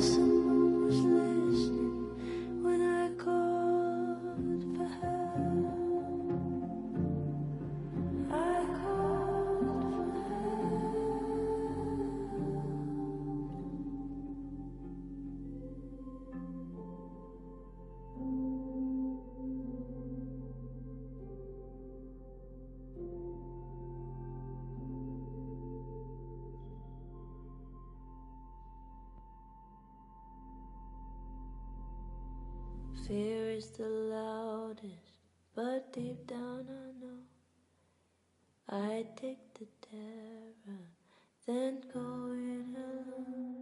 someone was listening when I called for help. I called for Fear is the loudest, but deep down I know I take the terror, then go it alone.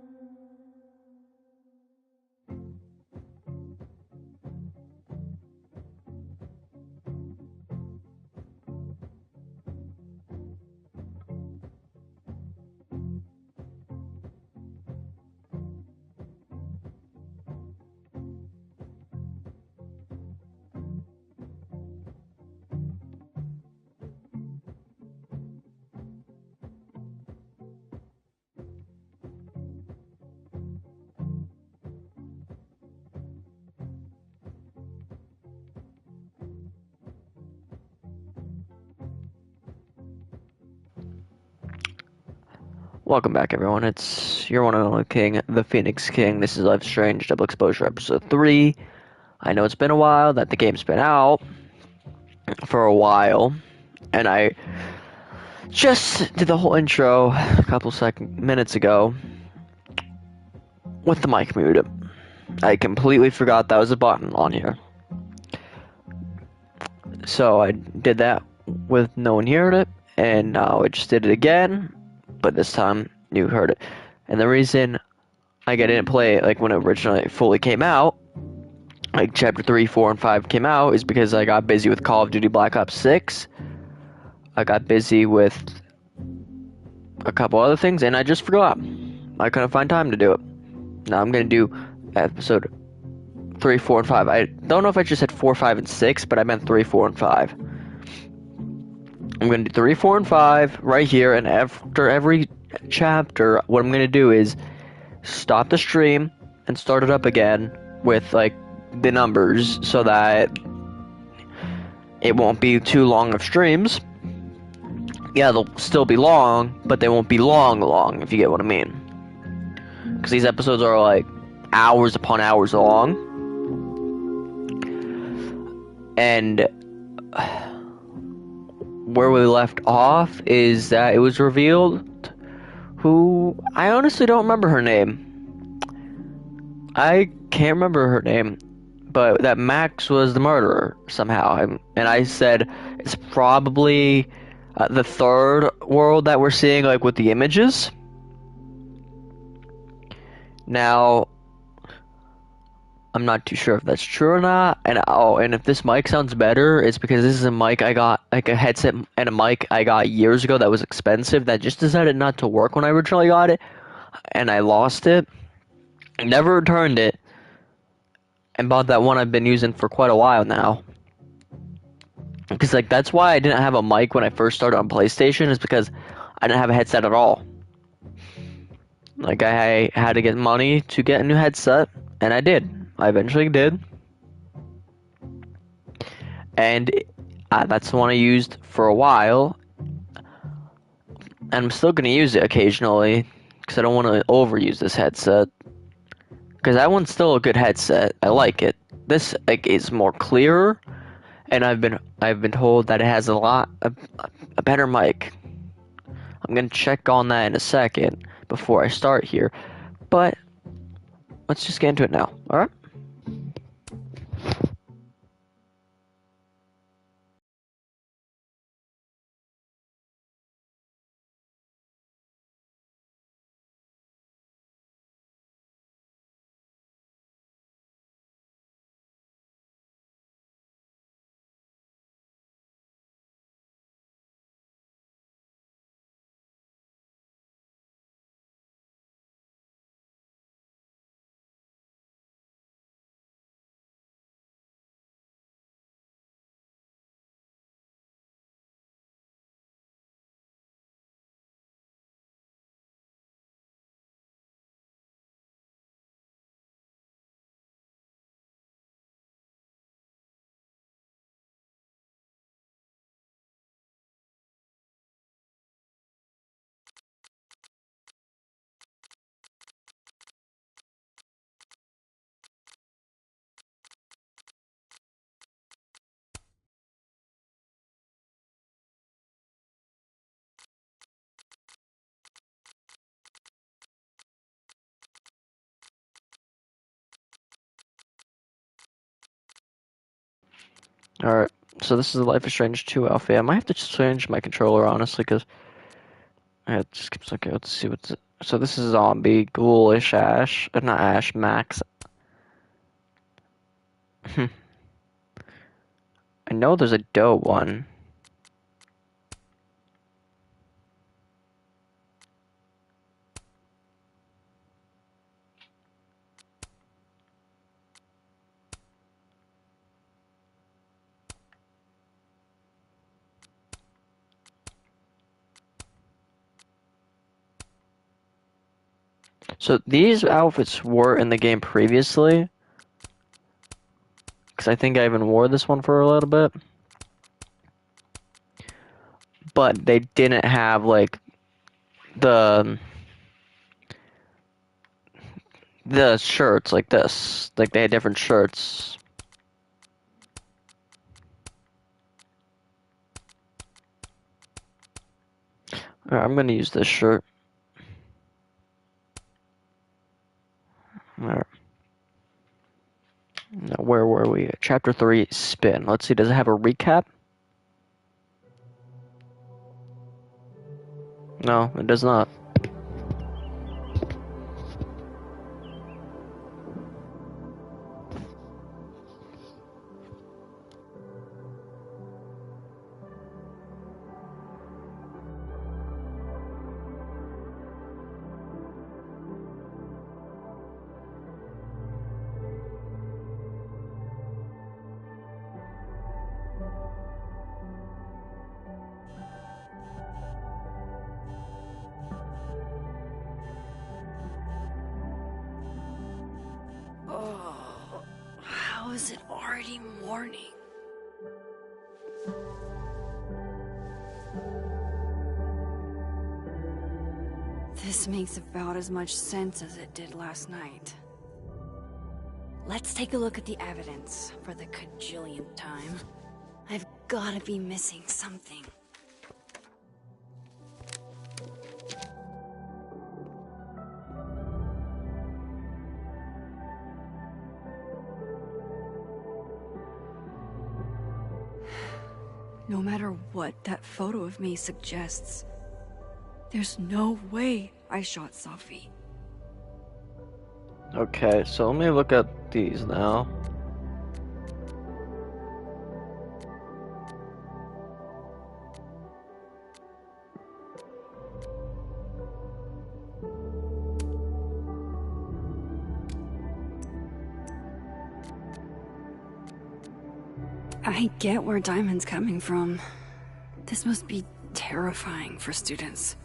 Welcome back, everyone. It's your one and only King, the Phoenix King. This is Life Strange Double Exposure Episode 3. I know it's been a while that the game's been out for a while, and I just did the whole intro a couple minutes ago with the mic muted. I completely forgot that was a button on here. So I did that with no one hearing it, and now I just did it again, but this time you heard it. And the reason I didn't play it like when it originally fully came out, like chapter 3, 4, and 5 came out, is because I got busy with Call of Duty Black Ops 6. I got busy with a couple other things, and I just forgot. I couldn't find time to do it. Now I'm going to do episode 3, 4, and 5. I don't know if I just said 4, 5, and 6, but I meant 3, 4, and 5. I'm going to do 3, 4, and 5 right here, and after every chapter, what I'm going to do is stop the stream and start it up again with, like, the numbers so that it won't be too long of streams. Yeah, they'll still be long, but they won't be long, if you get what I mean. Because these episodes are, like, hours upon hours long. And where we left off is that it was revealed who... I honestly don't remember her name. I can't remember her name, but that Max was the murderer somehow. And I said it's probably the third world that we're seeing, like, with the images. Now, I'm not too sure if that's true or not. And if this mic sounds better, it's because this is a mic I got, like a headset and a mic I got years ago that was expensive, that just decided not to work when I originally got it, and I lost it. I never returned it, and bought that one I've been using for quite a while now. Because, like, that's why I didn't have a mic when I first started on PlayStation, is because I didn't have a headset at all. Like, I had to get money to get a new headset, and I did. I eventually did. And that's the one I used for a while. And I'm still going to use it occasionally, because I don't want to overuse this headset. Because that one's still a good headset. I like it. This, like, is more clearer, and I've been told that it has a better mic. I'm gonna check on that in a second before I start here, but let's just get into it now. All right. Alright, so this is Life is Strange 2 Alpha. I might have to change my controller, honestly, because it just keeps okay, let's see what's it. So this is Zombie, Ghoulish, Ash, not Ash, Max. I know there's a Doe one. So these outfits were in the game previously, because I think I even wore this one for a little bit. But they didn't have, like, the shirts like this. Like, they had different shirts. Alright, I'm gonna use this shirt. Alright. Now, where were we? Chapter 3, Spin. Let's see, does it have a recap? No, it does not. Oh, how is it already morning? This makes about as much sense as it did last night. Let's take a look at the evidence for the cajillionth time. I've gotta be missing something. No matter what that photo of me suggests, there's no way I shot Sophie. Okay, so let me look at these now. I get where Diamond's coming from. This must be terrifying for students.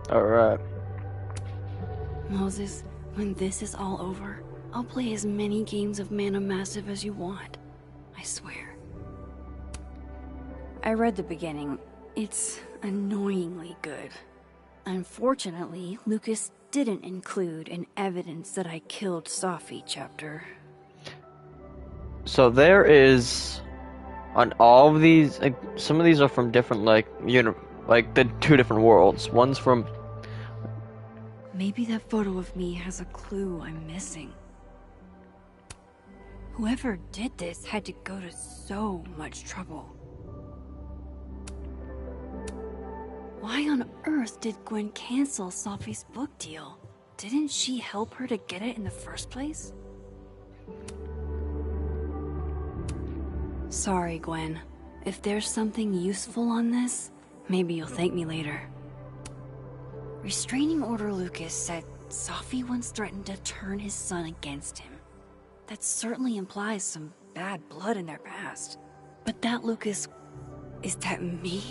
Alright. Moses, when this is all over, I'll play as many games of Mana Massive as you want. I swear. I read the beginning. It's annoyingly good. Unfortunately, Lucas didn't include an evidence that I killed Sophie chapter. So there is, on all of these, like, some of these are from different, like, like the two different worlds. One's from... Maybe that photo of me has a clue I'm missing. Whoever did this had to go to so much trouble. Why on earth did Gwen cancel Sophie's book deal? Didn't she help her to get it in the first place? Sorry, Gwen. If there's something useful on this, maybe you'll thank me later. Restraining Order Lucas said Sophie once threatened to turn his son against him. That certainly implies some bad blood in their past. But that Lucas... is that me?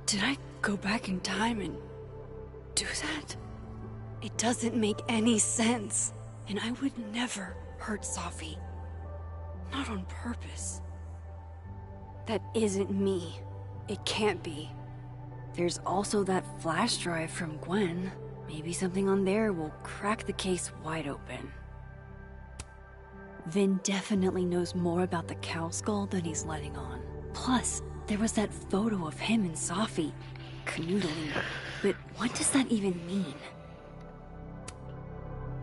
Did I go back in time and do that? It doesn't make any sense. And I would never hurt Safi. Not on purpose. That isn't me. It can't be. There's also that flash drive from Gwen. Maybe something on there will crack the case wide open. Vin definitely knows more about the cow skull than he's letting on. Plus, there was that photo of him and Safi canoodling. But what does that even mean?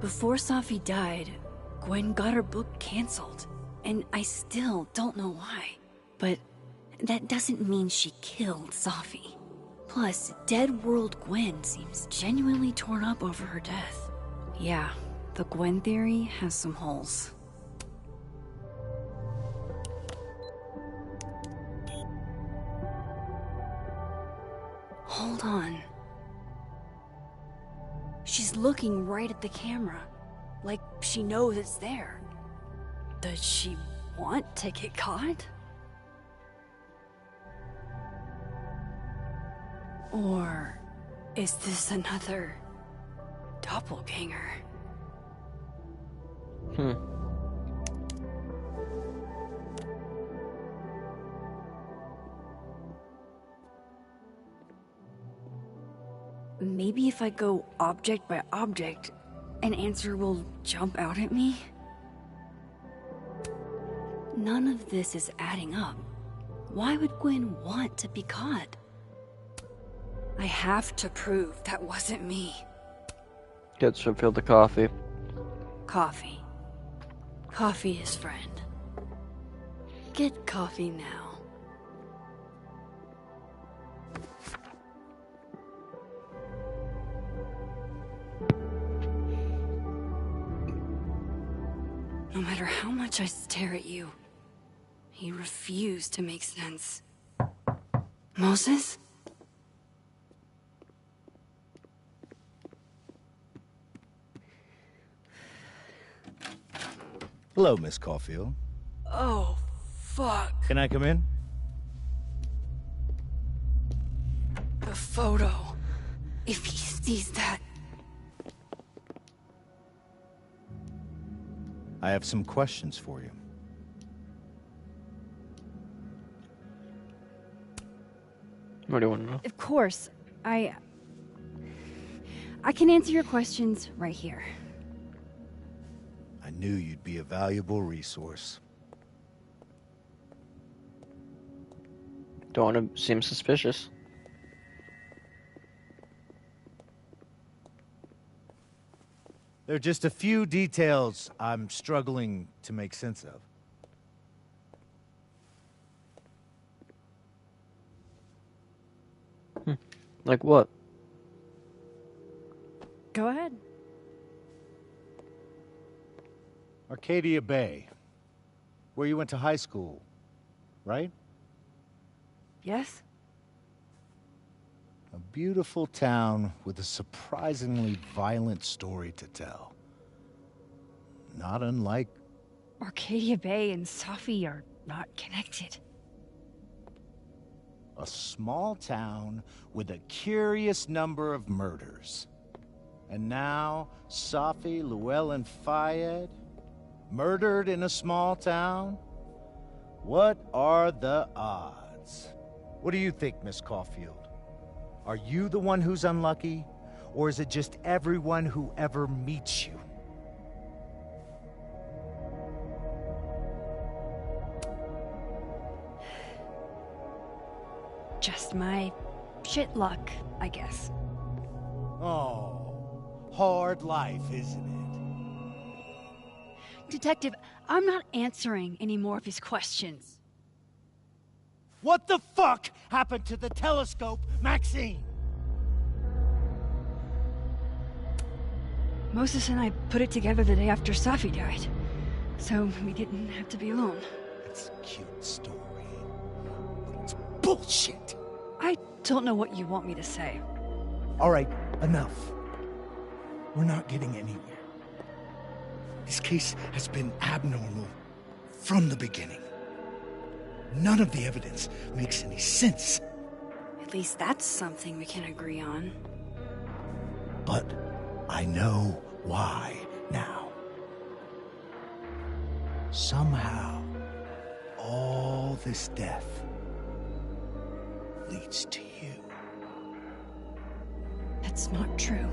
Before Safi died, Gwen got her book canceled. And I still don't know why. But that doesn't mean she killed Safi. Plus, Dead World Gwen seems genuinely torn up over her death. Yeah, the Gwen theory has some holes. Hold on. She's looking right at the camera, like she knows it's there. Does she want to get caught? Or is this another doppelganger? Maybe if I go object by object, an answer will jump out at me? None of this is adding up. Why would Gwen want to be caught? I have to prove that wasn't me. Gets filled the coffee. Coffee. Coffee is friend. Get coffee now. No matter how much I stare at you, you refuse to make sense. Moses? Hello, Miss Caulfield. Oh, fuck. Can I come in? The photo. If he sees that... I have some questions for you. What do you want to know? Of course. I can answer your questions right here. I knew you'd be a valuable resource. Don't want to seem suspicious. There are just a few details I'm struggling to make sense of. Like what? Go ahead. Arcadia Bay, where you went to high school, right? Yes? A beautiful town with a surprisingly violent story to tell. Not unlike... Arcadia Bay and Safi are not connected. a small town with a curious number of murders. And now, Safi, Llewellyn Fayed, murdered in a small town? What are the odds? What do you think, Miss Caulfield? Are you the one who's unlucky? Or is it just everyone who ever meets you? Just my shit luck, I guess. Oh, hard life, isn't it? Detective, I'm not answering any more of his questions. What the fuck happened to the telescope, Maxine? Moses and I put it together the day after Safi died, so we didn't have to be alone. It's a cute story, but it's bullshit. I don't know what you want me to say. All right, enough. We're not getting anywhere. This case has been abnormal from the beginning. None of the evidence makes any sense. At least that's something we can agree on. But I know why now. Somehow, all this death leads to you. That's not true.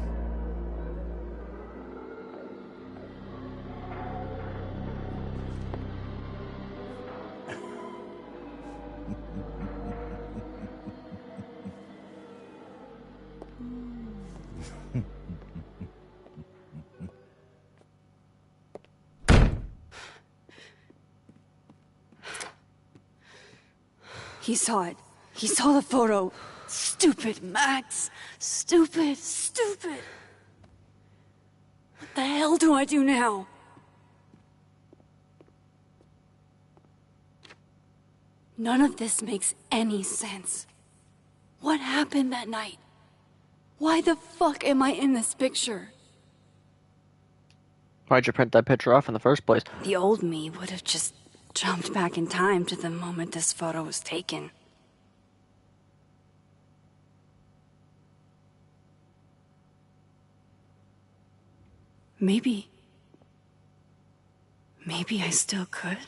He saw it. He saw the photo. Stupid Max. Stupid, stupid. What the hell do I do now? None of this makes any sense. What happened that night? Why the fuck am I in this picture? Why'd you print that picture off in the first place? The old me would have just jumped back in time to the moment this photo was taken. Maybe I still could.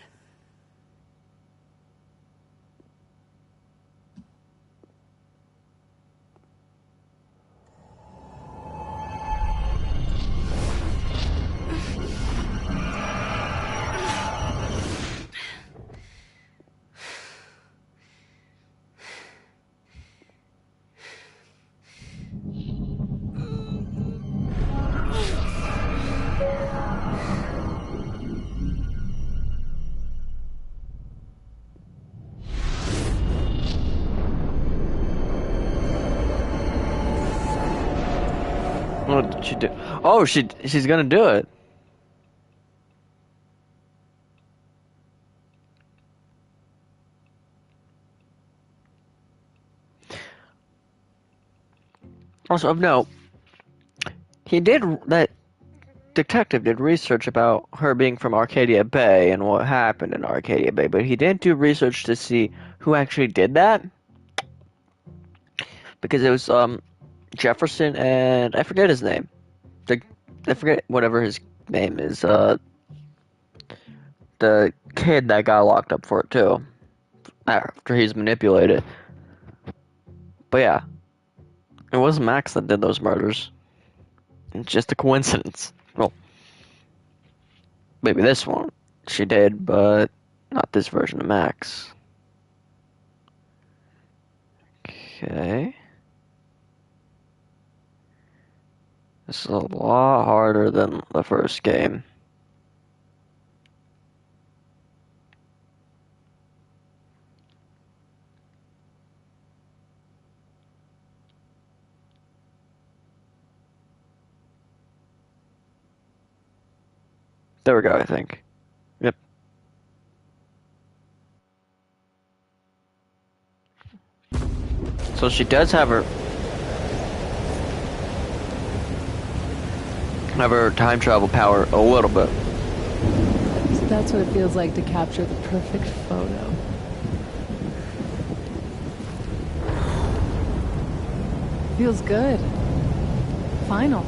What did she do? Oh, she's gonna do it. Also, of note, that detective did research about her being from Arcadia Bay and what happened in Arcadia Bay, but he didn't do research to see who actually did that. Because it was, Jefferson and I forget his name. I forget whatever his name is. The kid that got locked up for it too, after he's manipulated. But yeah, it wasn't Max that did those murders. It's just a coincidence. Well, maybe this one she did, but not this version of Max. Okay. This is a lot harder than the first game. There we go, I think. Yep. So she does have her time travel power a little bit. So that's what it feels like to capture the perfect photo. Feels good. Final.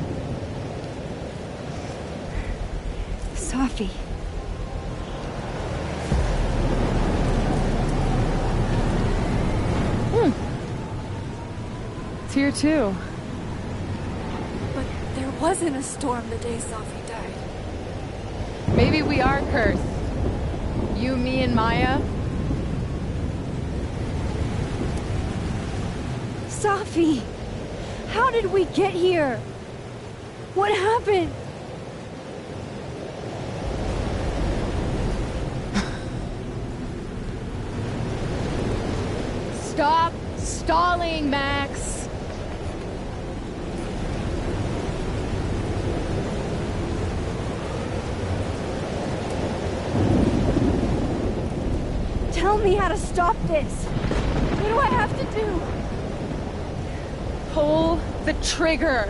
Sophie. It's here too. But there wasn't a storm the day Sophie died. Maybe we are cursed. You, me, and Maya. Sophie! How did we get here? What happened? Stop stalling, Max. Tell me how to stop this. What do I have to do? Pull the trigger.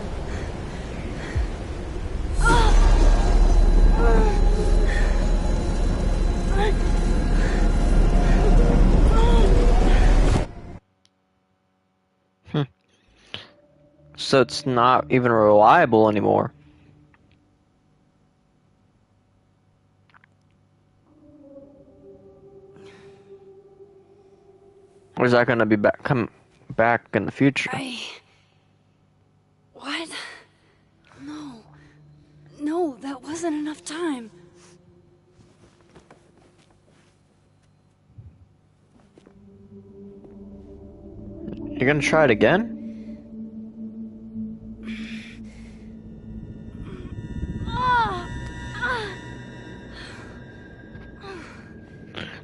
So it's not even reliable anymore. Or is that gonna be come back in the future? What? No, that wasn't enough time. You're gonna try it again?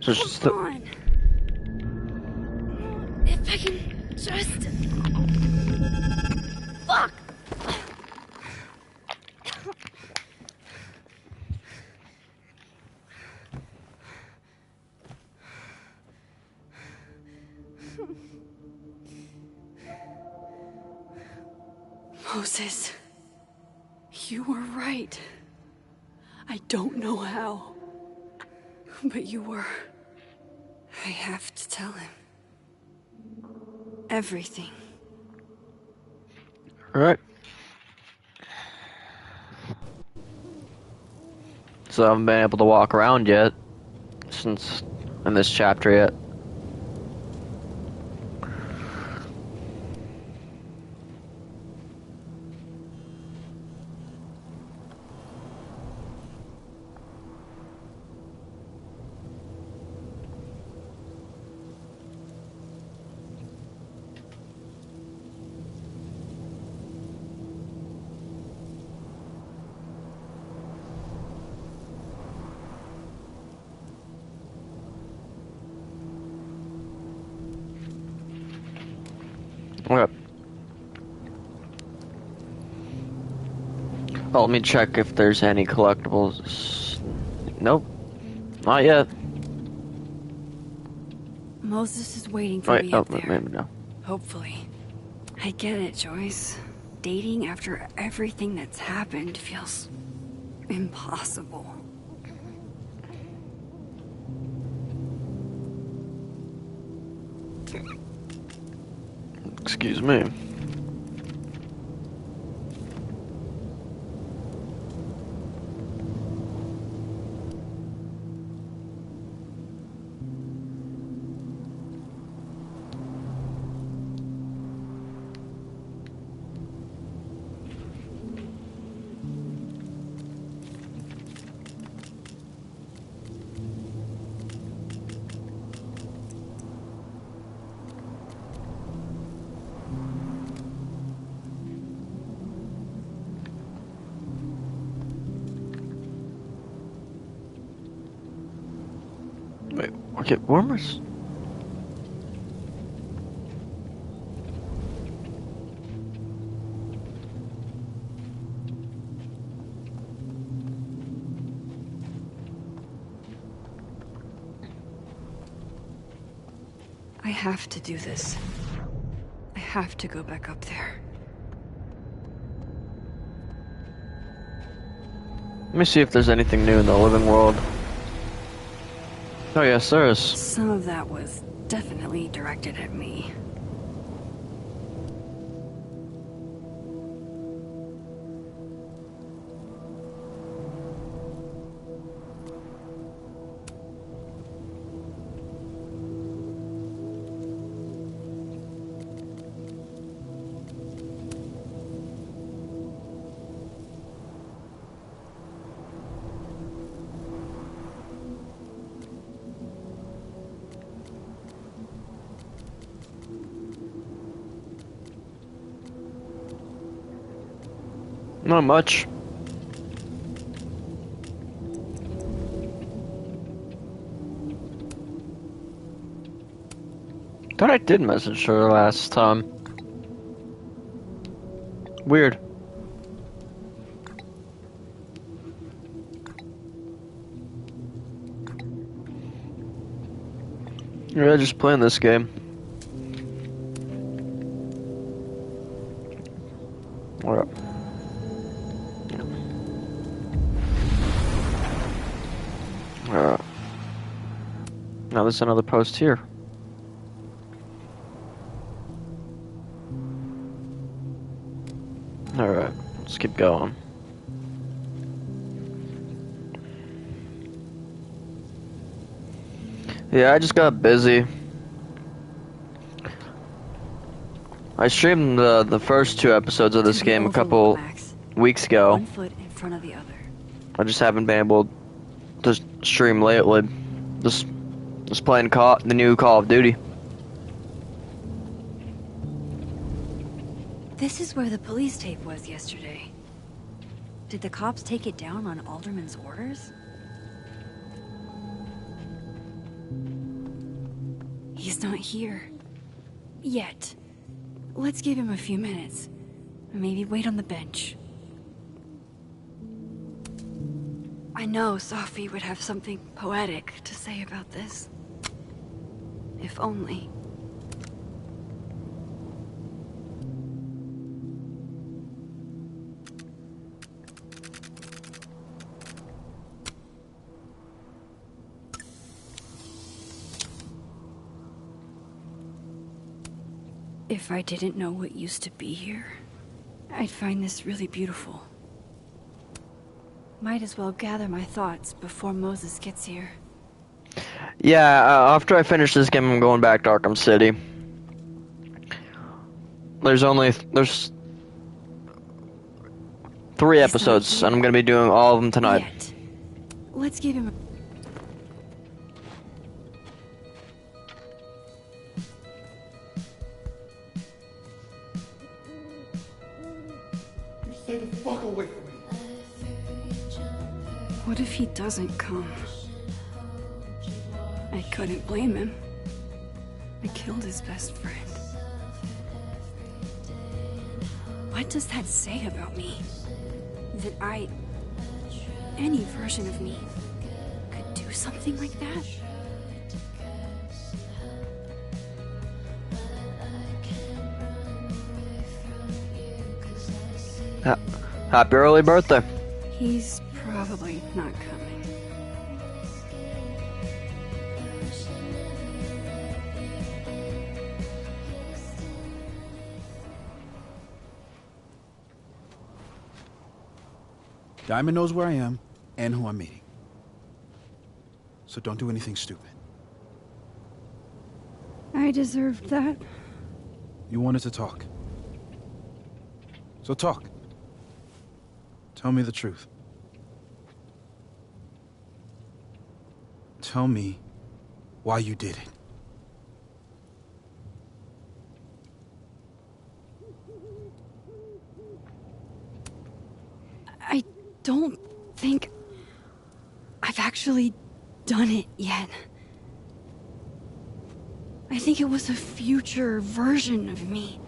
So it's just Come on. If I can just... Fuck! Moses, you were right. I don't know how, but you were. I have to tell him. Everything. Alright. So I haven't been able to walk around yet, since in this chapter yet. Okay. Oh, let me check if there's any collectibles. Nope. Not yet. Moses is waiting for me Oh, up there. maybe no. Hopefully. I get it, Joyce. Dating after everything that's happened feels impossible. Excuse me. Wait, okay, warmers? I have to do this. I have to go back up there. Let me see if there's anything new in the living world. Oh yes, there is. Some of that was definitely directed at me. Not much. Thought I did message her last time. Weird. Yeah, just playing this game. What up? Now there's another post here. Alright, let's keep going. Yeah, I just got busy. I streamed the first 2 episodes of this To the game a Overlook, couple Max. weeks ago. One foot in front of the other. I just haven't been able to stream lately. Just playing the new Call of Duty. This is where the police tape was yesterday. Did the cops take it down on Alderman's orders? He's not here. Yet. Let's give him a few minutes. Maybe wait on the bench. I know Sophie would have something poetic to say about this. If only. If I didn't know what used to be here, I'd find this really beautiful. Might as well gather my thoughts before Moses gets here. Yeah, after I finish this game, I'm going back to Arkham City. There's 3 episodes, and I'm gonna be doing all of them tonight. Yet. Let's give him a... Stay the fuck away from me. What if he doesn't come? I couldn't blame him. I killed his best friend. What does that say about me? That any version of me, could do something like that? Happy early birthday. He's probably not coming. Diamond knows where I am and who I'm meeting. So don't do anything stupid. I deserved that. You wanted to talk. So talk. Tell me the truth. Tell me why you did it. I don't think I've actually done it yet. I think it was a future version of me.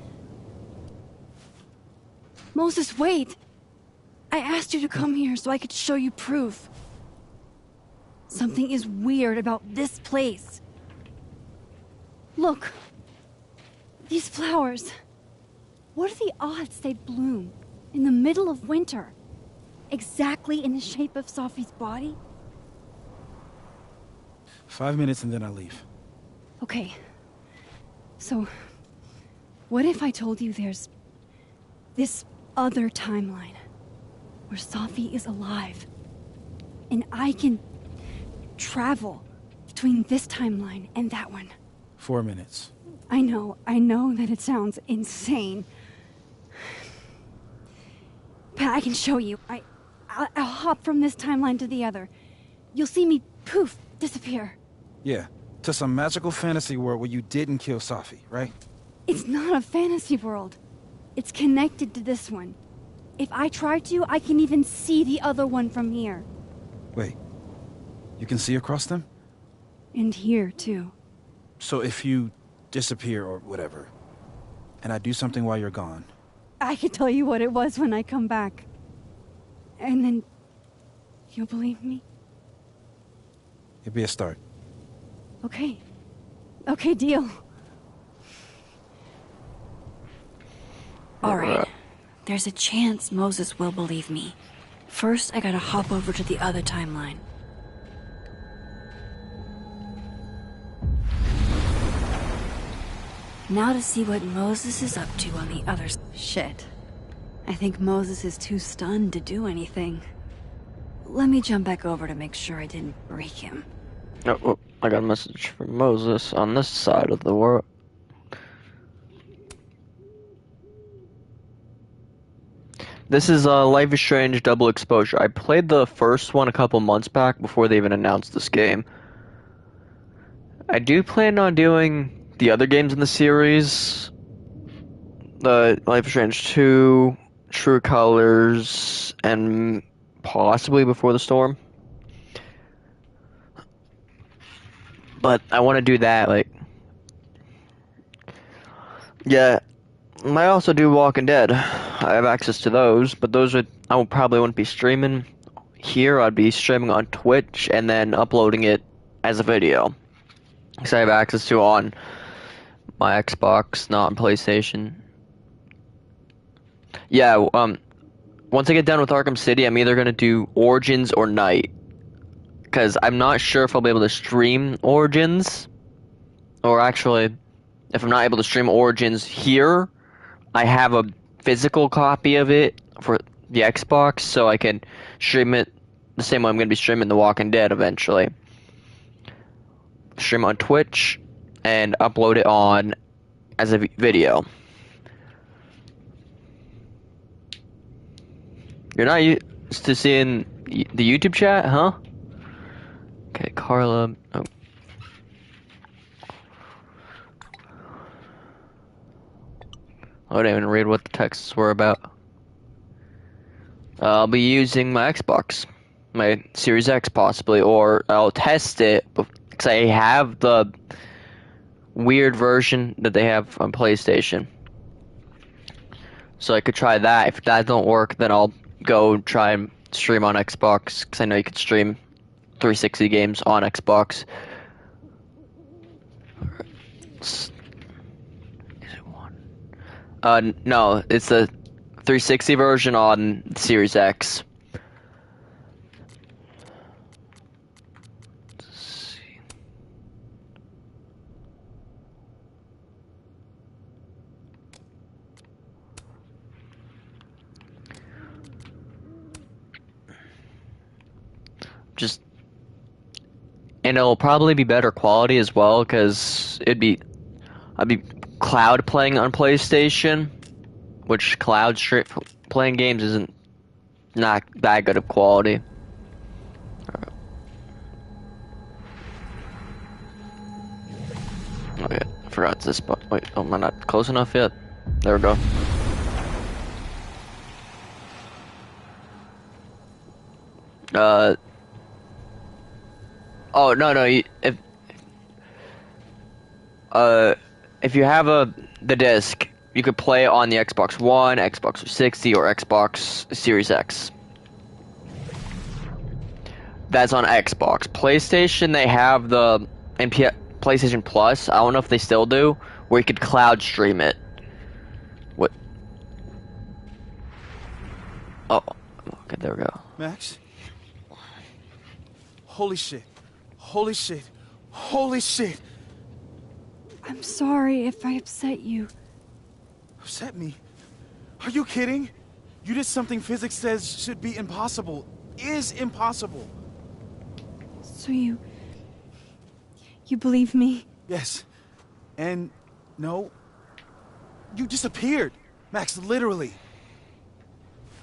Moses, wait! I asked you to come here so I could show you proof. Something is weird about this place. Look. These flowers. What are the odds they bloom in the middle of winter? Exactly in the shape of Sophie's body? 5 minutes and then I leave. Okay. So, what if I told you there's this other timeline where Sophie is alive and I can travel between this timeline and that one? 4 minutes. I know that it sounds insane. But I can show you. I'll hop from this timeline to the other. You'll see me, poof, disappear. Yeah, to some magical fantasy world where you didn't kill Sophie, right? It's not a fantasy world. It's connected to this one. If I try to, I can even see the other one from here. Wait, you can see across them? And here, too. So if you disappear or whatever, and I do something while you're gone... I can tell you what it was when I come back. And then... you'll believe me? It'd be a start. Okay. Okay, deal. Alright. There's a chance Moses will believe me. First, I gotta hop over to the other timeline. Now to see what Moses is up to on the other side. Shit. I think Moses is too stunned to do anything. Let me jump back over to make sure I didn't break him. Oh, I got a message from Moses on this side of the world. This is Life is Strange Double Exposure. I played the first one a couple months back before they even announced this game. I do plan on doing the other games in the series. The Life is Strange 2, True Colors, and possibly Before the Storm. But I want to do that, like... Yeah, I might also do Walking Dead. I have access to those, but those would... I probably wouldn't be streaming here. I'd be streaming on Twitch and then uploading it as a video. Because I have access to it on my Xbox, not on PlayStation. Yeah, once I get done with Arkham City, I'm either going to do Origins or Night. Because I'm not sure if I'll be able to stream Origins. Or actually, if I'm not able to stream Origins here, I have a physical copy of it for the Xbox, so I can stream it the same way I'm going to be streaming The Walking Dead eventually. Stream on Twitch and upload it on as a video. You're not used to seeing the YouTube chat, huh? Okay, Carla. Oh. I didn't even read what the texts were about. I'll be using my Xbox, my Series X possibly, or I'll test it because I have the weird version that they have on PlayStation. So I could try that. If that don't work, then I'll go try and stream on Xbox because I know you can stream 360 games on Xbox. Is it one? No, it's the 360 version on Series X. Let's see. And it'll probably be better quality as well, because I'd be cloud playing on PlayStation, which cloud straight playing games isn't not that good of quality. Oh yeah, I forgot this spot. Wait, oh, am I not close enough yet? There we go. Oh no, if you have the disc, you could play it on the Xbox One, Xbox 360, or Xbox Series X. That's on Xbox. PlayStation, they have the PlayStation Plus. I don't know if they still do, where you could cloud stream it. What? Oh, okay, there we go. Max? Holy shit. Holy shit. Holy shit. I'm sorry if I upset you. Upset me? Are you kidding? You did something physics says should be impossible. Is impossible. So you believe me? Yes. And no. You disappeared. Max, literally.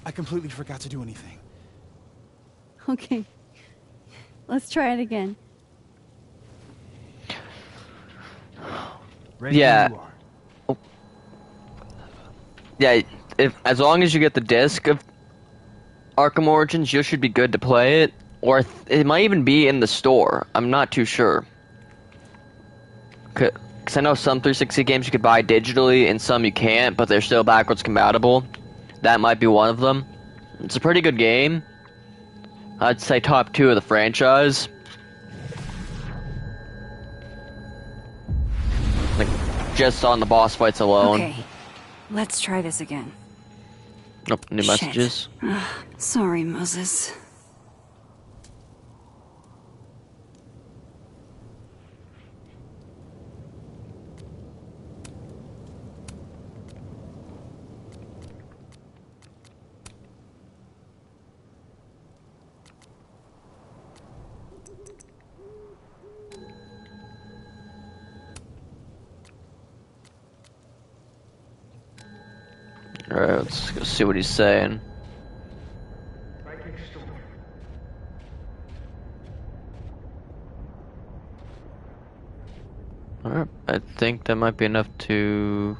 I completely forgot to do anything. Okay. Let's try it again. Ready Yeah. when you are. Oh. Yeah, as long as you get the disc of Arkham Origins, you should be good to play it. Or it might even be in the store. I'm not too sure. Because I know some 360 games you could buy digitally and some you can't, but they're still backwards compatible. That might be one of them. It's a pretty good game. I'd say top 2 of the franchise. Like, just on the boss fights alone. Okay. Let's try this again. Nope, new Shit. messages. Sorry, Moses. Alright, let's go see what he's saying. think that might be enough to...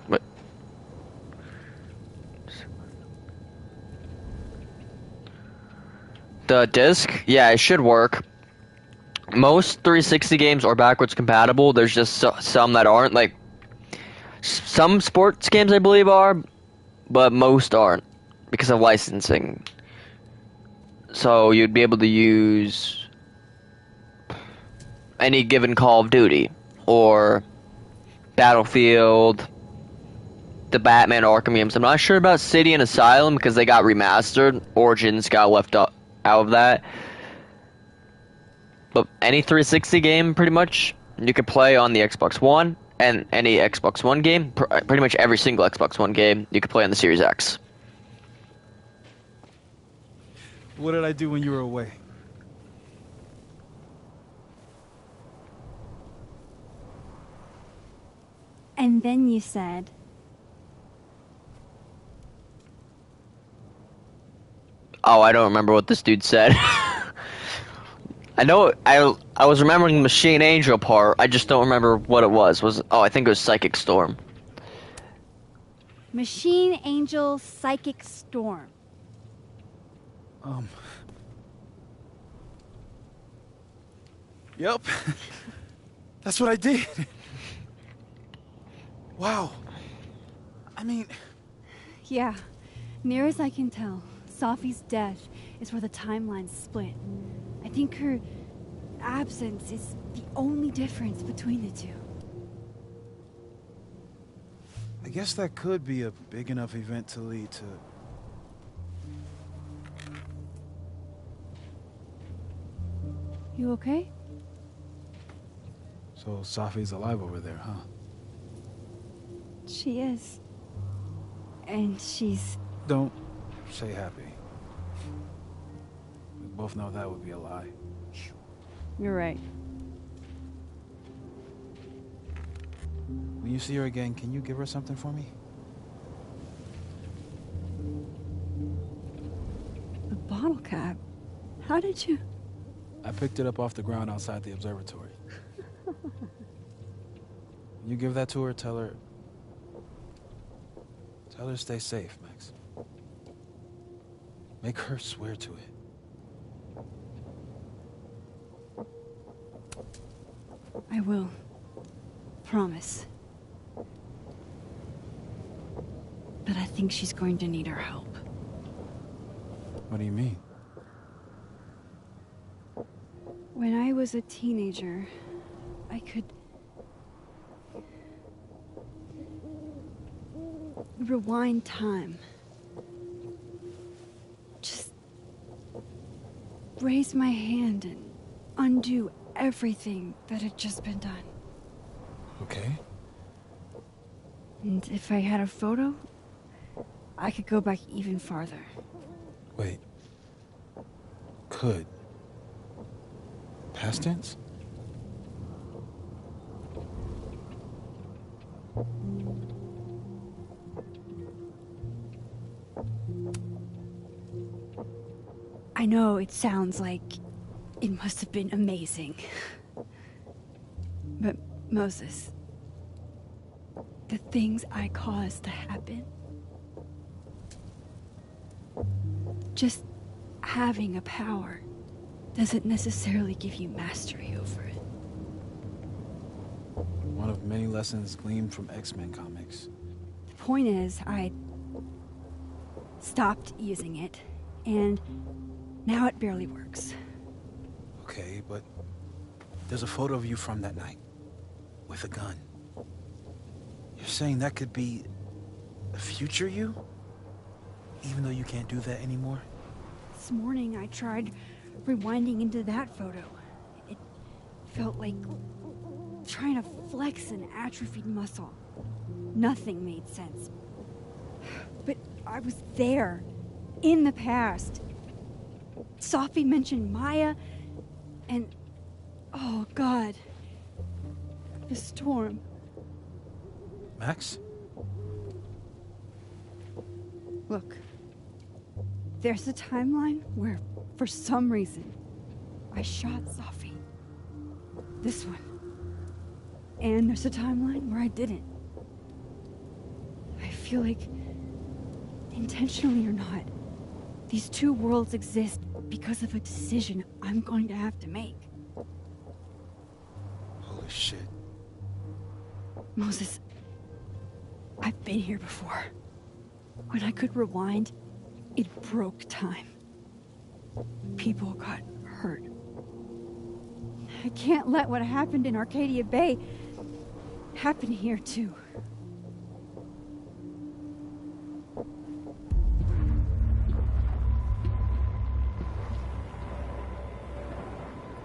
What? The disc? Yeah, it should work. Most 360 games are backwards compatible. There's just some that aren't. Like, some sports games, I believe, are, but most aren't because of licensing. So you'd be able to use any given Call of Duty or Battlefield, the Batman Arkham games. I'm not sure about City and Asylum because they got remastered. Origins got left out of that. But any 360 game, pretty much, you can play on the Xbox One, and any Xbox One game, pretty much every single Xbox One game, you can play on the Series X. What did I do when you were away? And then you said... Oh, I don't remember what this dude said. I know I was remembering the Machine Angel part. I just don't remember what it was. I think it was Psychic Storm. Machine Angel Psychic Storm. Yep. That's what I did. Wow. I mean... Yeah, near as I can tell, Sophie's death is where the timelines split. I think her absence is the only difference between the two. I guess that could be a big enough event to lead to... You okay? So Sophie's alive over there, huh? She is. And she's... Don't say happy. We both know that would be a lie. You're right. When you see her again, can you give her something for me? A bottle cap? How did you... I picked it up off the ground outside the observatory. You give that to her, tell her to stay safe, Max. Make her swear to it. I will. Promise. But I think she's going to need our help. What do you mean? When I was a teenager, I could... rewind time. Just... raise my hand and undo everything that had just been done. Okay. And if I had a photo, I could go back even farther. Wait. Could. Past tense? I know it sounds like it must have been amazing. But Moses, the things I caused to happen, just having a power doesn't necessarily give you mastery over it. One of many lessons gleaned from X-Men comics. The point is, I stopped using it, and now it barely works. Okay, but there's a photo of you from that night, with a gun. You're saying that could be a future you? Even though you can't do that anymore? This morning I tried rewinding into that photo. It felt like trying to flex an atrophied muscle. Nothing made sense. But I was there, in the past. Sophie mentioned Maya, and... oh, God. The storm. Max? Look. There's a timeline where, for some reason, I shot Safi. This one. And there's a timeline where I didn't. I feel like, intentionally or not, these two worlds exist because of a decision I'm going to have to make. Holy shit. Moses, I've been here before. When I could rewind, it broke time. People got hurt. I can't let what happened in Arcadia Bay happen here too.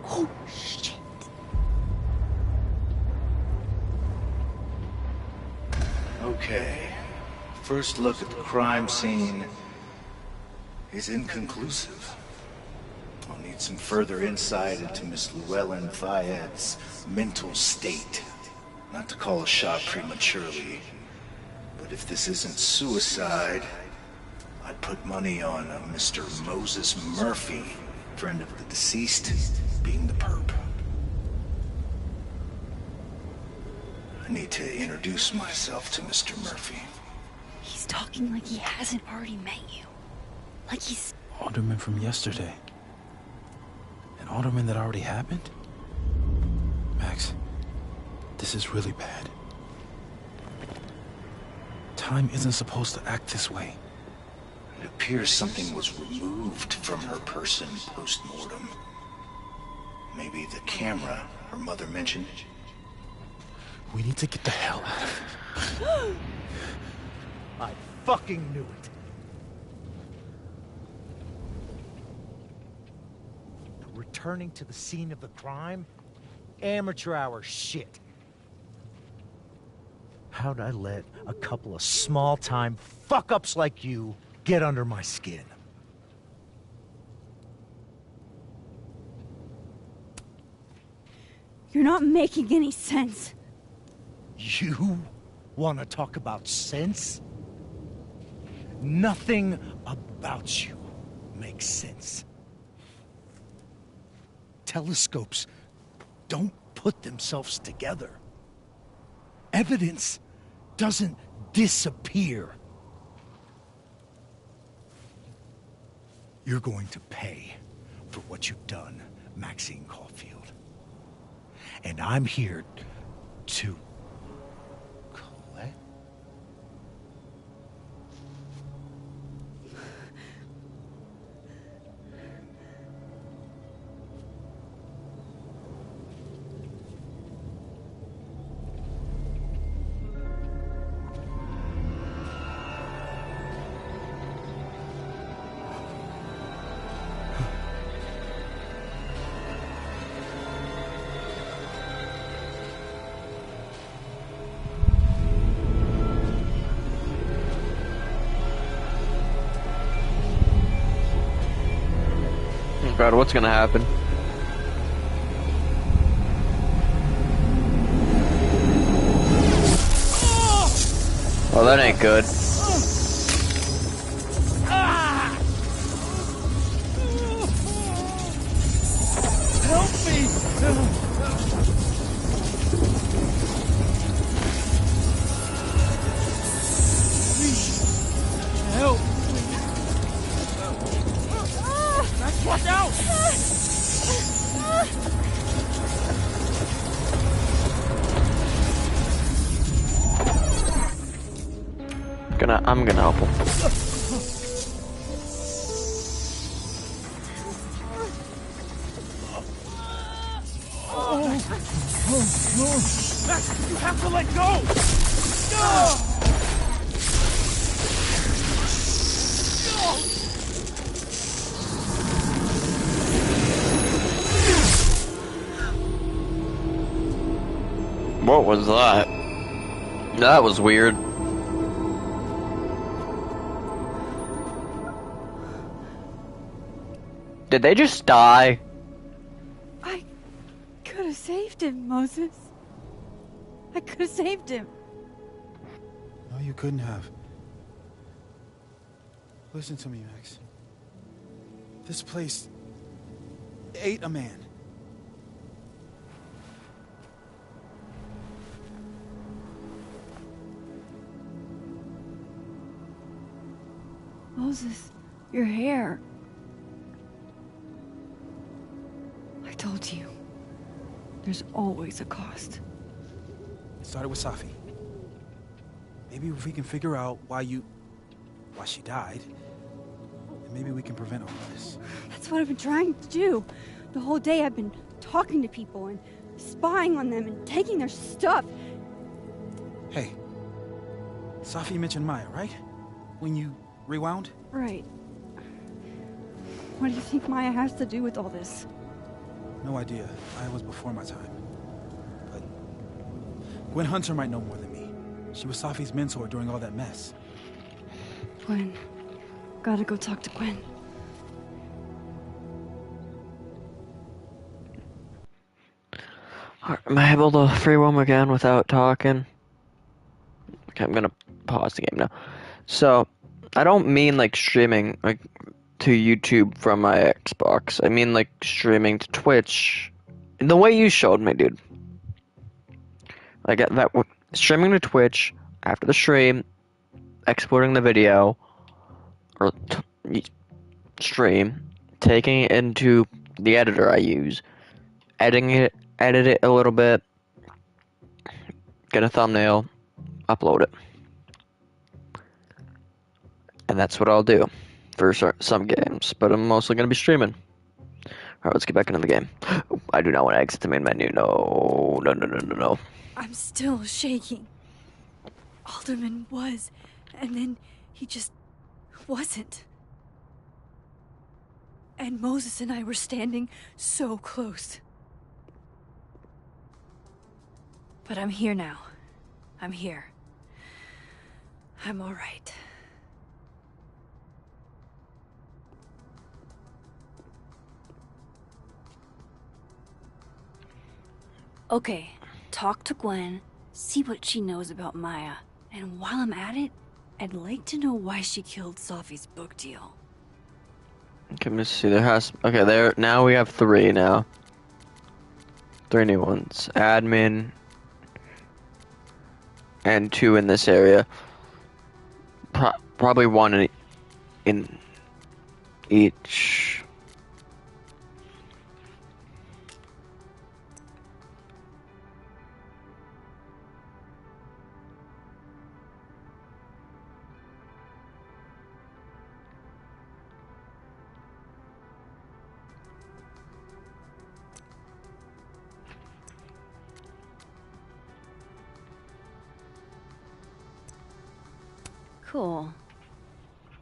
Oh, shit. Okay. First look at the crime scene is inconclusive. I'll need some further insight into Miss Llewellyn Fayette's mental state. Not to call a shot prematurely, but if this isn't suicide, I'd put money on a Mr. Moses Murphy, friend of the deceased, being the perp. I need to introduce myself to Mr. Murphy. He's talking like he hasn't already met you. Like he's... Alderman from yesterday. An alderman that already happened? Max, this is really bad. Time isn't supposed to act this way. It appears something was removed from her person post-mortem. Maybe the camera her mother mentioned. We need to get the hell out of here. I fucking knew it. Returning to the scene of the crime? Amateur hour shit. How'd I let a couple of small-time fuck-ups like you get under my skin? You're not making any sense. You want to talk about sense? Nothing about you makes sense. Telescopes don't put themselves together. Evidence doesn't disappear. You're going to pay for what you've done, Maxine Caulfield. And I'm here to collect. God, what's gonna happen? Oh, that ain't good. Help me! Please, help! Watch out! I'm gonna help him. Max, you have to let go! What was that? That was weird. Did they just die? I could have saved him, Moses. I could have saved him. No, you couldn't have. Listen to me, Max. This place ate a man. Moses, your hair. I told you. There's always a cost. It started with Safi. Maybe if we can figure out why she died, then maybe we can prevent all of this. That's what I've been trying to do. The whole day I've been talking to people and spying on them and taking their stuff. Hey, Safi mentioned Maya, right? When you rewound? Right. What do you think Maya has to do with all this? No idea. I was before my time. But Gwen Hunter might know more than me. She was Safi's mentor during all that mess. Gwen. Gotta go talk to Gwen. Am I able to free roam again without talking? Okay, I'm gonna pause the game now. So, I don't mean like streaming like to YouTube from my Xbox. I mean like streaming to Twitch. The way you showed me, dude. Like that streaming to Twitch after the stream, exporting the video or stream, taking it into the editor I use, edit it a little bit, get a thumbnail, upload it. And that's what I'll do for some games, but I'm mostly going to be streaming. Alright, let's get back into the game. I do not want to exit the main menu. No. I'm still shaking. Alderman was, and then he just wasn't. And Moses and I were standing so close. But I'm here now. I'm here. I'm all right. Okay, talk to Gwen, see what she knows about Maya, and while I'm at it, I'd like to know why she killed Safi's book deal. Okay, let's see. Okay, now we have 3 now. 3 new ones. Admin and 2 in this area. Probably 1 in each. Cool.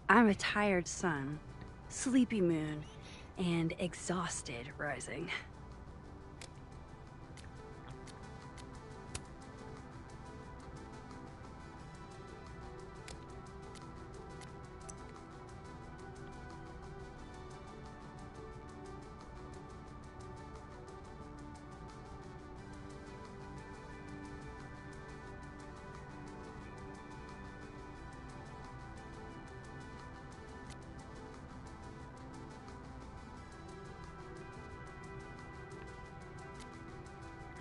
I'm a tired sun, sleepy moon, and exhausted rising.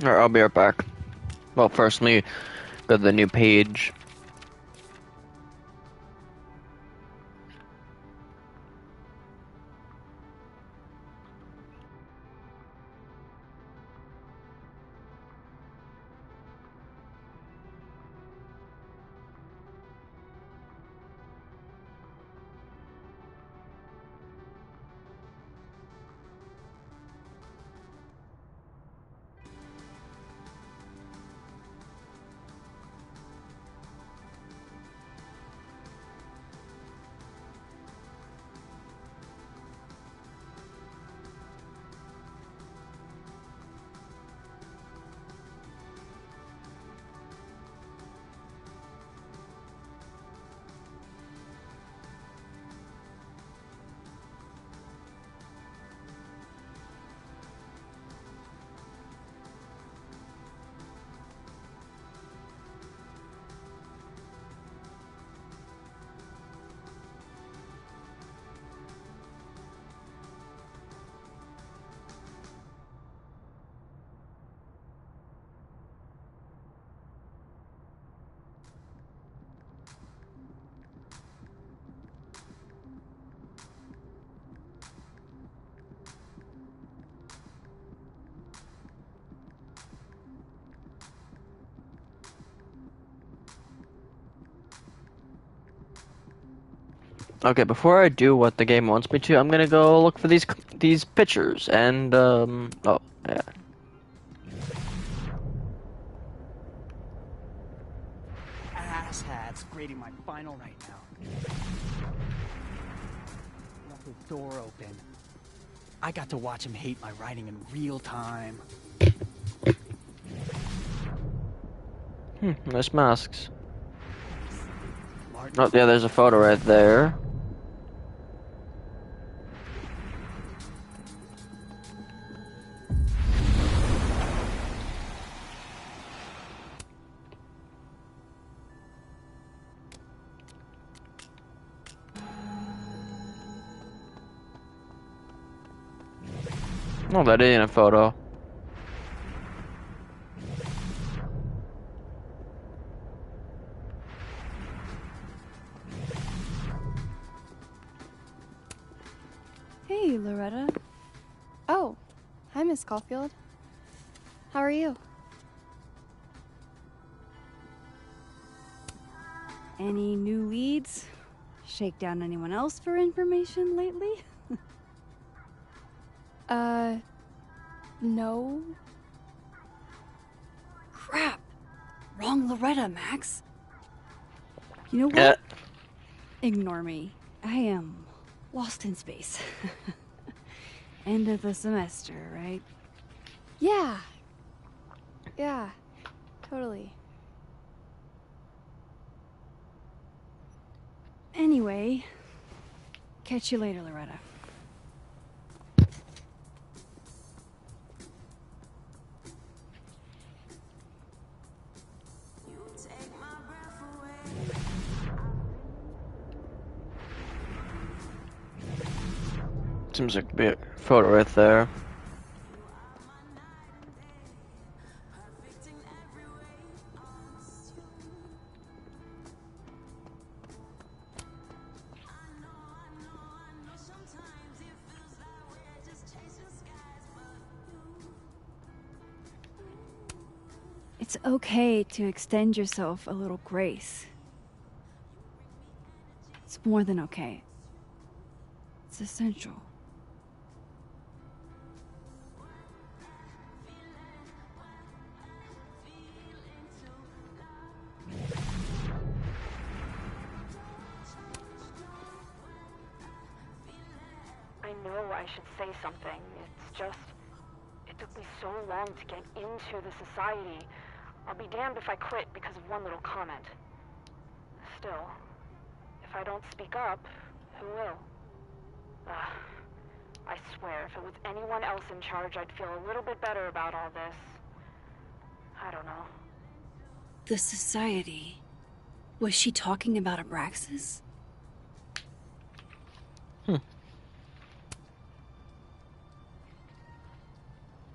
Alright, I'll be right back. Well, first, let me go to the new page. Okay, before I do what the game wants me to, I'm gonna go look for these pictures and oh yeah. Asshats grading my final right now. Left his door open. I got to watch him hate my writing in real time. Nice masks. Oh yeah, there's a photo right there. Oh, that ain't a photo. Hey, Loretta. Oh, hi, Miss Caulfield. How are you? Any new leads? Shake down anyone else for information lately? No. Crap! Wrong Loretta, Max. You know what? Yeah. Ignore me. I am lost in space. End of the semester, right? Yeah. Yeah, totally. Anyway, catch you later, Loretta. Seems like a photo right there. It's okay to extend yourself a little grace. It's more than okay. It's essential. I know I should say something. It's just, it took me so long to get into the society. I'll be damned if I quit because of one little comment. Still, if I don't speak up, who will? I swear, if it was anyone else in charge, I'd feel a little bit better about all this. I don't know. The society. Was she talking about Abraxas?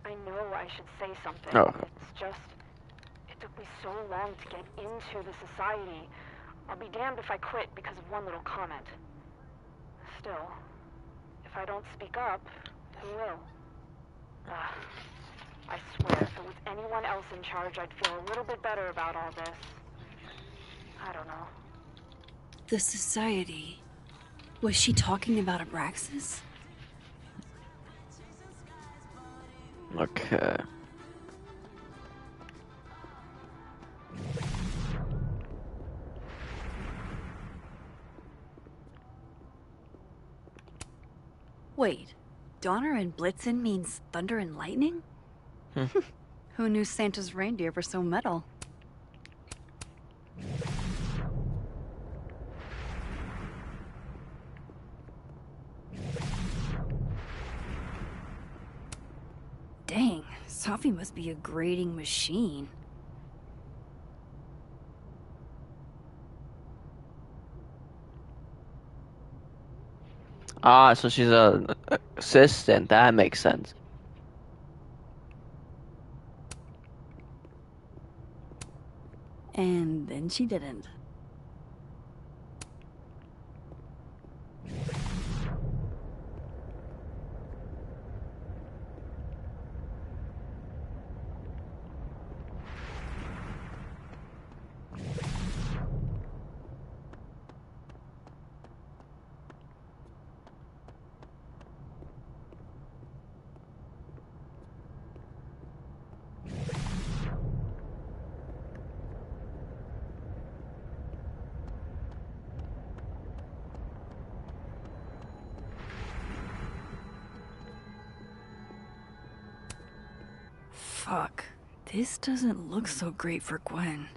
I know I should say something. Oh. It's just, it took me so long to get into the society. I'll be damned if I quit because of one little comment. Still, if I don't speak up, who will? I swear, if it was anyone else in charge, I'd feel a little bit better about all this. I don't know. The society. Was she talking about Abraxas? Okay. Wait, Donner and Blitzen means thunder and lightning? Who knew Santa's reindeer were so metal? Dang, Sophie must be a grading machine. Ah, so she's a assistant. That makes sense. And then she didn't. Fuck. This doesn't look so great for Gwen.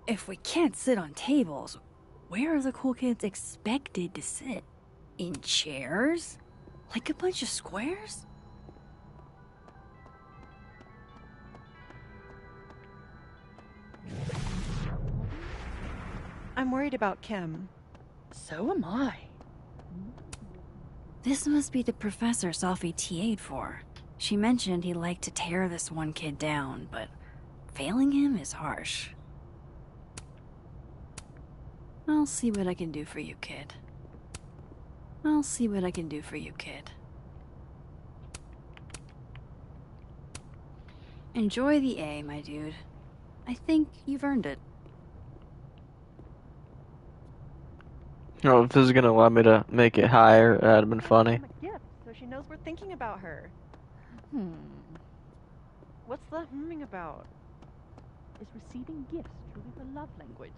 If we can't sit on tables, where are the cool kids expected to sit? In chairs? Like a bunch of squares? I'm worried about Kim. So am I. This must be the professor Sophie TA'd for. She mentioned he liked to tear this one kid down, but failing him is harsh. I'll see what I can do for you, kid. I'll see what I can do for you, kid. Enjoy the A, my dude. I think you've earned it. Oh, if this is gonna allow me to make it higher, that'd have been funny. A gift, so she knows we're thinking about her. What's the humming about? Is receiving gifts truly the love language?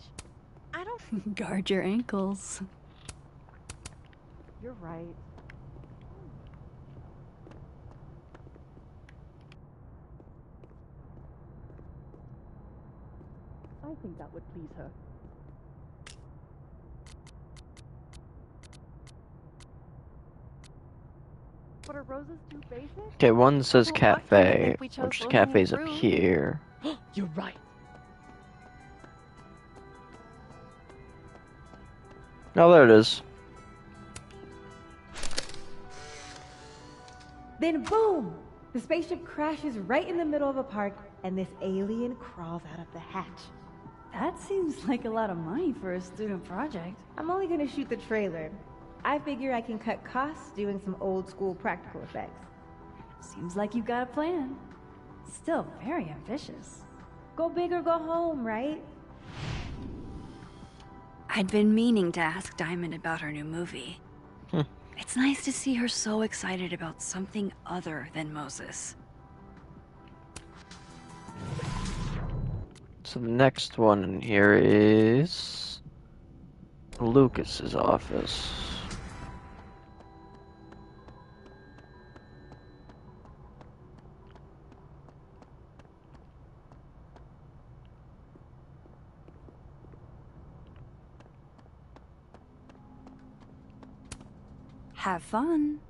I don't... Guard your ankles. You're right. I think that would please her. But are roses too basic? Okay, one says Well, cafe, we chose which the low-hanging cafe's up fruit. here. You're right. Oh, there it is. Then boom! The spaceship crashes right in the middle of a park, and this alien crawls out of the hatch. That seems like a lot of money for a student project. I'm only gonna shoot the trailer. I figure I can cut costs doing some old school practical effects. Seems like you've got a plan. Still very ambitious. Go big or go home, right? I'd been meaning to ask Diamond about her new movie. Hmm. It's nice to see her so excited about something other than Moses. So the next one in here is Lucas's office. Have fun.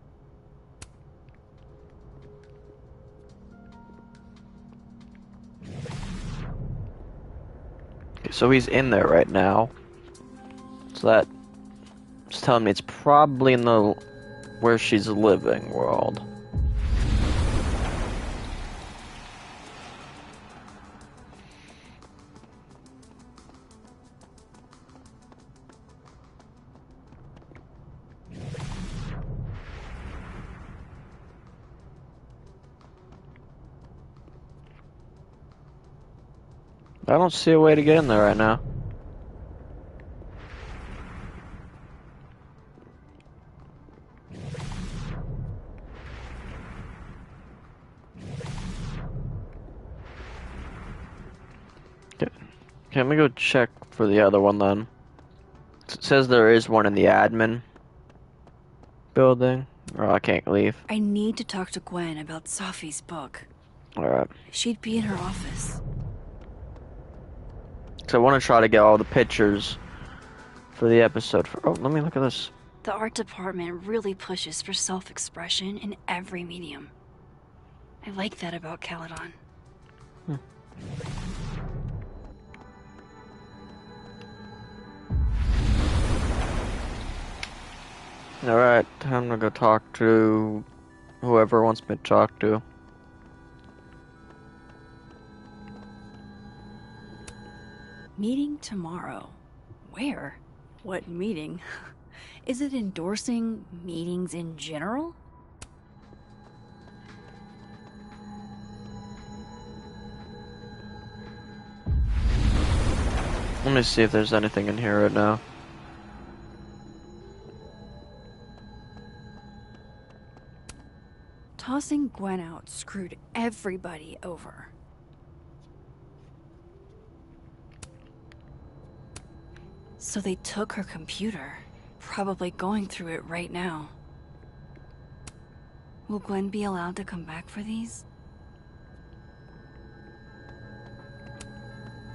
Okay, so he's in there right now. So that's telling me it's probably in the where she's living world. I don't see a way to get in there right now. Okay, let me go check for the other one then. It says there is one in the admin building, or I can't leave. I need to talk to Gwen about Sophie's book. Alright. She'd be in her office. So I want to try to get all the pictures for the episode. Oh, let me look at this. The art department really pushes for self-expression in every medium. I like that about Caledon. Alright, time to go talk to whoever wants me to talk to. Meeting tomorrow. Where? What meeting? Is it endorsing meetings in general? Let me see if there's anything in here right now. Tossing Gwen out screwed everybody over. So they took her computer, probably going through it right now. Will Gwen be allowed to come back for these?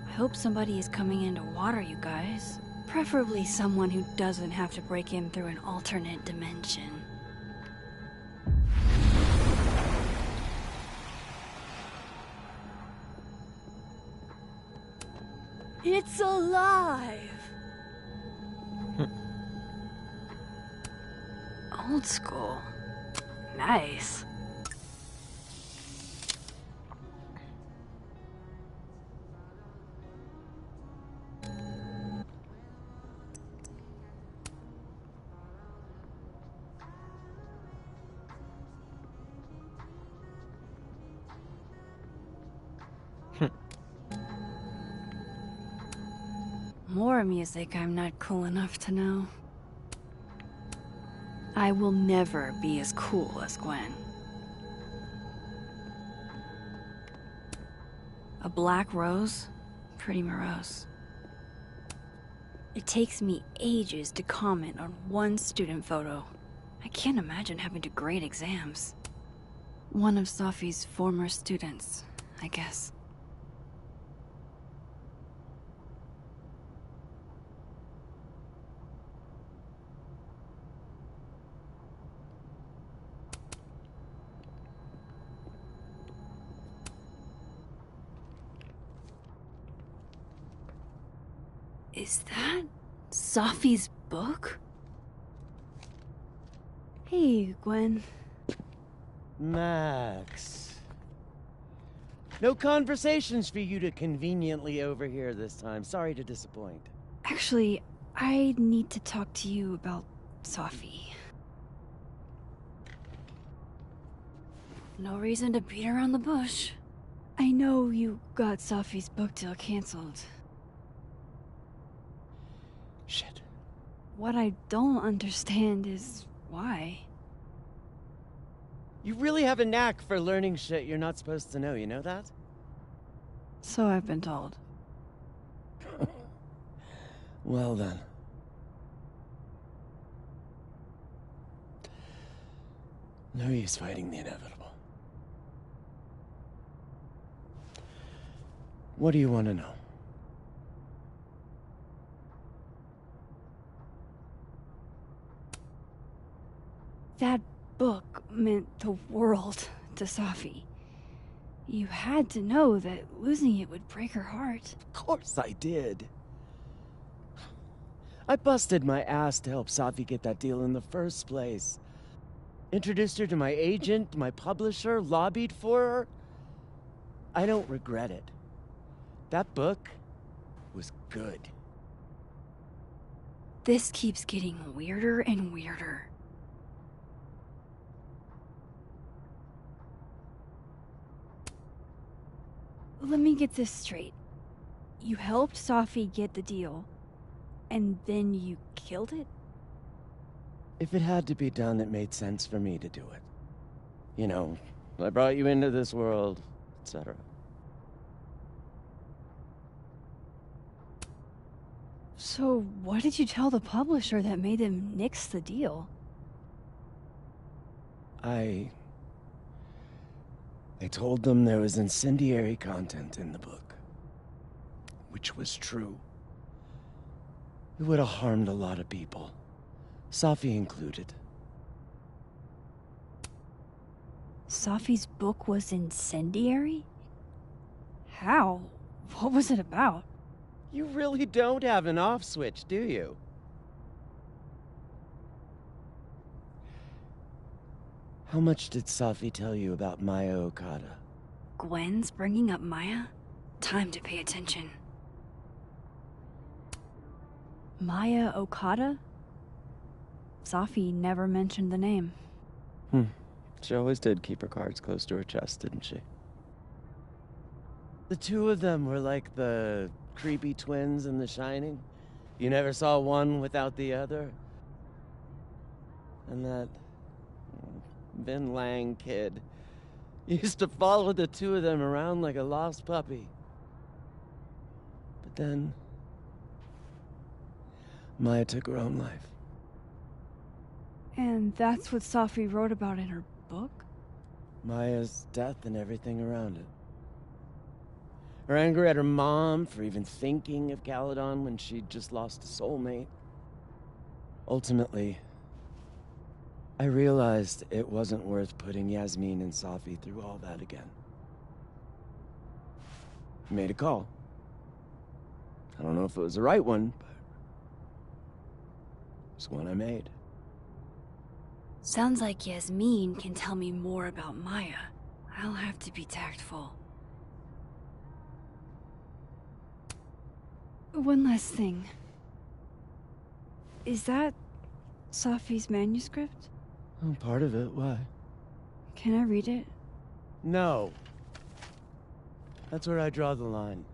I hope somebody is coming in to water you guys. Preferably someone who doesn't have to break in through an alternate dimension. It's alive! Old school. Nice. More music I'm not cool enough to know. I will never be as cool as Gwen. A black rose? Pretty morose. It takes me ages to comment on one student photo. I can't imagine having to grade exams. One of Sophie's former students, I guess. Is that Sophie's book? Hey, Gwen. Max. No conversations for you to conveniently overhear this time. Sorry to disappoint. Actually, I need to talk to you about Sophie. No reason to beat around the bush. I know you got Sophie's book deal canceled. Shit. What I don't understand is why. You really have a knack for learning shit you're not supposed to know, you know that? So I've been told. Well then. No use fighting the inevitable. What do you want to know? That book meant the world to Sophie. You had to know that losing it would break her heart. Of course I did. I busted my ass to help Sophie get that deal in the first place. Introduced her to my agent, my publisher, lobbied for her. I don't regret it. That book was good. This keeps getting weirder and weirder. Let me get this straight. You helped Sophie get the deal, and then you killed it? If it had to be done, it made sense for me to do it. You know, I brought you into this world, etc. So what did you tell the publisher that made them nix the deal? I told them there was incendiary content in the book. Which was true. It would have harmed a lot of people. Sophie included. Sophie's book was incendiary? How? What was it about? You really don't have an off switch, do you? How much did Sophie tell you about Maya Okada? Gwen's bringing up Maya? Time to pay attention. Maya Okada? Sophie never mentioned the name. She always did keep her cards close to her chest, didn't she? The two of them were like the creepy twins in The Shining. You never saw one without the other. And that Vin Lang kid. Used to follow the two of them around like a lost puppy. But then, Maya took her own life. And that's what Safi wrote about in her book? Maya's death and everything around it. Her anger at her mom for even thinking of Caledon when she'd just lost a soulmate. Ultimately, I realized it wasn't worth putting Yasmin and Safi through all that again. I made a call. I don't know if it was the right one, but it's one I made. Sounds like Yasmin can tell me more about Maya. I'll have to be tactful. One last thing. Is that Safi's manuscript? Oh, part of it. Why? Can I read it? No. That's where I draw the line.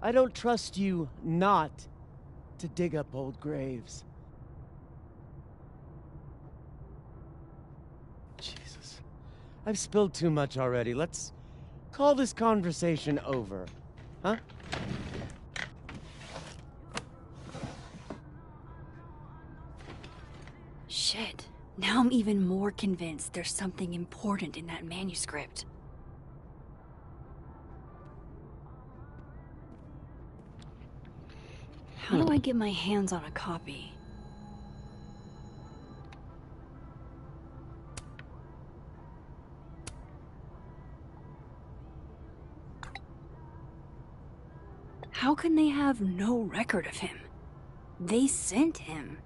I don't trust you not to dig up old graves. Jesus. I've spilled too much already. Let's call this conversation over. Huh? Shit. Now I'm even more convinced there's something important in that manuscript. How do I get my hands on a copy? How can they have no record of him? They sent him.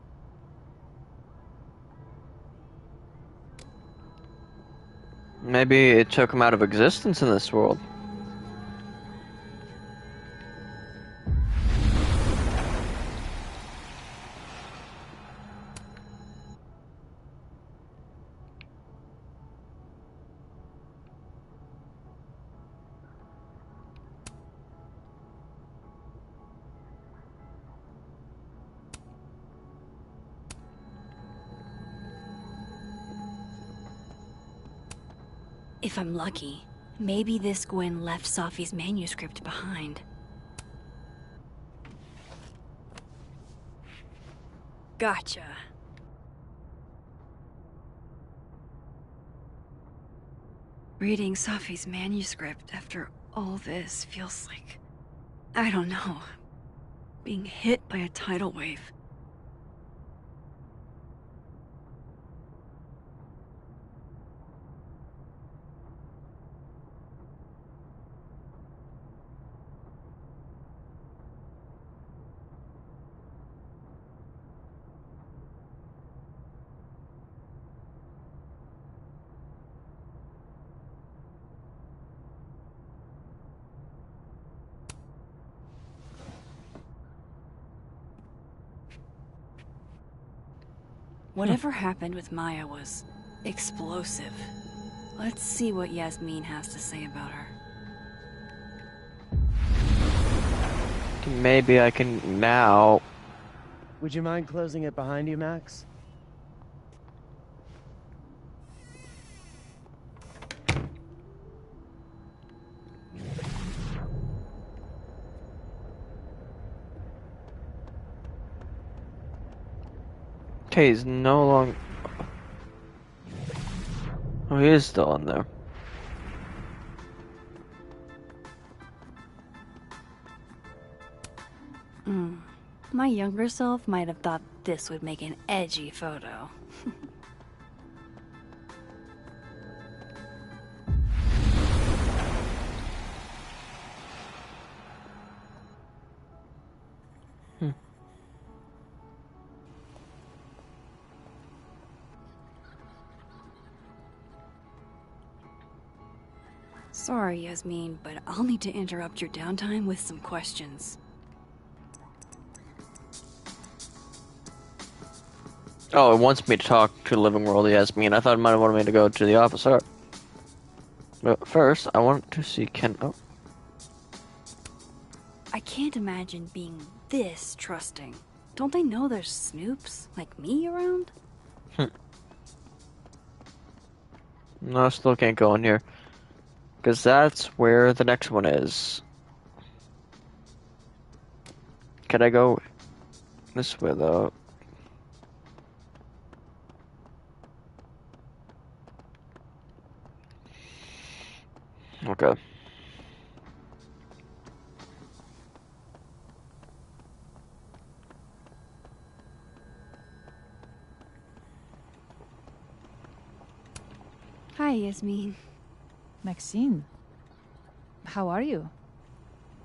Maybe it took him out of existence in this world. If I'm lucky, maybe this Gwen left Safi's manuscript behind. Gotcha. Reading Safi's manuscript after all this feels like, I don't know, being hit by a tidal wave. Whatever happened with Maya was explosive. Let's see what Yasmin has to say about her. Maybe I can now. Would you mind closing it behind you, Max? Okay, he's no longer. Oh, he is still in there. My younger self might have thought this would make an edgy photo. Sorry, Yasmin, but I'll need to interrupt your downtime with some questions. Oh, it wants me to talk to the living world, Yasmin. I thought it might have wanted me to go to the office art. But first, I want to see Ken. Oh. I can't imagine being this trusting. Don't they know there's snoops like me around? No, still can't go in here. Because that's where the next one is. Can I go this way, though? Okay. Hi, Yasmin. Maxine, how are you?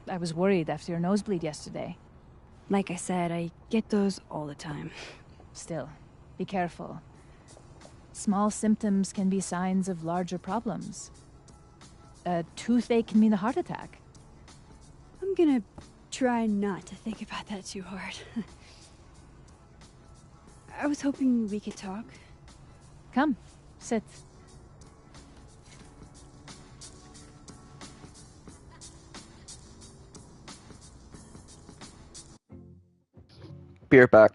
I was worried after your nosebleed yesterday. Like I said, I get those all the time. Still, be careful. Small symptoms can be signs of larger problems. A toothache can mean a heart attack. I'm gonna try not to think about that too hard. I was hoping we could talk. Come, sit. Be right back.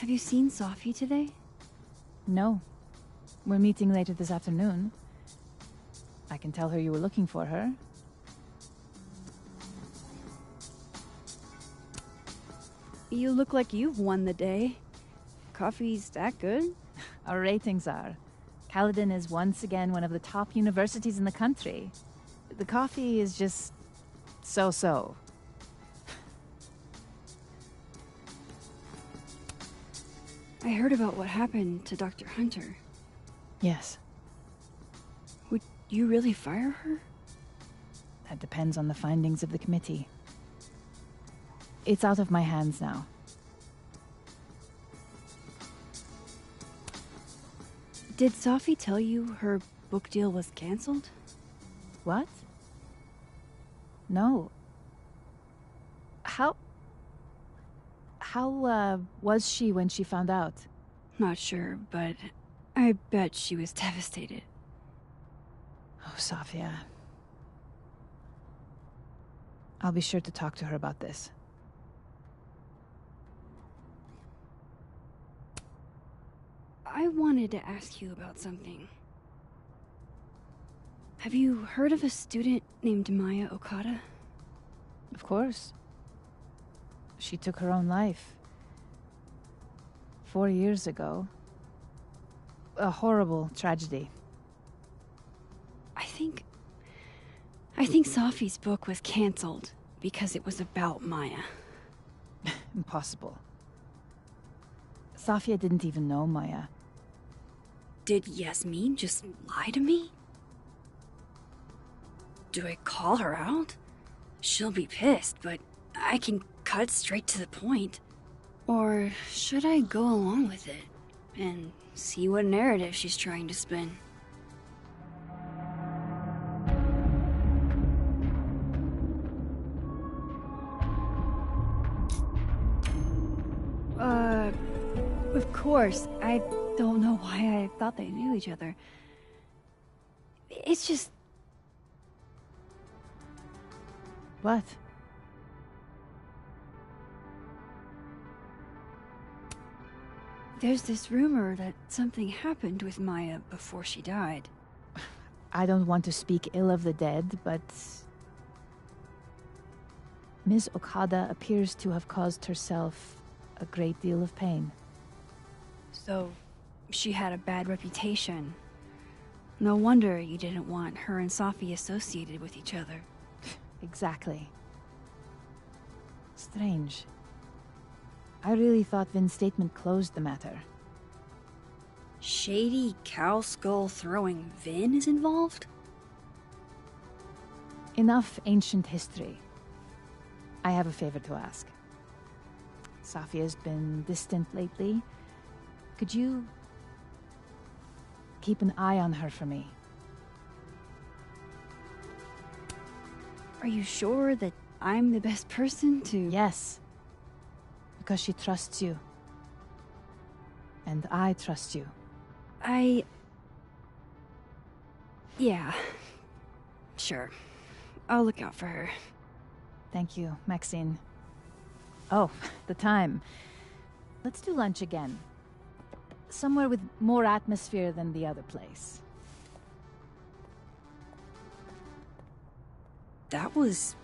Have you seen Sophie today? No. We're meeting later this afternoon. I can tell her you were looking for her. You look like you've won the day. Coffee's that good? Our ratings are. Caledon is once again one of the top universities in the country. The coffee is just so-so. I heard about what happened to Dr. Hunter. Yes. Would you really fire her? That depends on the findings of the committee. It's out of my hands now. Did Sophie tell you her book deal was canceled? What? No. How was she when she found out? Not sure, but I bet she was devastated. Oh, Sophia. I'll be sure to talk to her about this. I wanted to ask you about something. Have you heard of a student named Maya Okada? Of course. She took her own life. 4 years ago. A horrible tragedy. I think Sophie's book was canceled because it was about Maya. Impossible. Sophia didn't even know Maya. Did Yasmin just lie to me? Do I call her out? She'll be pissed, but I can cut straight to the point. Or should I go along with it and see what narrative she's trying to spin? Of course. I don't know why I thought they knew each other. It's just... What? There's this rumor that something happened with Maya before she died. I don't want to speak ill of the dead, but... Ms. Okada appears to have caused herself a great deal of pain. So, she had a bad reputation. No wonder you didn't want her and Safi associated with each other. Exactly. Strange. I really thought Vin's statement closed the matter. Shady cow skull throwing Vin is involved? Enough ancient history. I have a favor to ask. Safia's been distant lately. Could you keep an eye on her for me? Are you sure that I'm the best person to... Yes. Because she trusts you. And I trust you. Yeah. Sure. I'll look out for her. Thank you, Maxine. Oh, the time. Let's do lunch again. Somewhere with more atmosphere than the other place. That was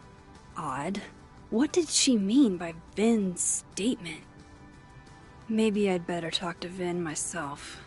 odd. What did she mean by Vin's statement? Maybe I'd better talk to Vin myself.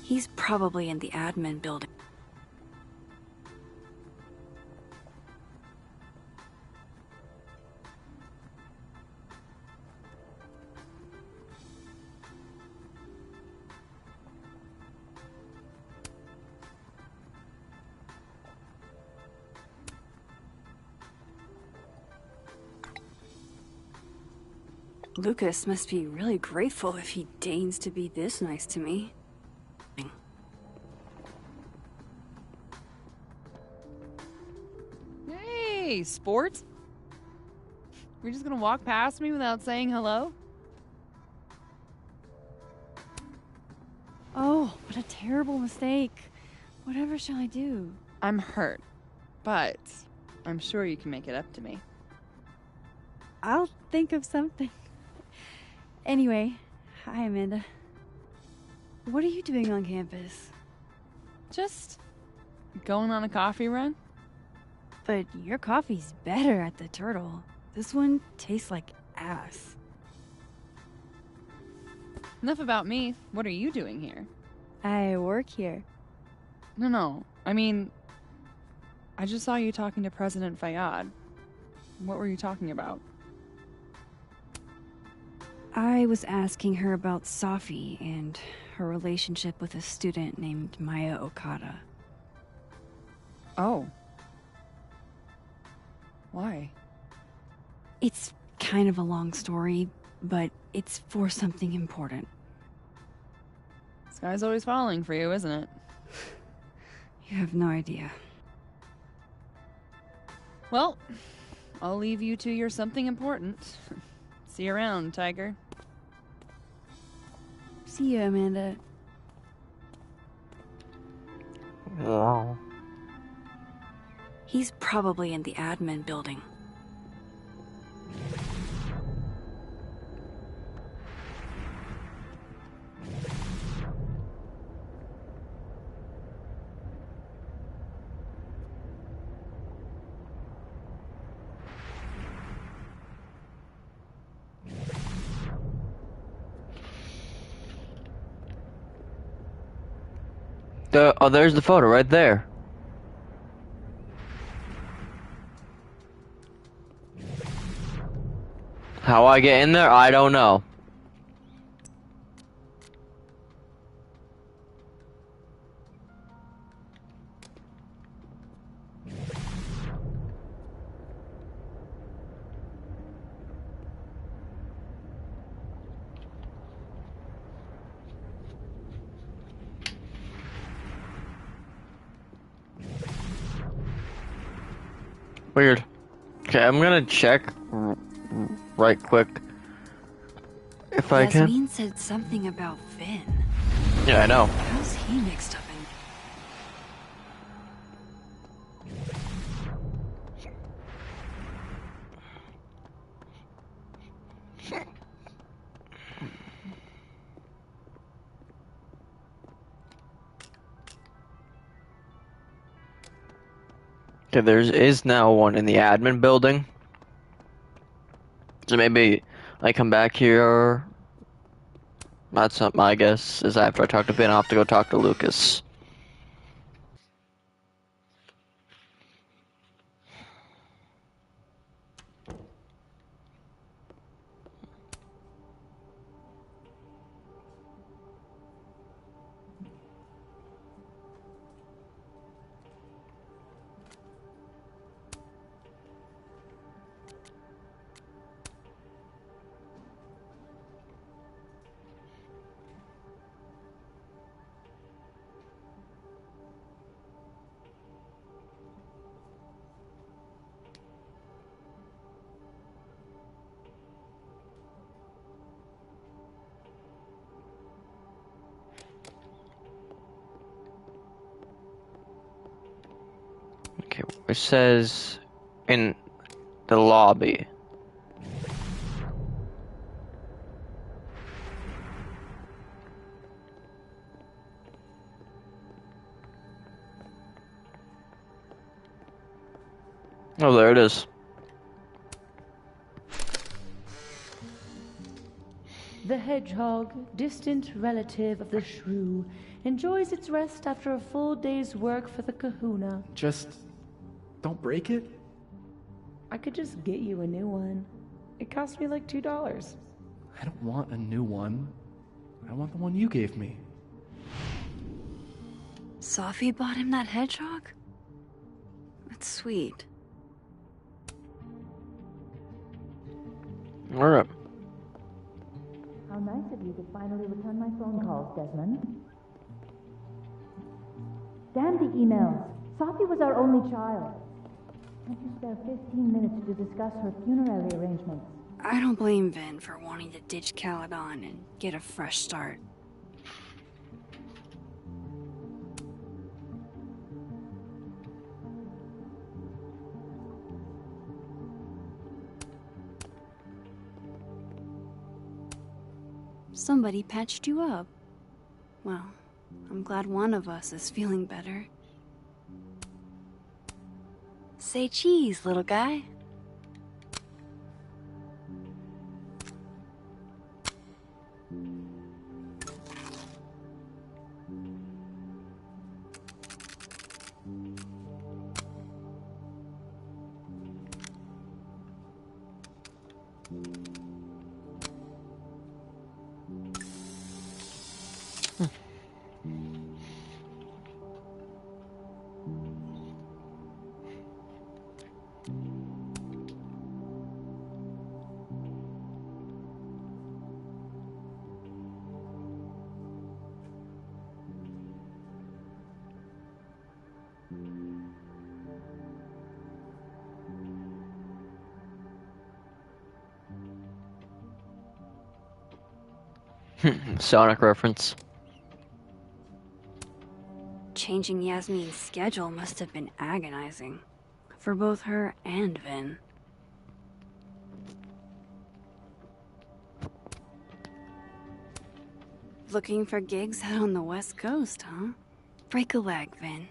He's probably in the admin building. Lucas must be really grateful if he deigns to be this nice to me. Hey, sport? You're just gonna walk past me without saying hello? Oh, what a terrible mistake. Whatever shall I do? I'm hurt, but I'm sure you can make it up to me. I'll think of something. Anyway, hi Amanda. What are you doing on campus? Just going on a coffee run? But your coffee's better at the Turtle. This one tastes like ass. Enough about me. What are you doing here? I work here. No. I mean, I just saw you talking to President Fayyad. What were you talking about? I was asking her about Safi and her relationship with a student named Maya Okada. Oh. Why? It's kind of a long story, but it's for something important. Sky's always falling for you, isn't it? You have no idea. Well, I'll leave you to your something important. See you around, Tiger. See you, Amanda. Wow. He's probably in the admin building. Oh, there's the photo right there. How I get in there, I don't know. Weird. Okay, I'm gonna check right quick if I can. Yasmin said something about Vin. Yeah, I know. How's he mixed up in... Okay, there is now one in the admin building. So maybe I come back here. That's not my guess. Is after I talk to Ben, I'll have to go talk to Lucas. Okay, it says in the lobby. Oh, there it is. The hedgehog, distant relative of the shrew, enjoys its rest after a full day's work for the kahuna. Just don't break it? I could just get you a new one. It cost me like $2. I don't want a new one. I want the one you gave me. Sophie bought him that hedgehog? That's sweet. Alright. How nice of you to finally return my phone calls, Desmond. Damn the emails. Sophie was our only child. Can't you spare 15 minutes to discuss her funerary arrangements? I don't blame Vin for wanting to ditch Caledon and get a fresh start. Somebody patched you up. Well, I'm glad one of us is feeling better. Say cheese, little guy. Sonic reference. Changing Yasmin's schedule must have been agonizing. For both her and Vin. Looking for gigs out on the West Coast, huh? Break a leg, Vin.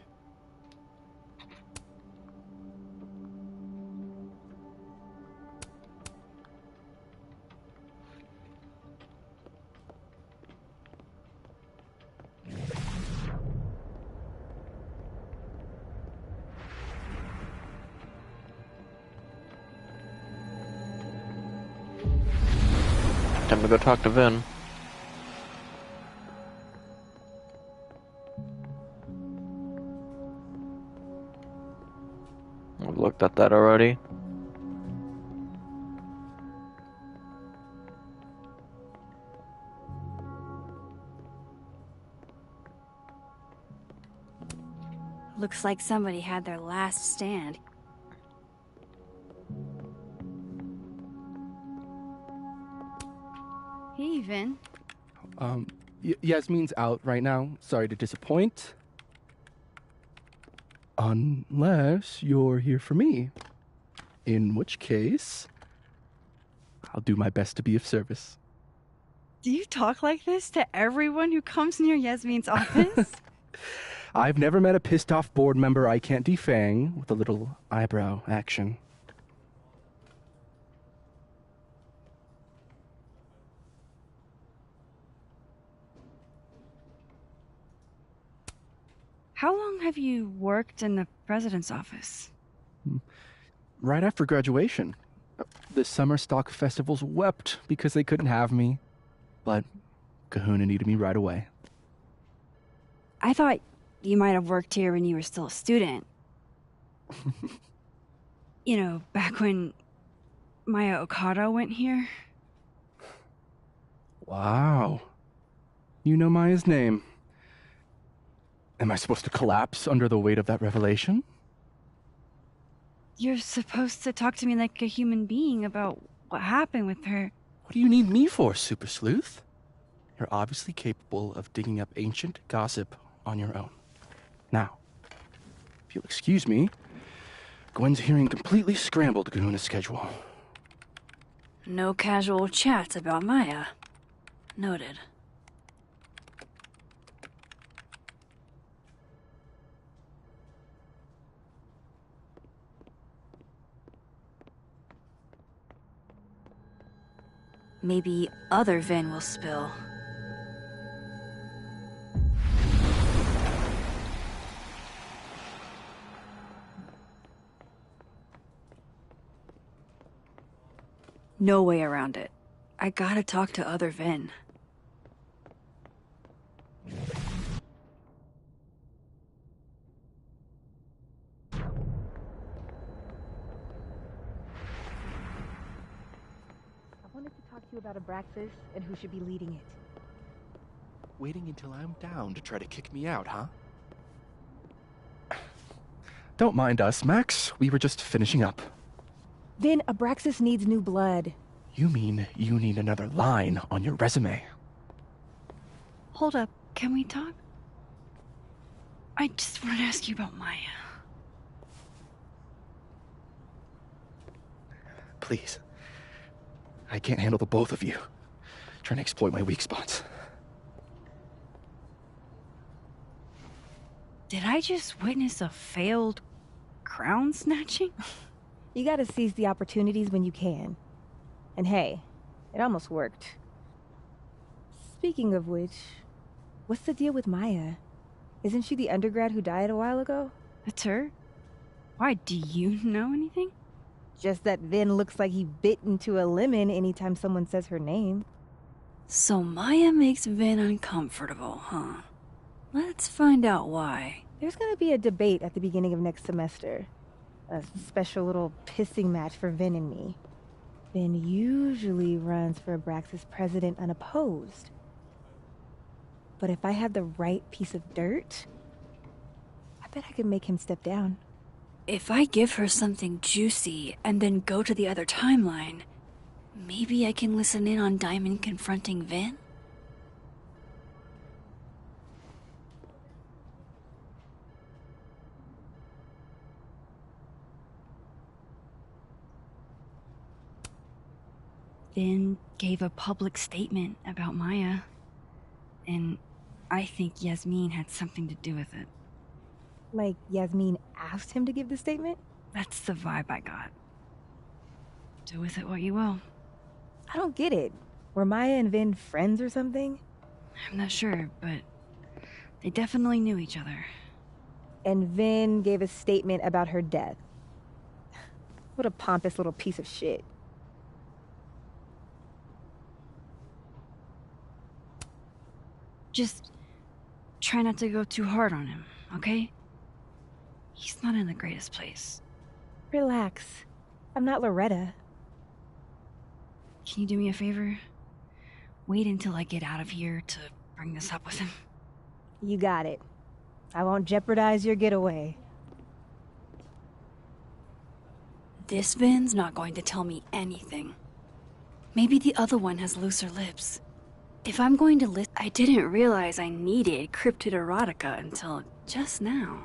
Time to go talk to Vin. I've looked at that already. Looks like somebody had their last stand. Vin. Yasmin's out right now. Sorry to disappoint. Unless you're here for me. In which case, I'll do my best to be of service. Do you talk like this to everyone who comes near Yasmin's office? I've never met a pissed off board member I can't defang with a little eyebrow action. How long have you worked in the president's office? Right after graduation. The summer stock festivals wept because they couldn't have me. But Kahuna needed me right away. I thought you might have worked here when you were still a student. You know, back when Maya Okada went here. Wow. You know Maya's name. Am I supposed to collapse under the weight of that revelation? You're supposed to talk to me like a human being about what happened with her. What do you need me for, Super Sleuth? You're obviously capable of digging up ancient gossip on your own. Now, if you'll excuse me, Gwen's hearing completely scrambled Kahuna's schedule. No casual chats about Maya. Noted. Maybe other Vin will spill. No way around it. I gotta talk to other Vin. I wanted to talk to you about Abraxas and who should be leading it. Waiting until I'm down to try to kick me out, huh? Don't mind us, Max. We were just finishing up. Then Abraxas needs new blood. You mean you need another line on your resume? Hold up, can we talk? I just want to ask you about Maya. Please. I can't handle the both of you. Trying to exploit my weak spots. Did I just witness a failed crown snatching? You gotta seize the opportunities when you can. And hey, it almost worked. Speaking of which, what's the deal with Maya? Isn't she the undergrad who died a while ago? That's her? Why, do you know anything? Just that Vin looks like he bit into a lemon anytime someone says her name. So Maya makes Vin uncomfortable, huh? Let's find out why. There's gonna be a debate at the beginning of next semester. A special little pissing match for Vin and me. Vin usually runs for Abraxas president unopposed. But if I had the right piece of dirt, I bet I could make him step down. If I give her something juicy and then go to the other timeline, maybe I can listen in on Diamond confronting Vin? Vin gave a public statement about Maya, and I think Yasmin had something to do with it. Like Yasmin asked him to give the statement? That's the vibe I got. Do with it what you will. I don't get it. Were Maya and Vin friends or something? I'm not sure, but they definitely knew each other. And Vin gave a statement about her death. What a pompous little piece of shit. Just try not to go too hard on him, okay? He's not in the greatest place. Relax. I'm not Loretta. Can you do me a favor? Wait until I get out of here to bring this up with him. You got it. I won't jeopardize your getaway. This Vin's not going to tell me anything. Maybe the other one has looser lips. If I'm going to list, I didn't realize I needed cryptid erotica until just now.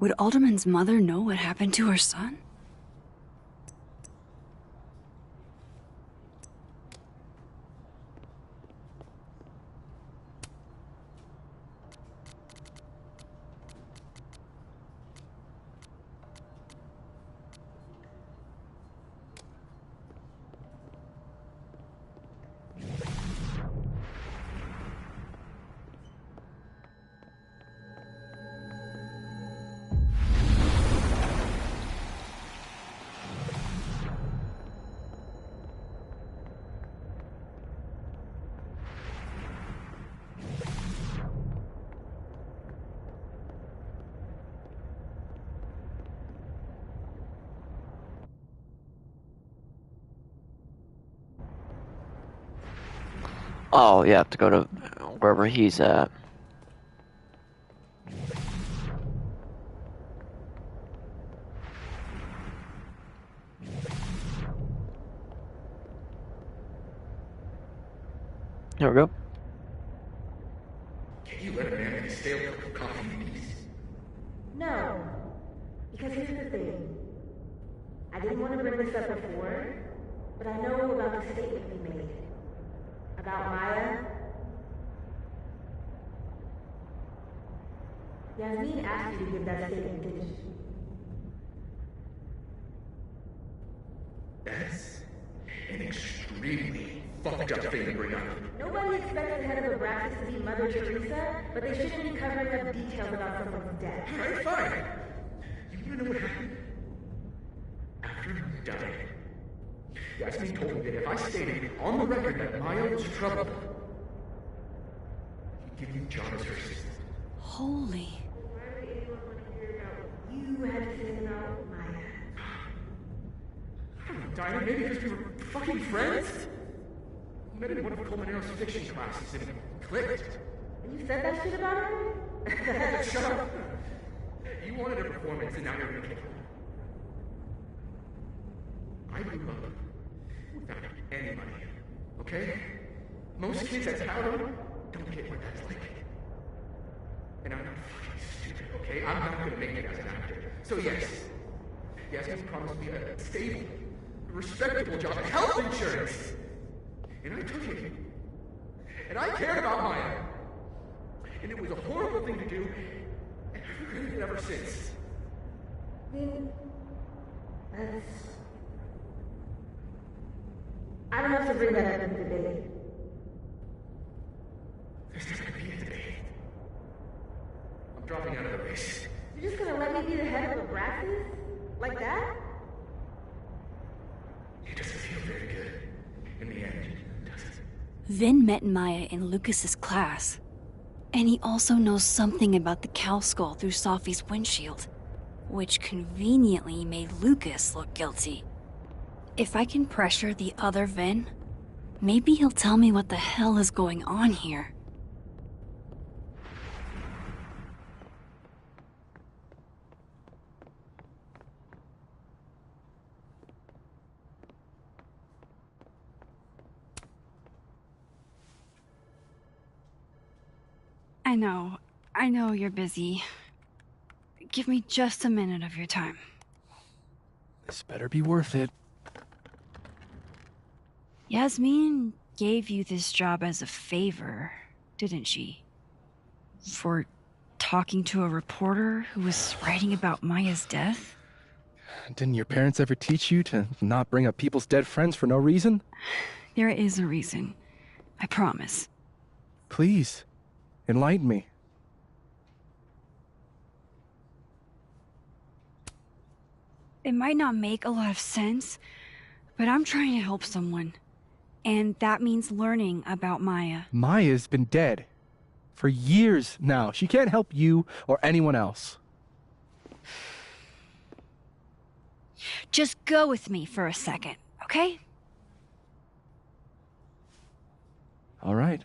Would Alderman's mother know what happened to her son? Oh, you have to go to wherever he's at. Here we go. Can you let a man get a stale cup of coffee in peace? No. Because here's the thing. I didn't want to bring this up before, but I know about the statement you made. About Maya. Yasmin asked you to give that statement, didn't she? That's an extremely fucked up thing to bring up. Nobody expects the head of Abraxas to be Mother Teresa, but they shouldn't be covering up details about someone's death. Alright, fine. You wanna know what happened? After he died, Yasmin told me that if I stated on the record that Maya was trouble, he'd give me a job as her assistant. Holy. Why would anyone want to hear about what you had to say about Maya? I don't know, Dinah, maybe because we were fucking friends? We met in one of Colmenaro's fiction classes and it clicked. And you said that shit about her? Shut up! You wanted a performance and now you're gonna kill her. I grew up without any money, okay? Most kids at Talon don't get what that's like. And I'm not fucking stupid, okay? I'm not gonna make it as an actor. So yes, Yasmin promised me a stable, respectable job, health insurance. And I took it. And I cared about Maya. And it was a horrible thing to do, and I've regretted it ever since. I don't have to bring that up in the debate. There's not gonna be a debate. I'm dropping out of the race. You're just gonna let me be the head of Abraxas? Like that? It doesn't feel very good. In the end, does it? Vin met Maya in Lucas's class. And he also knows something about the cow skull through Sophie's windshield, which conveniently made Lucas look guilty. If I can pressure the other Vin, maybe he'll tell me what the hell is going on here. I know you're busy. Give me just a minute of your time. This better be worth it. Yasmin gave you this job as a favor, didn't she? For talking to a reporter who was writing about Maya's death? Didn't your parents ever teach you to not bring up people's dead friends for no reason? There is a reason. I promise. Please, enlighten me. It might not make a lot of sense, but I'm trying to help someone. And that means learning about Maya. Maya's been dead for years now. She can't help you or anyone else. Just go with me for a second, okay? All right.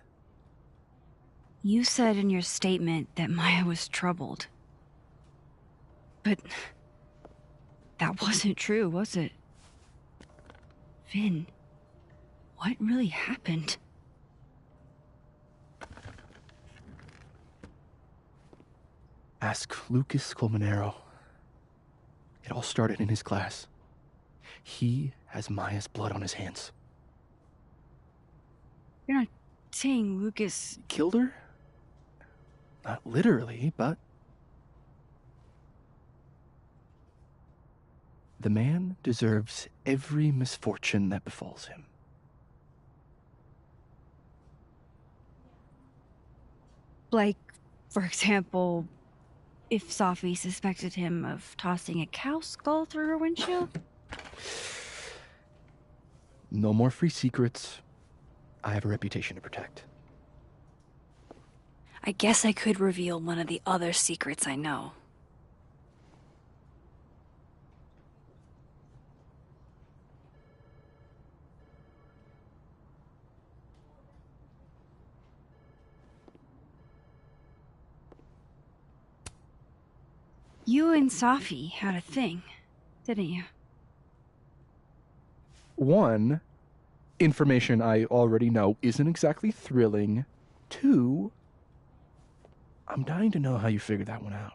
You said in your statement that Maya was troubled. But that wasn't true, was it? Vin, what really happened? Ask Lucas Colmenero. It all started in his class. He has Maya's blood on his hands. You're not saying Lucas Killed her? Not literally, but... The man deserves every misfortune that befalls him. Like, for example, if Safi suspected him of tossing a cow skull through her windshield? No more free secrets. I have a reputation to protect. I guess I could reveal one of the other secrets I know. You and Safi had a thing, didn't you? One, information I already know isn't exactly thrilling. Two, I'm dying to know how you figured that one out.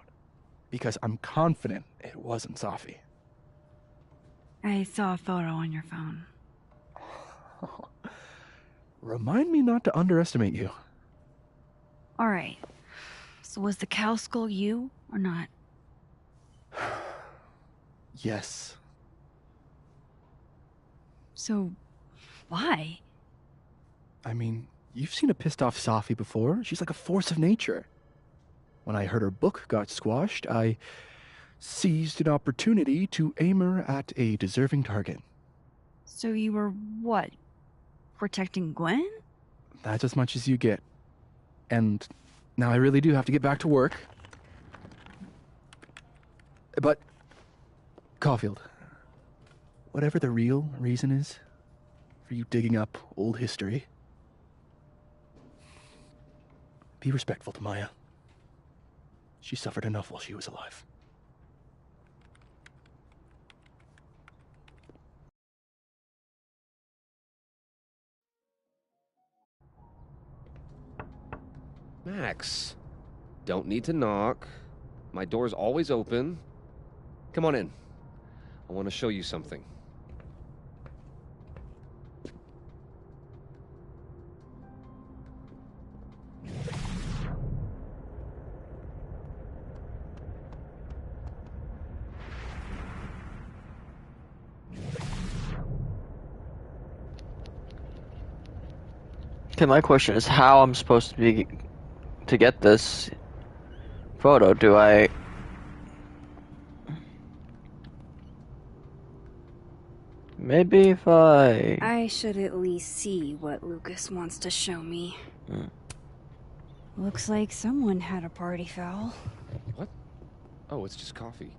Because I'm confident it wasn't Safi. I saw a photo on your phone. Remind me not to underestimate you. Alright. So was the cow skull you, or not? Yes. So, why? I mean, you've seen a pissed off Safi before. She's like a force of nature. When I heard her book got squashed, I seized an opportunity to aim her at a deserving target. So you were, what, protecting Gwen? That's as much as you get. And now I really do have to get back to work. But, Caulfield, whatever the real reason is for you digging up old history, be respectful to Maya. She suffered enough while she was alive. Max, don't need to knock. My door's always open. Come on in. I want to show you something. Okay, my question is how I'm supposed to get this photo. Do I... Maybe if I should at least see what Lucas wants to show me. Looks like someone had a party foul. What? Oh, it's just coffee.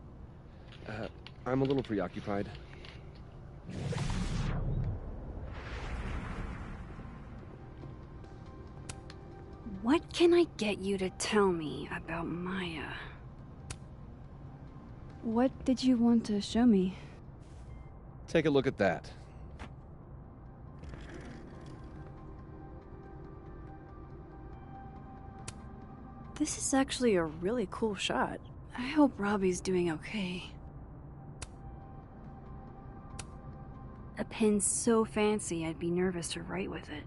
I'm a little preoccupied. What can I get you to tell me about Maya? What did you want to show me? Take a look at that. This is actually a really cool shot. I hope Robbie's doing okay. A pen so fancy I'd be nervous to write with it.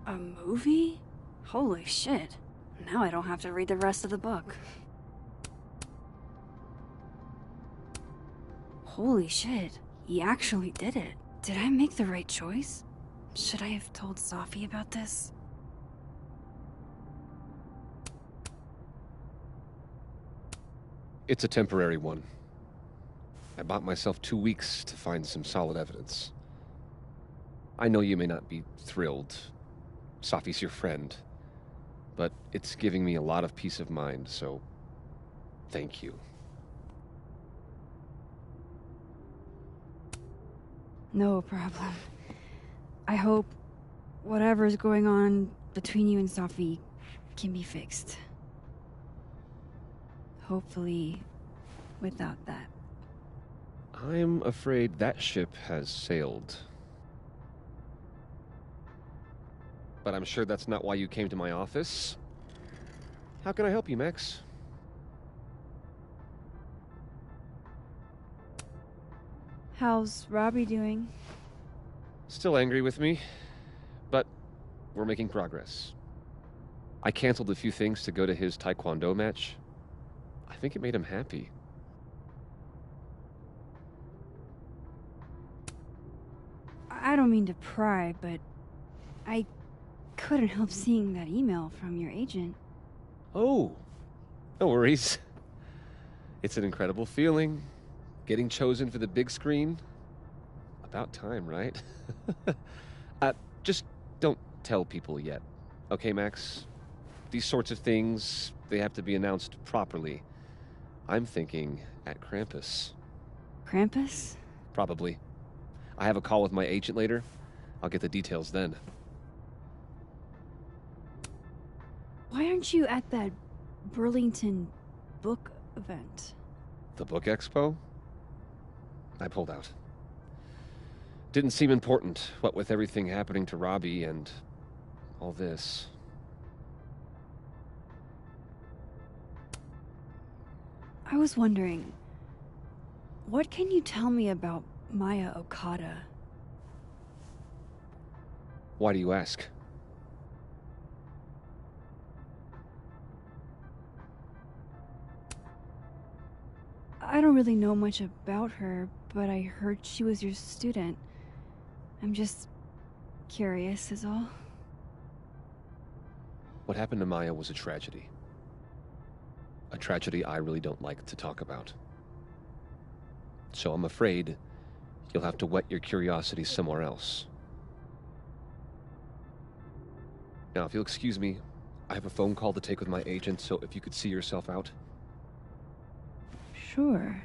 A movie? Holy shit. Now I don't have to read the rest of the book. Holy shit. He actually did it. Did I make the right choice? Should I have told Safi about this? It's a temporary one. I bought myself 2 weeks to find some solid evidence. I know you may not be thrilled. Safi's your friend. But it's giving me a lot of peace of mind, so thank you. No problem. I hope whatever's going on between you and Safi can be fixed. Hopefully, without that. I'm afraid that ship has sailed. But I'm sure that's not why you came to my office. How can I help you, Max? How's Robbie doing? Still angry with me, but we're making progress. I canceled a few things to go to his taekwondo match. I think it made him happy. I don't mean to pry, but I couldn't help seeing that email from your agent. Oh, no worries. It's an incredible feeling. Getting chosen for the big screen. About time, right? Just don't tell people yet. Okay, Max? These sorts of things, they have to be announced properly. I'm thinking at Krampus. Krampus? Probably. I have a call with my agent later. I'll get the details then. Why aren't you at that Burlington book event? The book expo? I pulled out. Didn't seem important, what with everything happening to Robbie and all this. I was wondering, what can you tell me about Maya Okada? Why do you ask? I don't really know much about her, but I heard she was your student. I'm just curious is all. What happened to Maya was a tragedy. A tragedy I really don't like to talk about. So I'm afraid you'll have to whet your curiosity somewhere else. Now, if you'll excuse me, I have a phone call to take with my agent, so if you could see yourself out. Sure.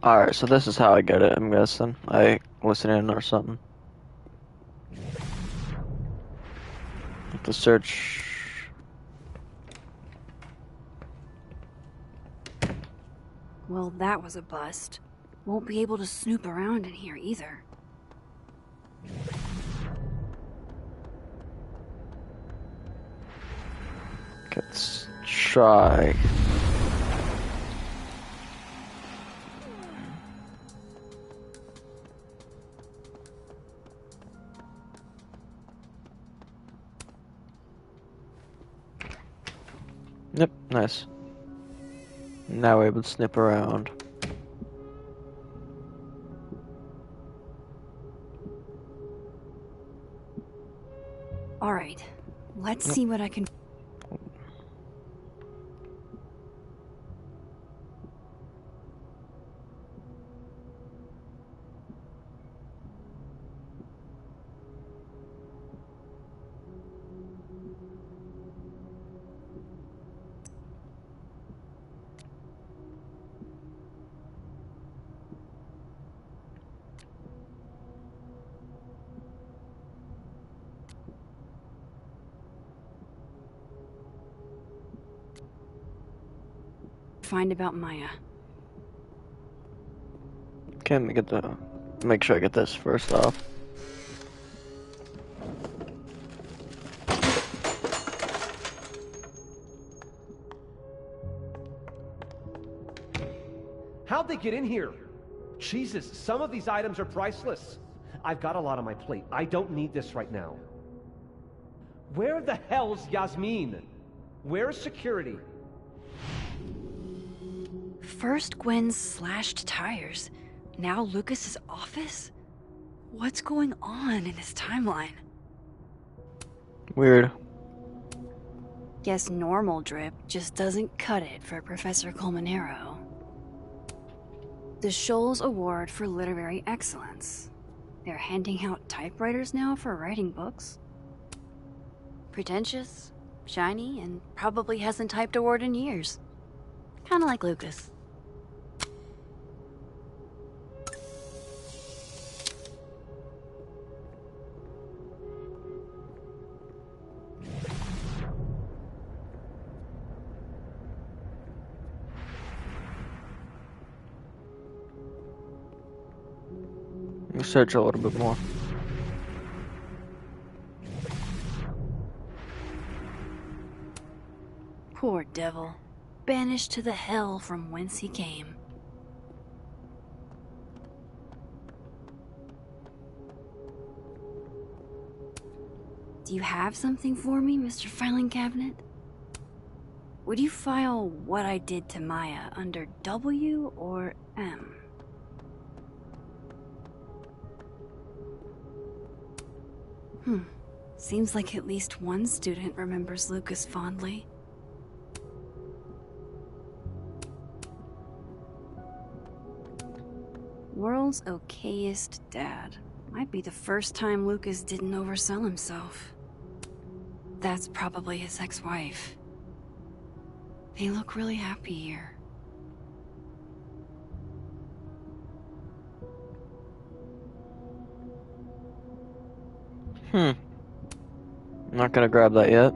Alright, so this is how I get it, I'm guessing. I listen in or something. The search. Well, that was a bust. Won't be able to snoop around in here either. Let's try. Yep, nice. Now we're able to snip around. Alright, let's see what I can... find about Maya. Okay, make sure I get this first off. How'd they get in here? Jesus, some of these items are priceless. I've got a lot on my plate. I don't need this right now. Where the hell's Yasmin? Where's security? First Gwen's slashed tires, now Lucas's office? What's going on in this timeline? Weird. Guess normal drip just doesn't cut it for Professor Colmenero. The Scholes Award for Literary Excellence. They're handing out typewriters now for writing books. Pretentious, shiny, and probably hasn't typed a word in years. Kinda like Lucas. Let me search a little bit more. Poor devil. Banished to the hell from whence he came. Do you have something for me, Mr. Filing Cabinet? Would you file what I did to Maya under W or M? Seems like at least one student remembers Lucas fondly. World's okayest dad. Might be the first time Lucas didn't oversell himself. That's probably his ex-wife. They look really happy here. I'm not gonna grab that yet.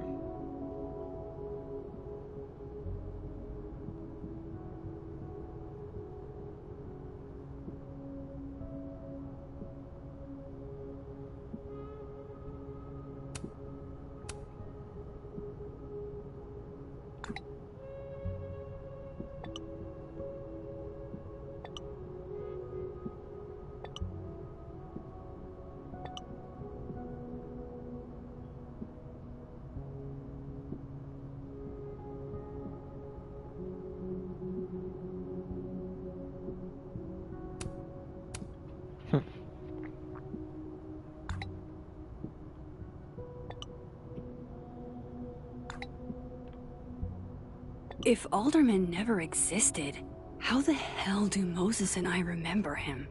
If Alderman never existed, how the hell do Moses and I remember him?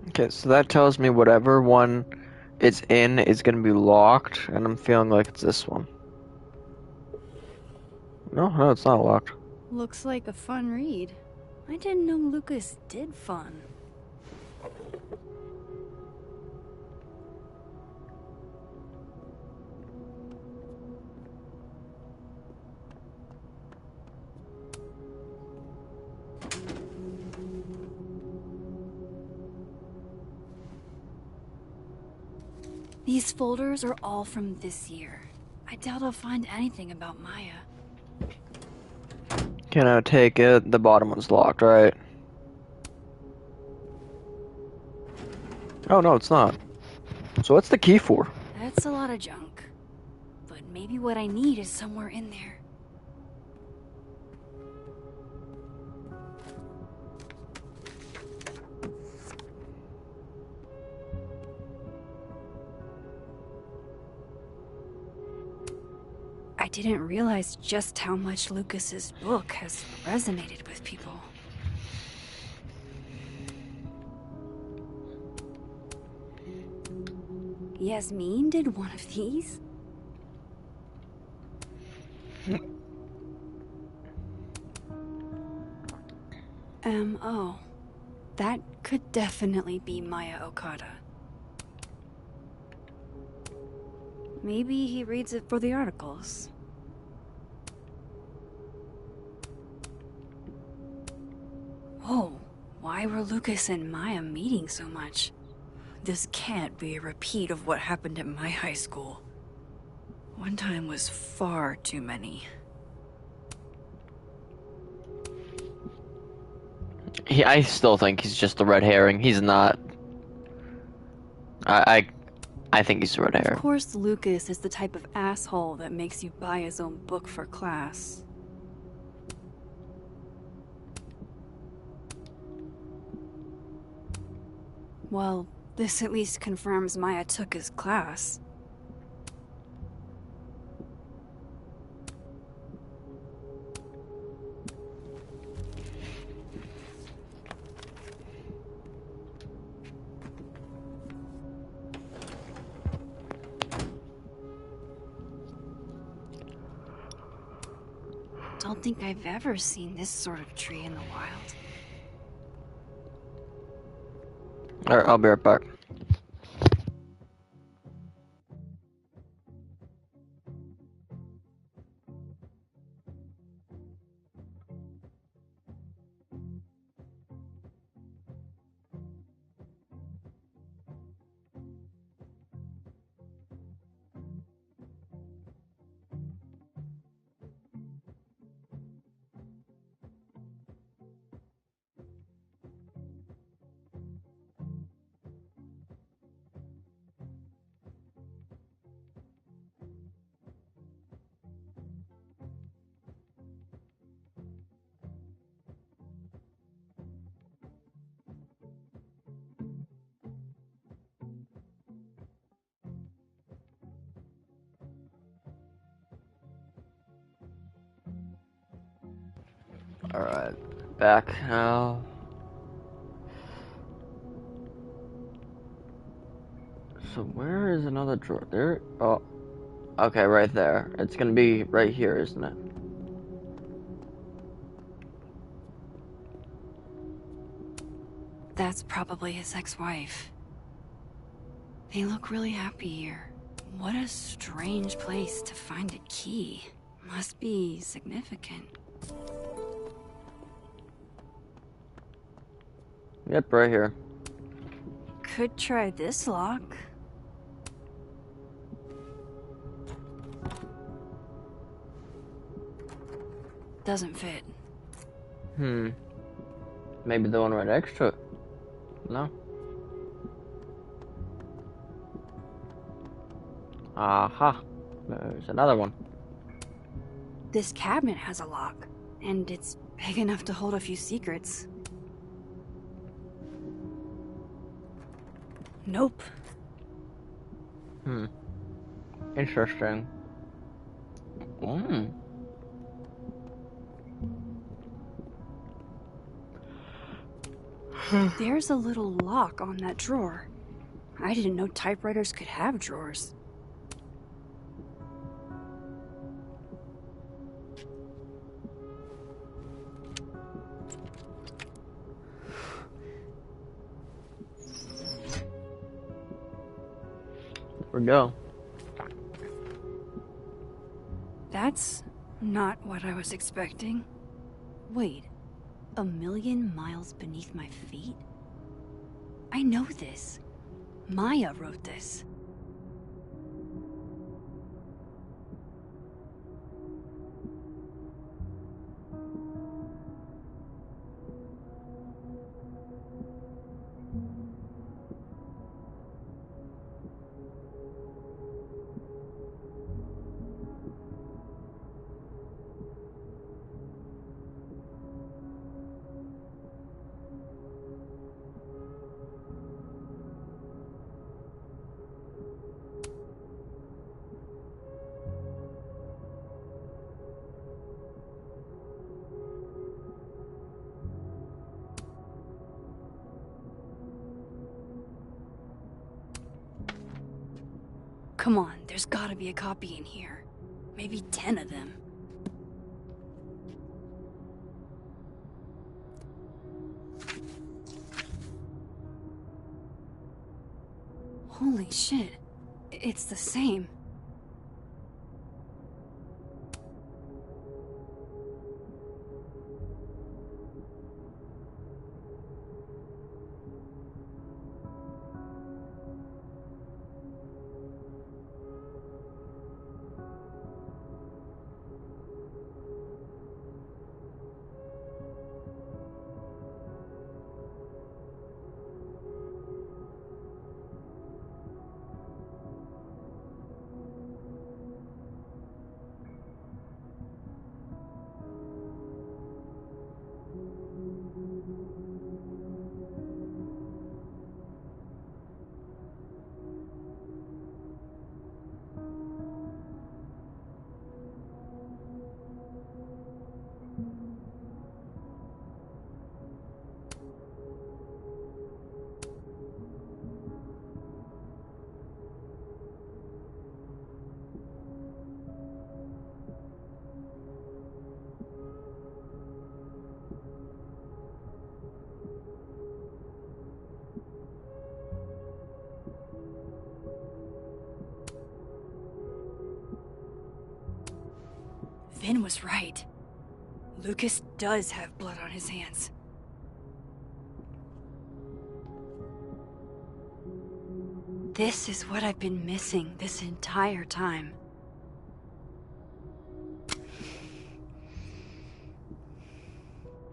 Okay, so that tells me whatever one it's in is gonna be locked, and I'm feeling like it's this one. No, it's not locked. Looks like a fun read. I didn't know Lucas did fun. These folders are all from this year. I doubt I'll find anything about Maya. Can I take it? The bottom one's locked, right? Oh, no, it's not. So what's the key for? That's a lot of junk. But maybe what I need is somewhere in there. I didn't realize just how much Lucas's book has resonated with people. Yasmin did one of these? Oh. That could definitely be Maya Okada. Maybe he reads it for the articles. Whoa, why were Lucas and Maya meeting so much? This can't be a repeat of what happened at my high school. One time was far too many. I still think he's just a red herring. He's not. I think he's a red herring. Of course, Lucas is the type of asshole that makes you buy his own book for class. Well, this at least confirms Maya took his class. Don't think I've ever seen this sort of tree in the wild. Alright, I'll be right back. Alright, back now. So where is another drawer? There? Oh, okay, right there. It's gonna be right here, isn't it? That's probably his ex-wife. They look really happy here. What a strange place to find a key. Must be significant. Yep, right here. Could try this lock. Doesn't fit. Maybe the one right next to it. No. Aha. There's another one. This cabinet has a lock, and it's big enough to hold a few secrets. Nope. Interesting. There's a little lock on that drawer. I didn't know typewriters could have drawers. There we go. That's not what I was expecting. Wait, 1,000,000 miles beneath my feet? I know this. Maya wrote this. Come on, there's gotta be a copy in here. Maybe 10 of them. Holy shit. It's the same. Vin was right. Lucas does have blood on his hands. This is what I've been missing this entire time.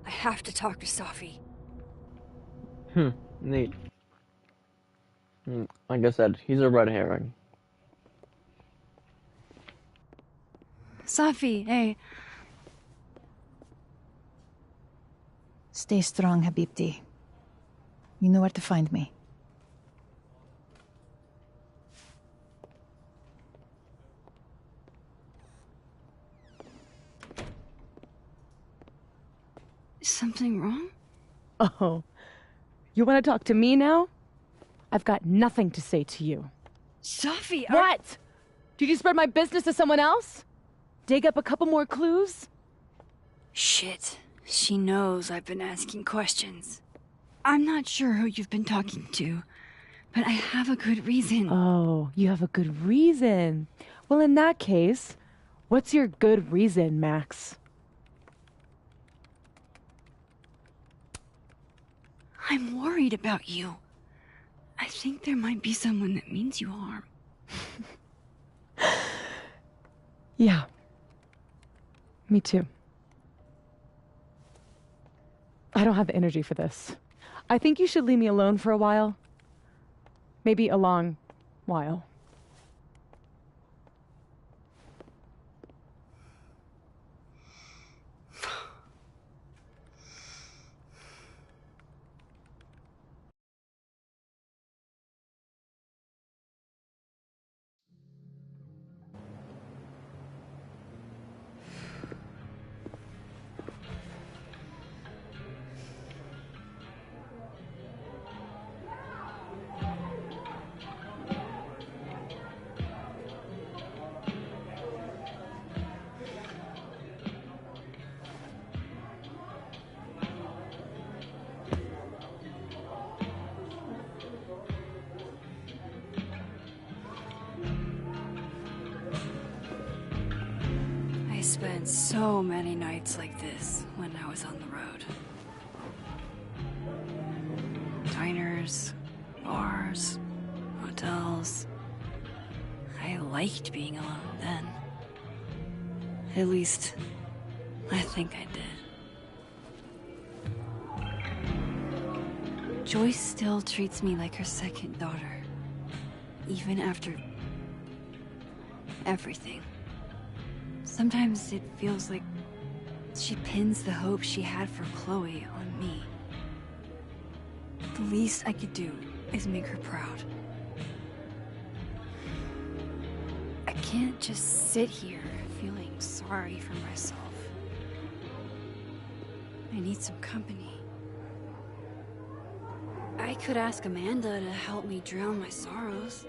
I have to talk to Safi. Neat. Like I said, he's a red herring. Safi, hey. Stay strong, Habibti. You know where to find me. something wrong? Oh, you want to talk to me now? I've got nothing to say to you. Sophie, What? Did you spread my business to someone else? Dig up a couple more clues? Shit. She knows I've been asking questions. I'm not sure who you've been talking to, but I have a good reason. Oh, you have a good reason. Well, in that case, what's your good reason, Max? I'm worried about you. I think there might be someone that means you harm. Yeah. Me too. I don't have the energy for this. I think you should leave me alone for a while. Maybe a long while. I spent so many nights like this when I was on the road. Diners, bars, hotels. I liked being alone then. At least, I think I did. Joyce still treats me like her second daughter. Even after everything. Sometimes it feels like she pins the hope she had for Chloe on me. The least I could do is make her proud. I can't just sit here feeling sorry for myself. I need some company. I could ask Amanda to help me drown my sorrows.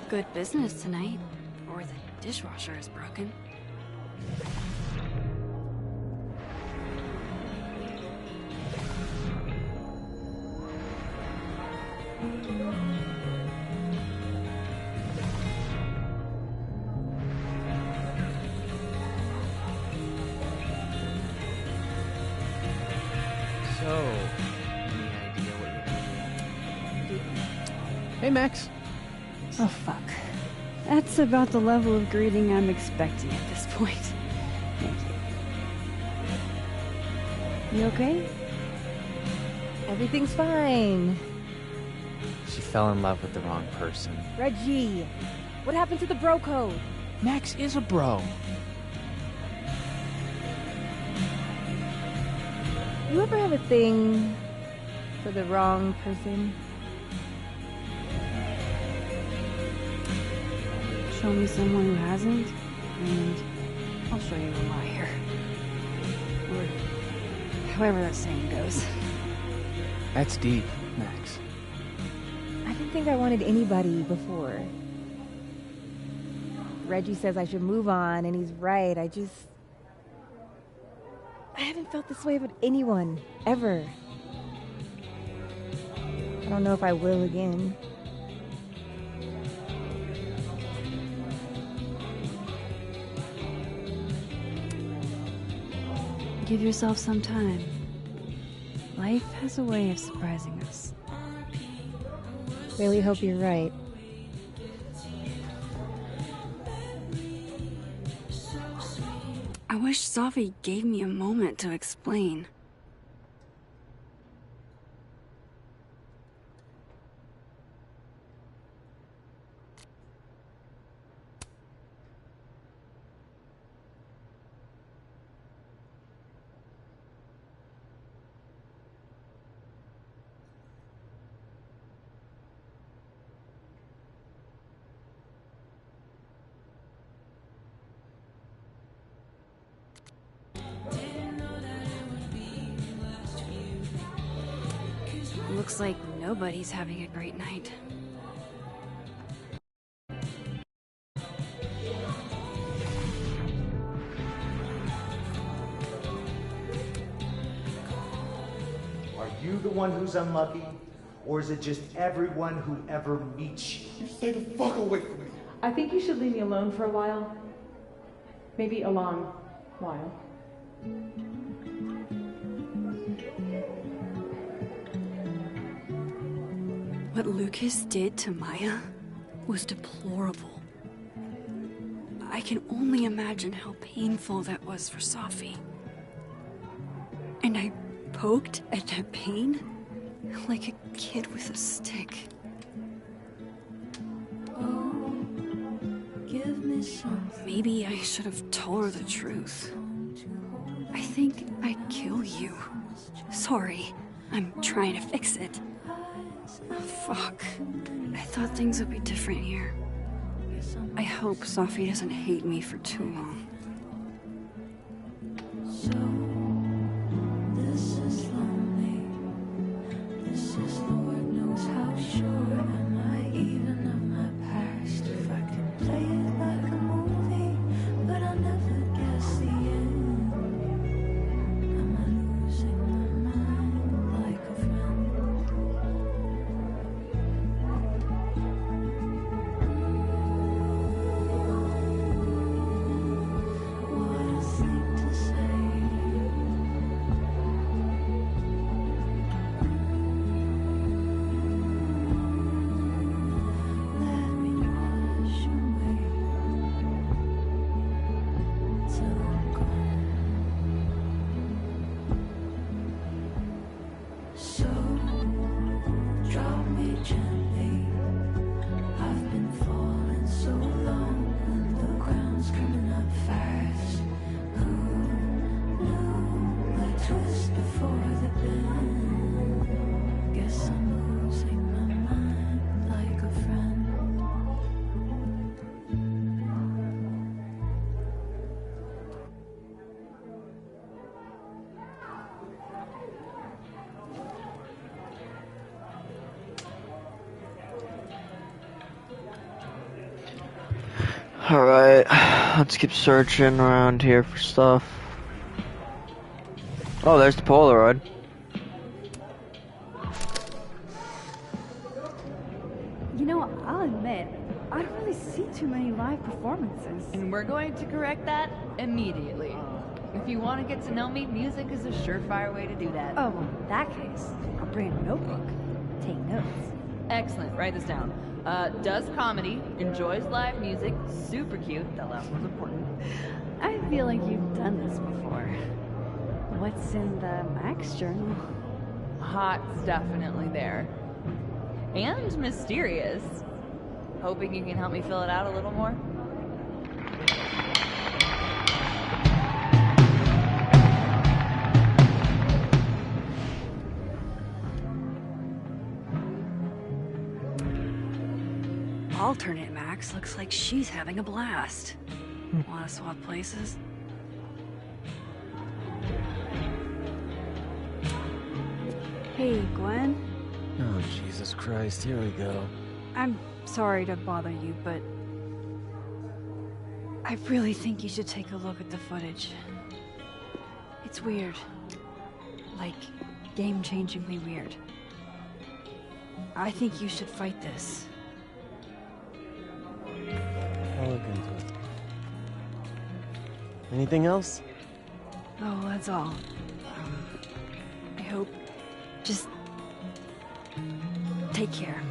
Good business tonight, or the dishwasher is broken. So, any idea what you're doing? Hey, Max. Oh, fuck. That's about the level of greeting I'm expecting at this point. Thank you. You okay? Everything's fine. She fell in love with the wrong person. Reggie, what happened to the bro code? Max is a bro. You ever have a thing For the wrong person. Show me someone who hasn't, and I'll show you a liar. Or however that saying goes. That's deep, Max. I didn't think I wanted anybody before. Reggie says I should move on, and he's right. I haven't felt this way about anyone, ever. I don't know if I will again. Give yourself some time. Life has a way of surprising us. Really hope you're right. I wish Safi gave me a moment to explain. Looks like nobody's having a great night. Are you the one who's unlucky? Or is it just everyone who ever meets you? You stay the fuck away from me. I think you should leave me alone for a while. Maybe a long while. What Lucas did to Maya was deplorable. I can only imagine how painful that was for Safi. And I poked at that pain like a kid with a stick. Oh, give me some. Maybe I should have told her the truth. I think I'd kill you. Sorry, I'm trying to fix it. Fuck. I thought things would be different here. I hope Safi doesn't hate me for too long. This is lonely. This is Lord knows how sure am I even of my past. If I could play it like a movie, but I'll never guess the end. Am I losing my mind like a friend? What a thing to say. Let me wash away till I'm gone. So drop me gently. I've been falling so long, and the ground's coming up fast. Who knew a twist before the bend? Guess I'm losing my mind like a friend. Alright, let's keep searching around here for stuff. Oh, there's the Polaroid. You know, I'll admit, I don't really see too many live performances. And we're going to correct that immediately. If you want to get to know me, music is a surefire way to do that. Oh, well, in that case, I'll bring a notebook. Take notes. Excellent, write this down. Does comedy, enjoys live music, super cute, that last one's important. I feel like you've done this before. What's in the Max journal? Hot's definitely there. And mysterious. Hoping you can help me fill it out a little more. alternate Max looks like she's having a blast. Wanna swap places? Hey, Gwen. Oh, Jesus Christ, here we go. I'm sorry to bother you, but I really think you should take a look at the footage. It's weird. Like, game-changingly weird. I think you should fight this. I'll look into it. Anything else? Oh, that's all. I hope... Just... take care.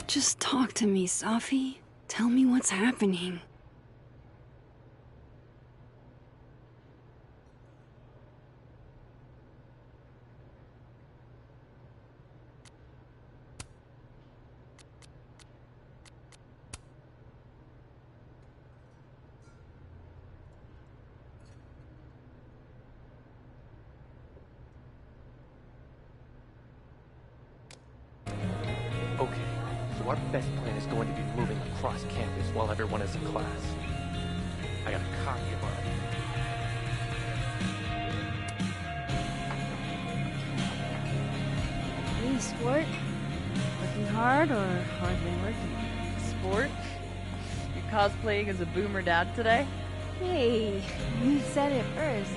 Just talk to me, Safi. Tell me what's happening. Okay, so our best plan is going to be moving across campus while everyone is in class. I got a copy of our... Hey, sport. Working hard or hardly working? Sport? You're cosplaying as a boomer dad today? Hey, you said it first.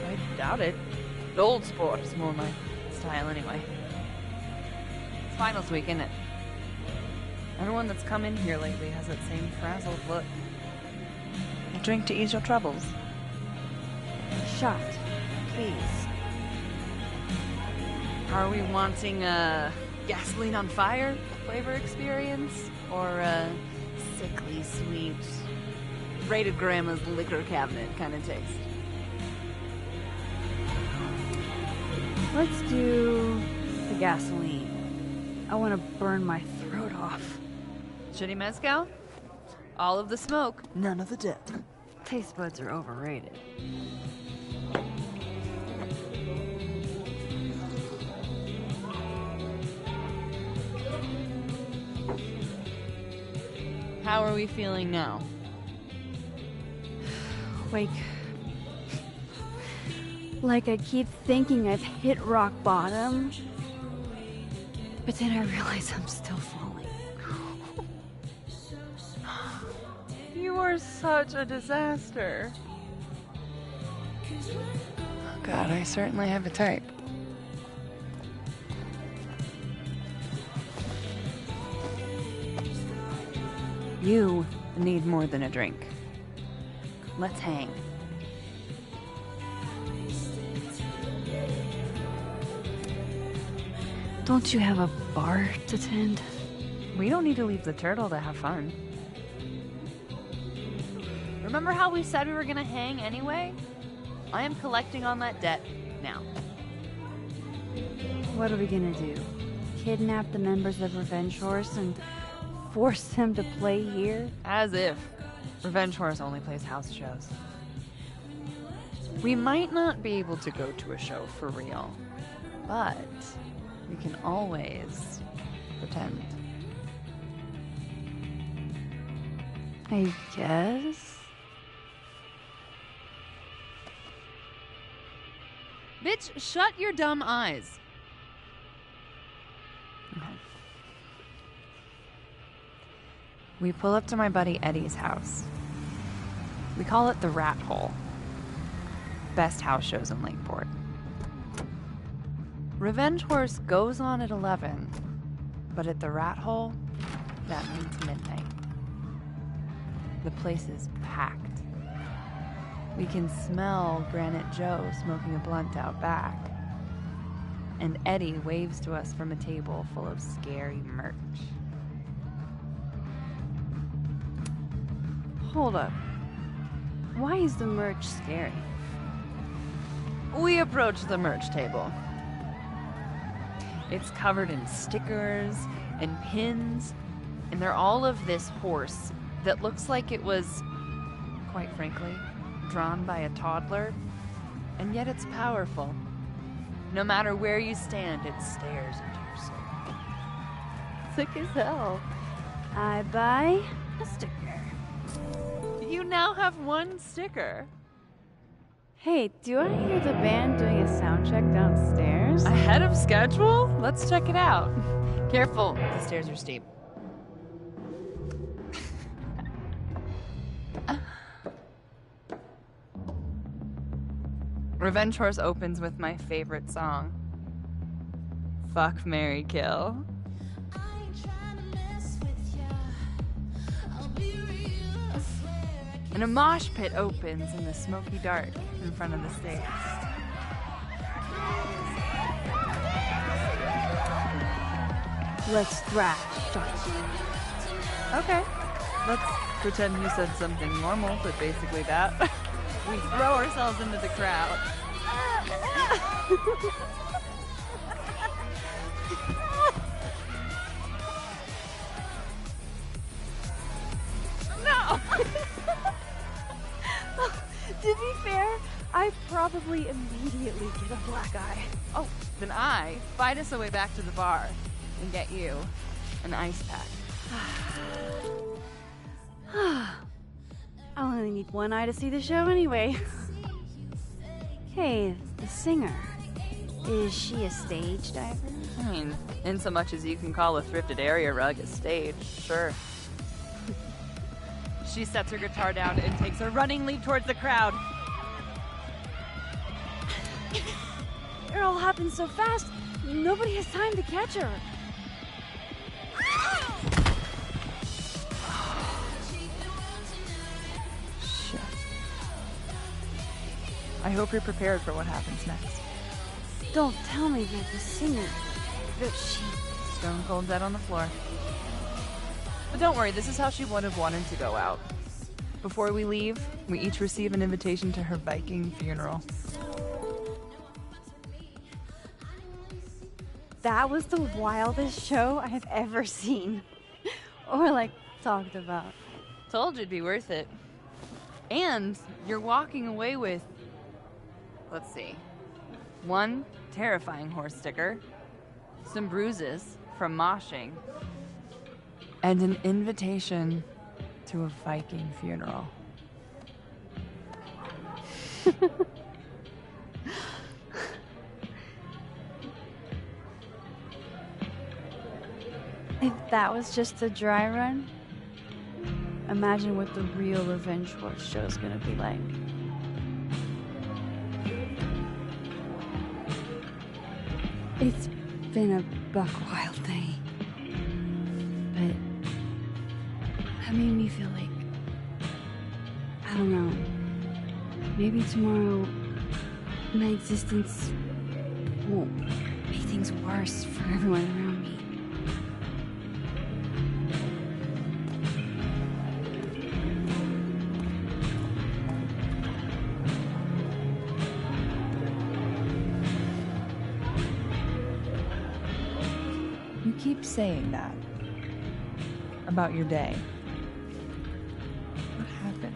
I doubt it. Old sport is more my style anyway. It's finals week, isn't it? Everyone that's come in here lately has that same frazzled look. A drink to ease your troubles. Shot, please. Are we wanting a gasoline on fire flavor experience? Or a sickly sweet, rated grandma's liquor cabinet kind of taste? Let's do the gasoline. I want to burn my throat off. Shitty mezcal? All of the smoke, none of the dip. Taste buds are overrated. How are we feeling now? Like I keep thinking I've hit rock bottom, but then I realize I'm still falling. You are such a disaster. God, I certainly have a type. You need more than a drink. Let's hang. Don't you have a bar to tend? We don't need to leave the turtle to have fun. Remember how we said we were gonna hang anyway? I am collecting on that debt now. What are we gonna do? Kidnap the members of Revenge Horse and force them to play here? As if. Revenge Horse only plays house shows. We might not be able to go to a show for real, but we can always pretend. I guess? Bitch, shut your dumb eyes. Okay. We pull up to my buddy Eddie's house. We call it the Rat Hole. Best house shows in Lakeport. Revenge Horse goes on at 11, but at the Rat Hole, that means midnight. The place is packed. We can smell Granite Joe smoking a blunt out back. And Eddie waves to us from a table full of scary merch. Hold up. Why is the merch scary? We approach the merch table. It's covered in stickers and pins, and they're all of this horse that looks like it was quite frankly, drawn by a toddler, and yet it's powerful. No matter where you stand, it stares into your soul. Sick as hell. I buy a sticker. You now have one sticker. Hey, do I hear the band doing a sound check downstairs? Ahead of schedule? Let's check it out. Careful, the stairs are steep. Revenge Horse opens with my favorite song. Fuck, Marry, Kill. And a mosh pit opens in the smoky dark in front of the stage. Let's thrash. Okay. Let's pretend you said something normal, but basically that. We throw ourselves into the crowd. No! To be fair, I probably immediately get a black eye. Oh, then I fight us a way back to the bar and get you an ice pack. I'll only need one eye to see the show anyway. Hey, the singer. Is she a stage diver? I mean, in so much as you can call a thrifted area rug a stage, sure. She sets her guitar down and takes a running leap towards the crowd. It all happens so fast, nobody has time to catch her. Shit. I hope you're prepared for what happens next. Don't tell me that the singer, that she... Stone cold dead on the floor. But don't worry, this is how she would have wanted to go out. Before we leave, we each receive an invitation to her Viking funeral. That was the wildest show I have ever seen. Or, like, talked about. Told you it'd be worth it. And you're walking away with, let's see, one terrifying horse sticker, some bruises from moshing, and an invitation to a Viking funeral. If that was just a dry run, imagine what the real Revenge Horse show is gonna be like. It's been a buck wild day, but that made me feel like, I don't know, maybe tomorrow my existence won't make things worse for everyone around me. You keep saying that about your day. What happened?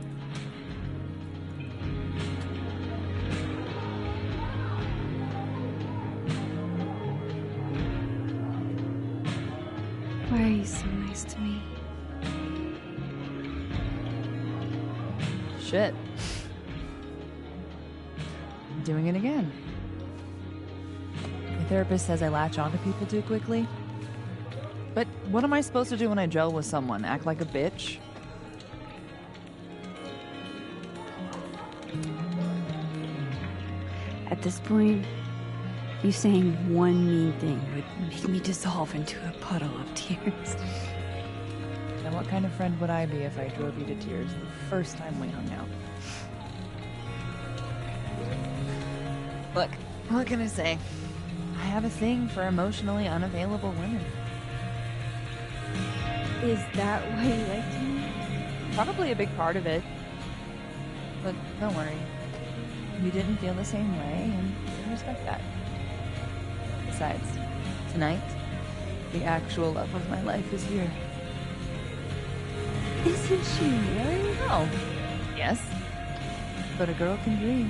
Why are you so nice to me? Shit. I'm doing it again. My therapist says I latch onto people too quickly. But what am I supposed to do when I gel with someone? Act like a bitch? At this point, you saying one mean thing would make me dissolve into a puddle of tears. Now what kind of friend would I be if I drove you to tears the first time we hung out? Look, what can I say? I have a thing for emotionally unavailable women. Is that why you liked me? Probably a big part of it. But don't worry. You didn't feel the same way, and I respect that. Besides, tonight, the actual love of my life is here. Isn't she really? No. Yes? But a girl can dream.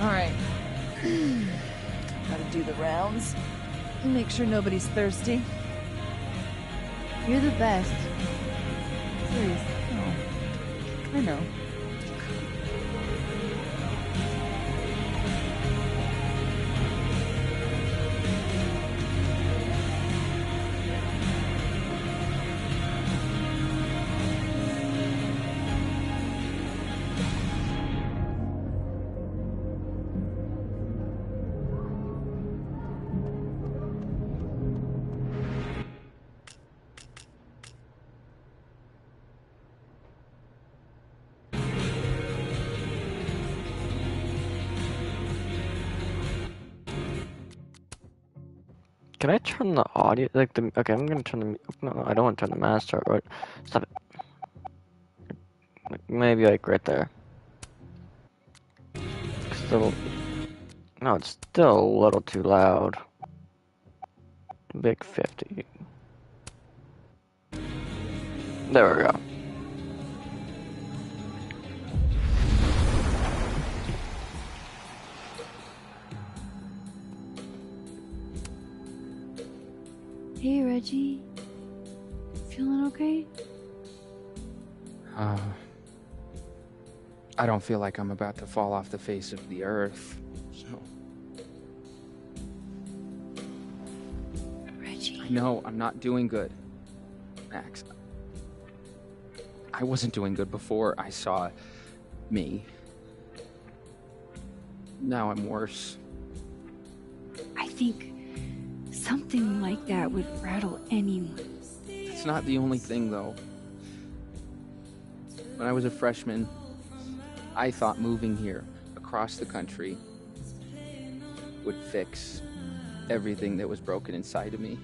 Alright. Gotta do the rounds. Make sure nobody's thirsty. You're the best. Serious. Oh. I know. Can I turn the audio, like the, okay, I'm gonna turn the, no, I don't want to turn the master, right? Stop it. Like, maybe like right there. Still, no, it's still a little too loud. Big 50. There we go. Hey, Reggie. Feeling okay? I don't feel like I'm about to fall off the face of the earth, so... Reggie. No, I'm not doing good, Max. I wasn't doing good before I saw me. Now I'm worse. I think something like that would rattle anyone. It's not the only thing, though. When I was a freshman, I thought moving here across the country would fix everything that was broken inside of me.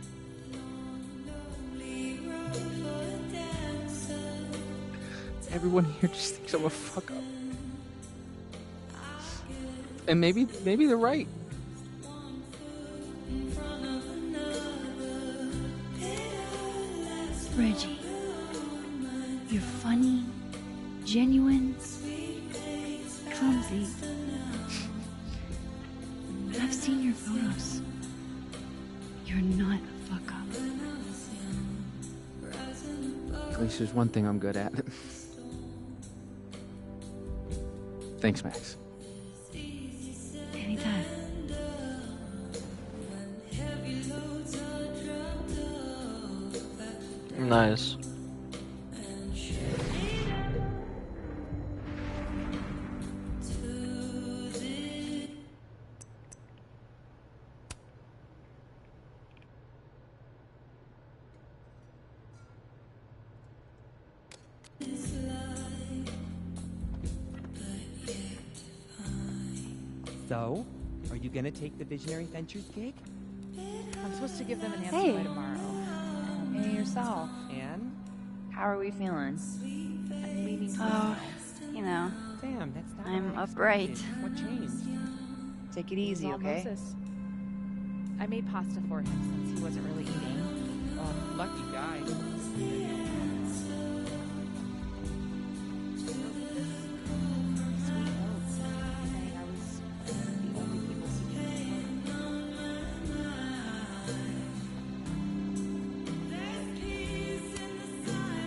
Everyone here just thinks I'm a fuck up. And maybe they're right. Reggie, you're funny, genuine, clumsy. I've seen your photos. You're not a fuck up. At least there's one thing I'm good at. Thanks, Max. Anytime. Nice. So, are you gonna take the Visionary Ventures gig? I'm supposed to give them an answer Hey. by tomorrow. Hey, yourself. And? How are we feeling? I'm leaning towards Oh, no. you know. Damn, that's not I'm what I upright. expected. What changed? Take it easy, okay? Osmosis. I made pasta for him since he wasn't really eating. Oh, lucky guy.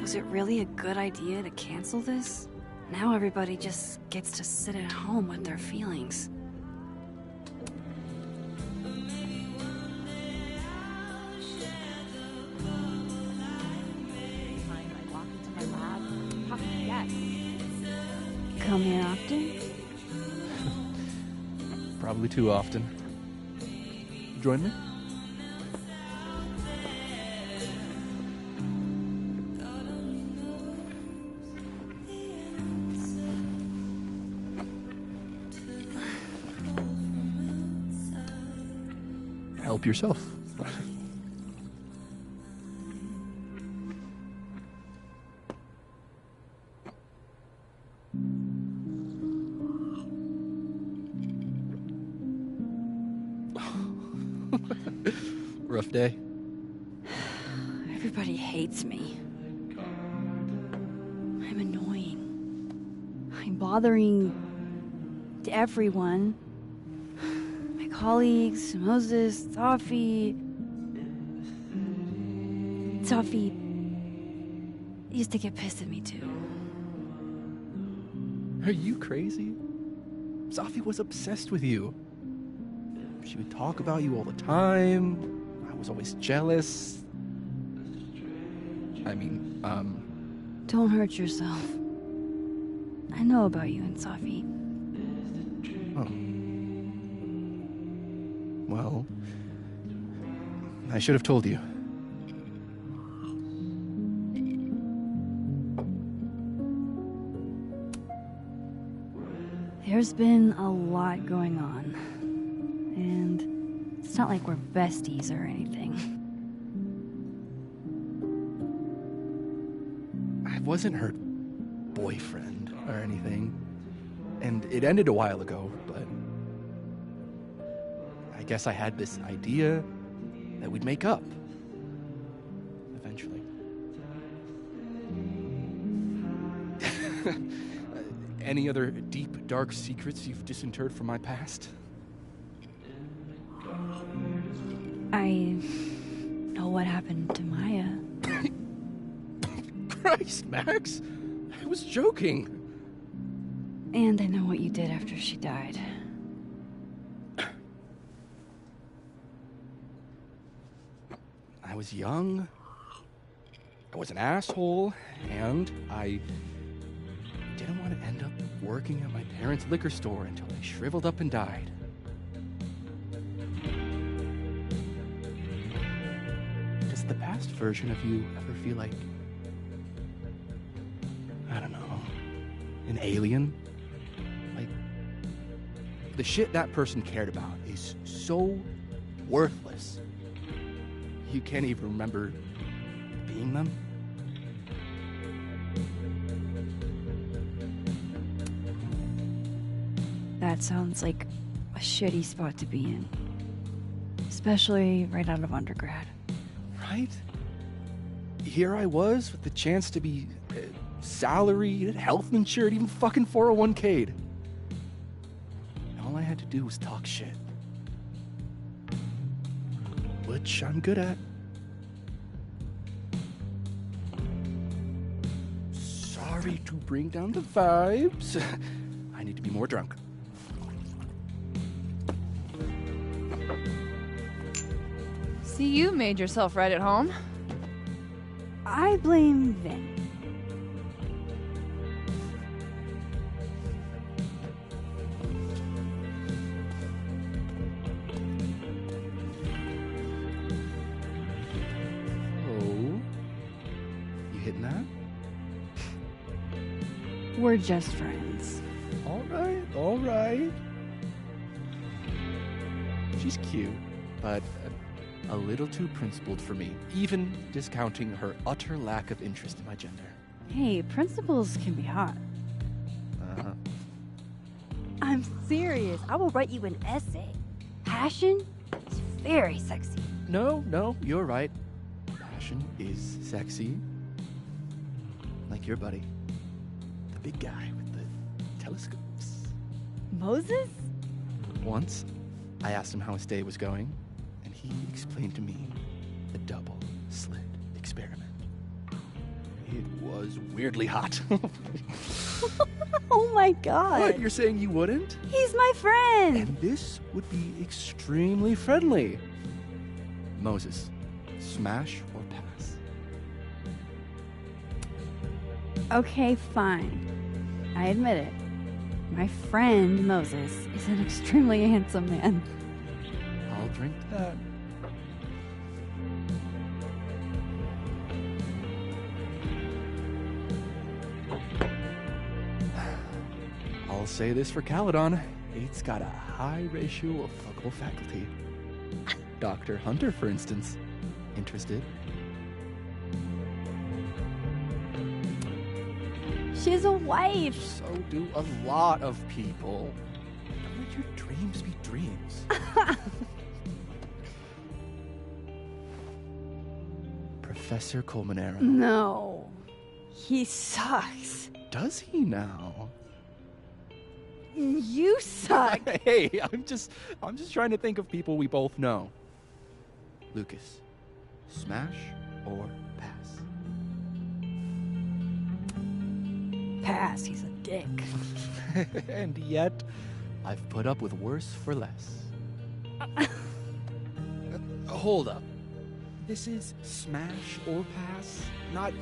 Was it really a good idea to cancel this? Now everybody just gets to sit at home with their feelings. I walk into my lab. How can I guess? Come here often? Probably too often. Join me? Help yourself. Rough day. Everybody hates me. I I'm annoying. I'm bothering everyone. My colleagues, Moses, Safi. Safi used to get pissed at me too. Are you crazy? Safi was obsessed with you. She would talk about you all the time. I was always jealous. I mean, Don't hurt yourself. I know about you and Safi. Oh. Well, I should have told you. There's been a lot going on. And it's not like we're besties or anything. I wasn't her boyfriend or anything. And it ended a while ago, but I guess I had this idea that we'd make up. Eventually. Any other deep, dark secrets you've disinterred from my past? I know what happened to Maya. Christ, Max! I was joking. And I know what you did after she died. I was young. I was an asshole, and I didn't want to end up working at my parents' liquor store until I shriveled up and died. Does the past version of you ever feel like, I don't know, an alien? Like, the shit that person cared about is so worthless. You can't even remember being them? That sounds like a shitty spot to be in. Especially right out of undergrad. Right? Here I was with the chance to be salaried, health insured, even fucking 401k'd. And all I had to do was talk shit. Which I'm good at. Sorry to bring down the vibes. I need to be more drunk. See, you made yourself right at home. I blame Vin. Oh? You hitting that? We're just friends. All right, all right. She's cute, but a little too principled for me, even discounting her utter lack of interest in my gender. Hey, principals can be hot. Uh-huh. I'm serious. I will write you an essay. Passion is very sexy. No, you're right. Passion is sexy. Like your buddy. The big guy with the telescopes. Moses? Once, I asked him how his day was going, and he explained to me the double slit experiment. It was weirdly hot. Oh my god. What, you're saying you wouldn't? He's my friend. And this would be extremely friendly. Moses, smash or pass? Okay, fine. I admit it. My friend Moses is an extremely handsome man. I'll drink that. I'll say this for Caledon. It's got a high ratio of fuckable faculty. Dr. Hunter, for instance. Interested? She's a wife. So do a lot of people. Don't let your dreams be dreams. Professor Colmenero. No. He sucks. Does he now? You suck. Hey, I'm just trying to think of people we both know. Lucas, smash or pass? Pass, he's a dick. And yet, I've put up with worse for less. Hold up. This is smash or pass? Not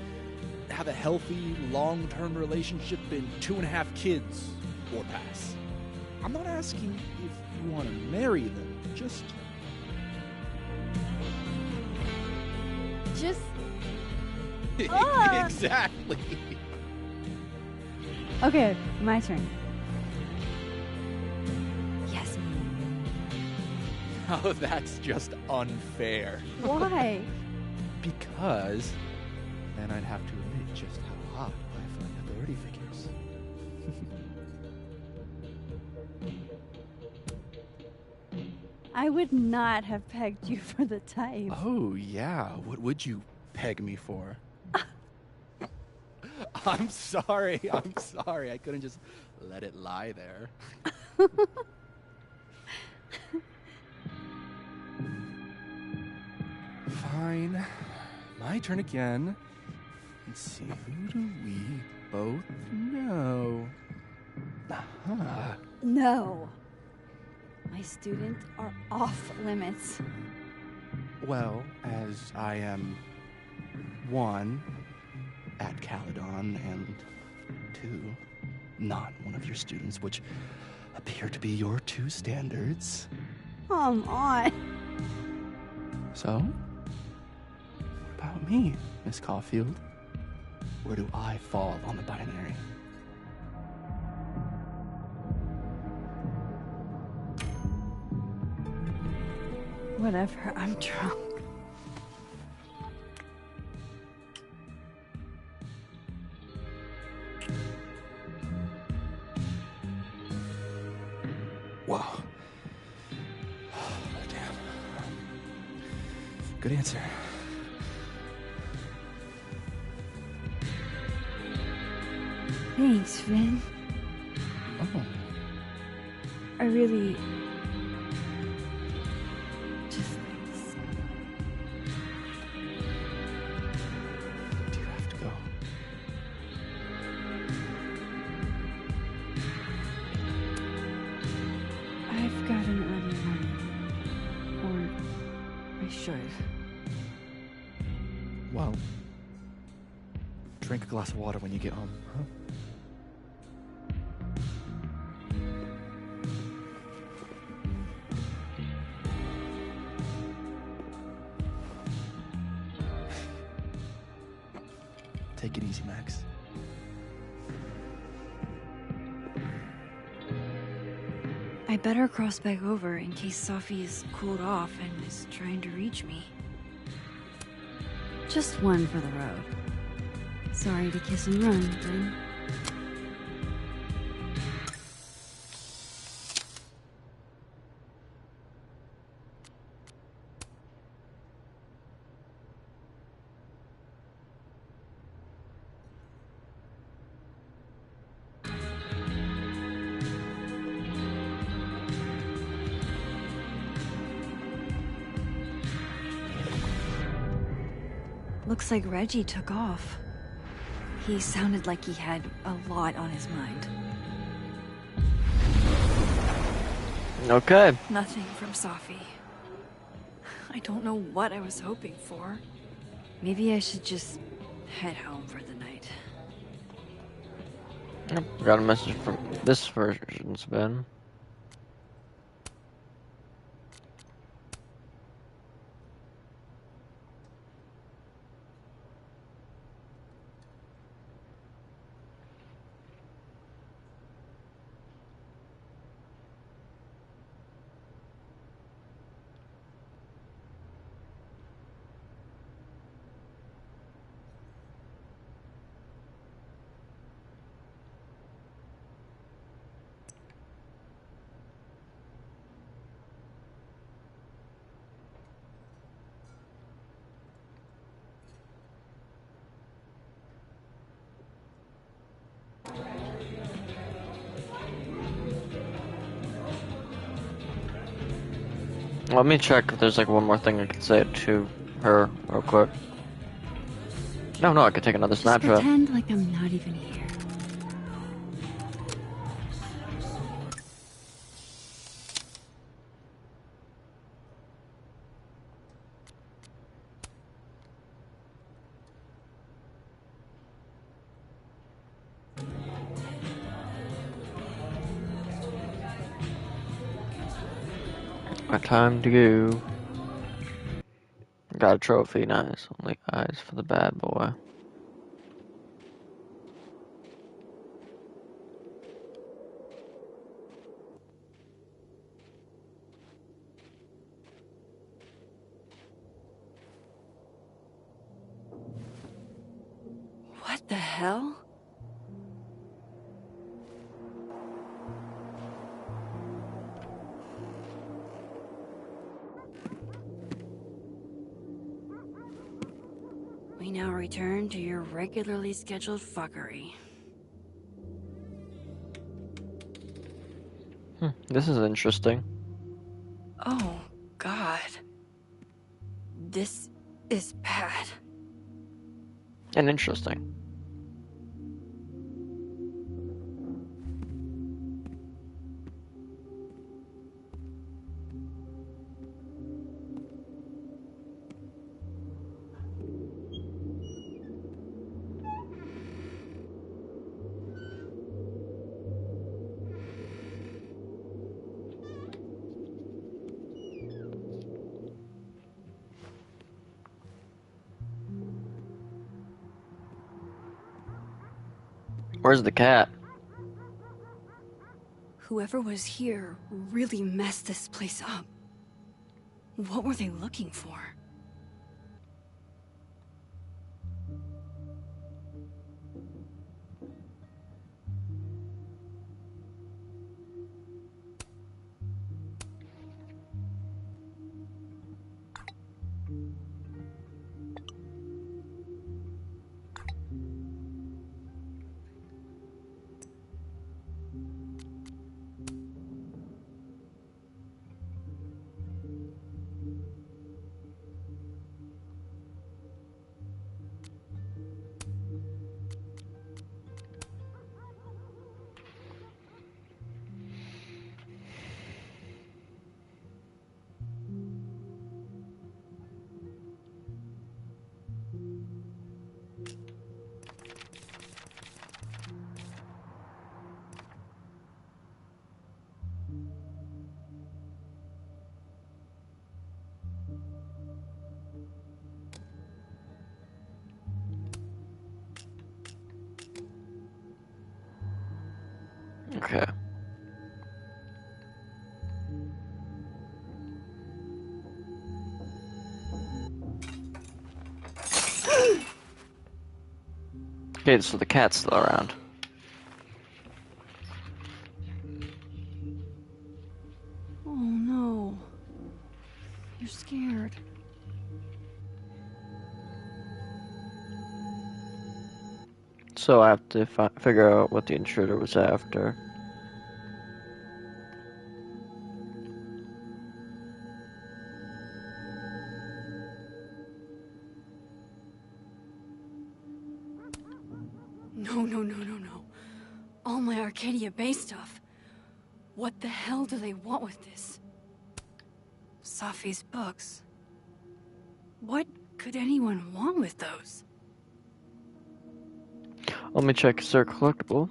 have a healthy, long-term relationship and 2.5 kids or pass. I'm not asking if you want to marry them, just... Exactly. Okay, my turn. Oh, that's just unfair. Why? Because then I'd have to admit just how hot I find authority figures. I would not have pegged you for the type. Oh, yeah. What would you peg me for? I'm sorry. I couldn't just let it lie there. Fine. My turn again. Let's see, who do we both know? No. My students are off limits. Well, as I am 1, at Caledon, and 2, not one of your students, which appear to be your 2 standards. Come on. So, what about me, Miss Caulfield? Where do I fall on the binary? Whatever, I'm drunk. Whoa. Damn. Good answer. Thanks, Finn. Oh. I really... Do you have to go? I've got an early morning. Or I should. Well, drink a glass of water when you get home, huh? Take it easy, Max. I better cross back over in case Sophie is cooled off and is trying to reach me. Just one for the road. Sorry to kiss and run, Finn. Looks like Reggie took off. He sounded like he had a lot on his mind. Okay. Nothing from Sophie. I don't know what I was hoping for. Maybe I should just head home for the night. Yep, got a message from this version's been. Let me check if there's like one more thing I can say to her real quick. No, I could take another Just snapshot. pretend like I'm not even here. My time to go. Got a trophy, nice. Only eyes for the bad boy. What the hell? We now return to your regularly scheduled fuckery. This is interesting. Oh, God. This is bad. And interesting. Where's the cat? Whoever was here really messed this place up. What were they looking for? Okay. Okay, so the cat's still around. Oh no. You're scared. So I have to figure out what the intruder was after. No. All my Arcadia Bay stuff. What the hell do they want with this? Safi's books. What could anyone want with those? Let me check, is there a collectible?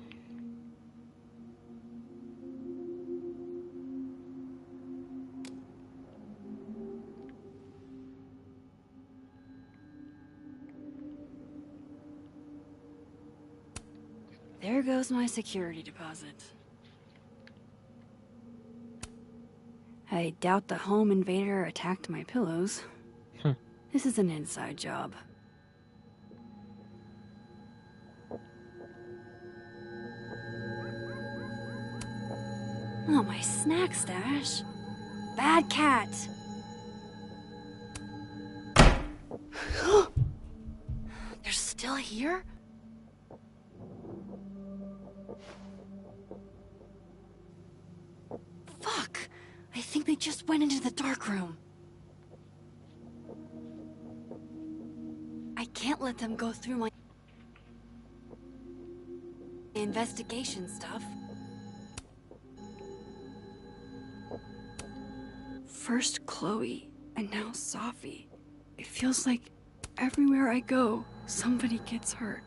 There goes my security deposit. I doubt the home invader attacked my pillows. This is an inside job. Oh, my snack stash. Bad cat. They're still here? Fuck! I think they just just went into the dark room. I can't let them go through my investigation stuff. First Chloe, and now Sophie. It feels like everywhere I go, somebody gets hurt.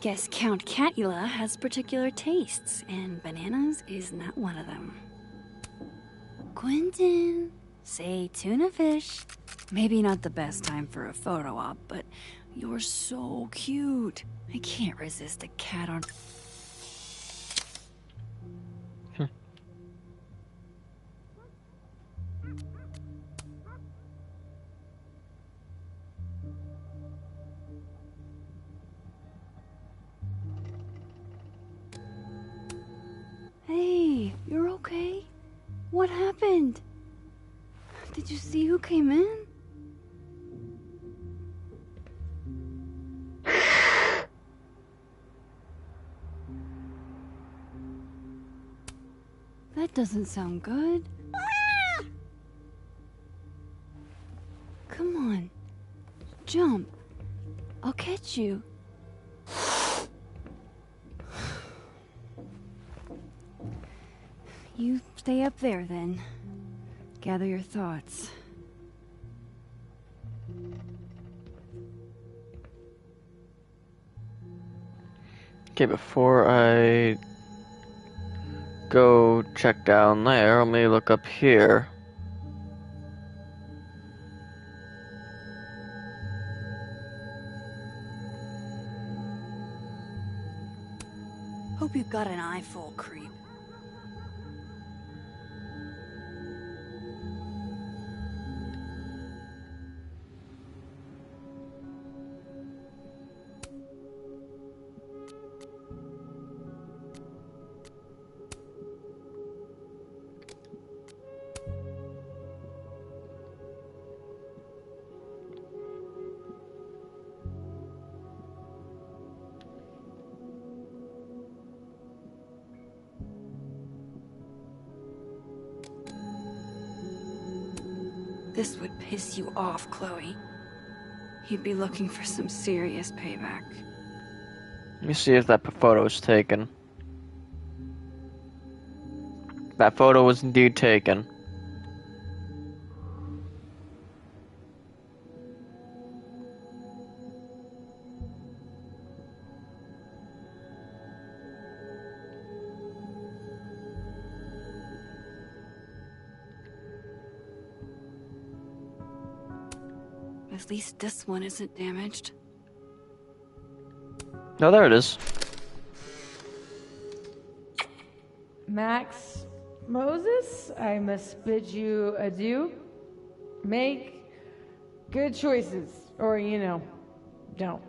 Guess Count Catula has particular tastes, and bananas is not one of them. Quentin, say tuna fish. Maybe not the best time for a photo op, but you're so cute. I can't resist a cat on... Hey, you're okay? What happened? Did you see who came in? That doesn't sound good. Come on. Jump. I'll catch you. You stay up there then. Gather your thoughts. Okay, before I go check down there, let me look up here. Hope you've got an eye full, creep. This would piss you off, Chloe. He'd be looking for some serious payback. Let me see if that photo was taken. That photo was indeed taken. At least this one isn't damaged. No, there it is. Max Moses, I must bid you adieu. Make good choices, or, don't.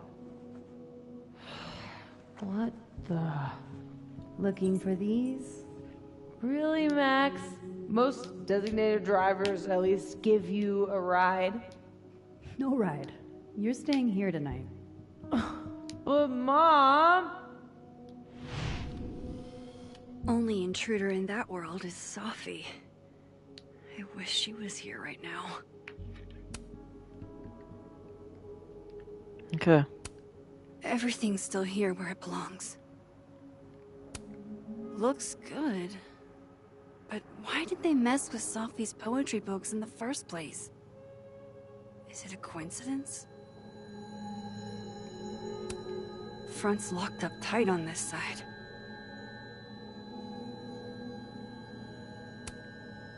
What the? Looking for these? Really, Max? Most designated drivers at least give you a ride. No ride. You're staying here tonight. But, Mom! Only intruder in that world is Sophie. I wish she was here right now. Okay. Everything's still here where it belongs. Looks good. But why did they mess with Sophie's poetry books in the first place? Is it a coincidence? Front's locked up tight on this side.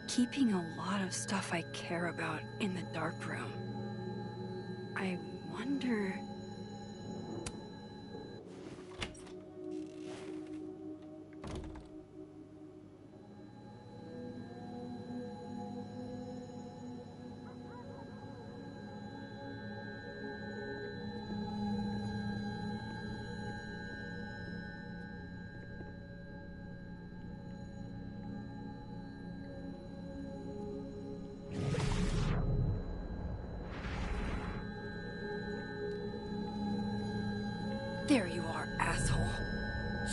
Keeping a lot of stuff I care about in the dark room. I wonder... There you are, asshole.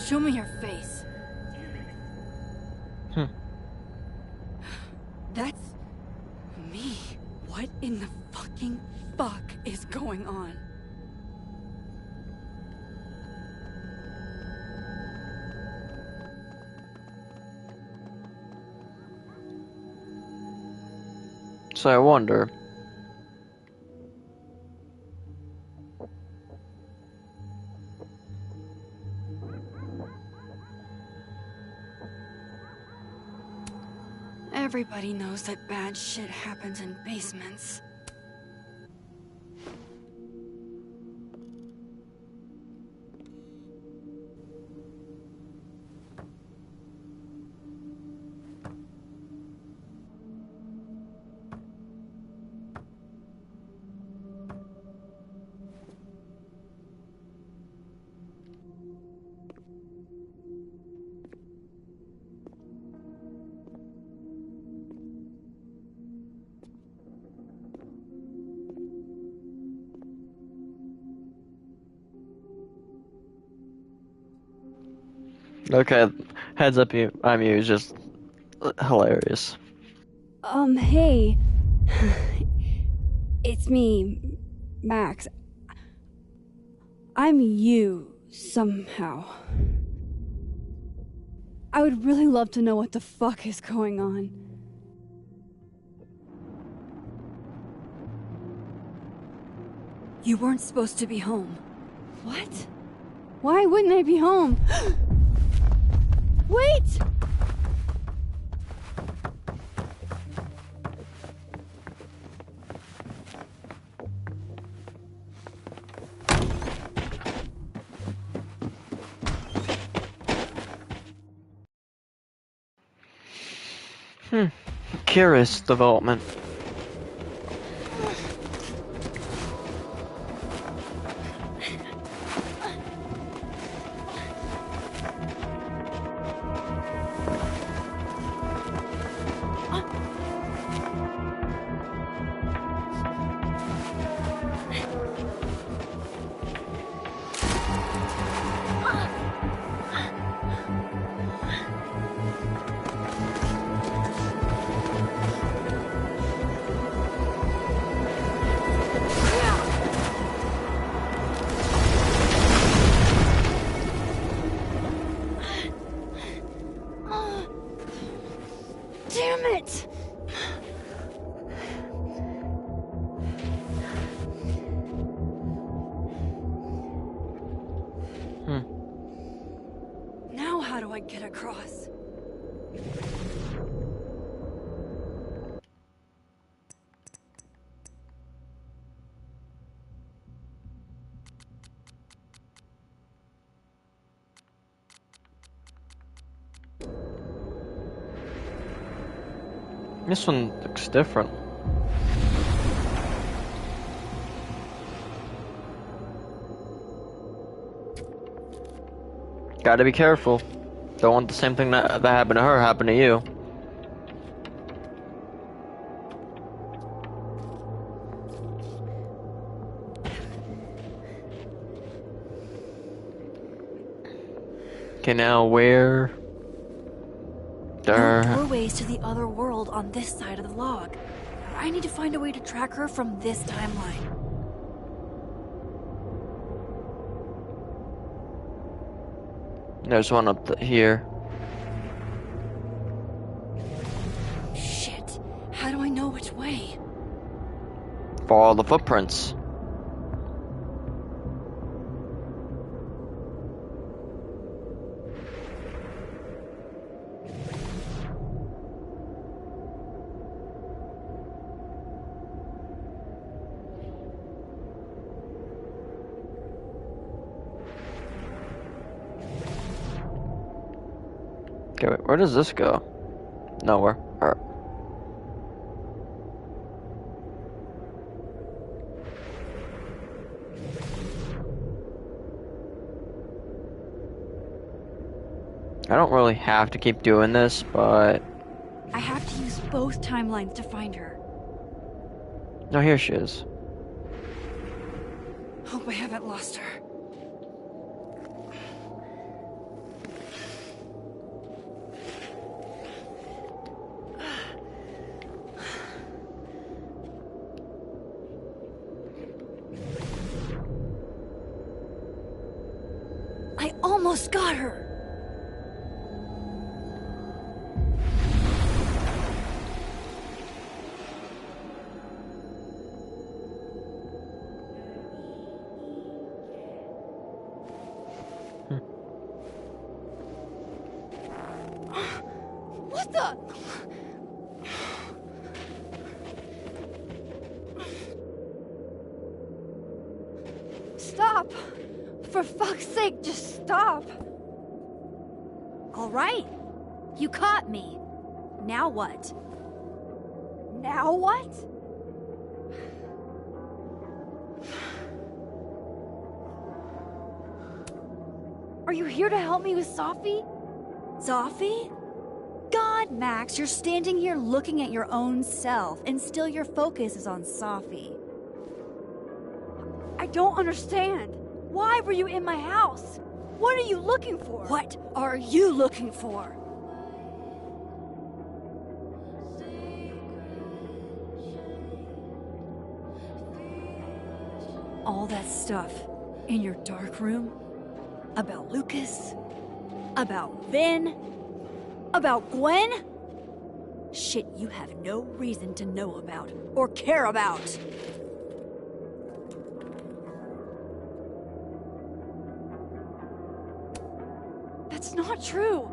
Show me your face. That's me. What in the fucking fuck is going on? So I wonder. Everybody knows that bad shit happens in basements. Okay, heads up, I'm you is just hilarious. Hey. It's me, Max. I'm you, somehow. I would really love to know what the fuck is going on. You weren't supposed to be home. What? Why wouldn't I be home? Wait! Curious development. Damn it! Now how do I get across? This one looks different. Gotta be careful. Don't want the same thing that happened to her happen to you. Okay, now where? There are 4 ways to the other world on this side of the log. I need to find a way to track her from this timeline. There's one up here. Shit. How do I know which way? Follow the footprints. Okay, wait, where does this go? Nowhere. Alright. I don't really have to keep doing this, but... I have to use both timelines to find her. No, here she is. Hope I haven't lost her. I almost got her! What the? Stop! For fuck's sake, just stop! All right. You caught me. Now what? Now what? Are you here to help me with Sophie? Sophie? God, Max, you're standing here looking at your own self, and still your focus is on Sophie. I don't understand. Why were you in my house? What are you looking for? What are you looking for? All that stuff in your dark room? About Lucas? About Vin? About Gwen? Shit you have no reason to know about or care about. That's not true.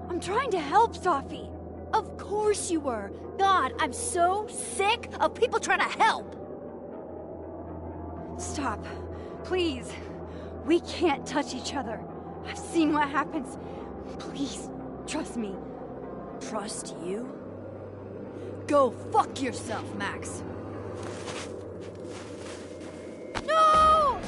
I'm trying to help Sophie. Of course you were. God, I'm so sick of people trying to help. Stop. Please. We can't touch each other. I've seen what happens. Please, trust me. Trust you? Go fuck yourself, Max. No!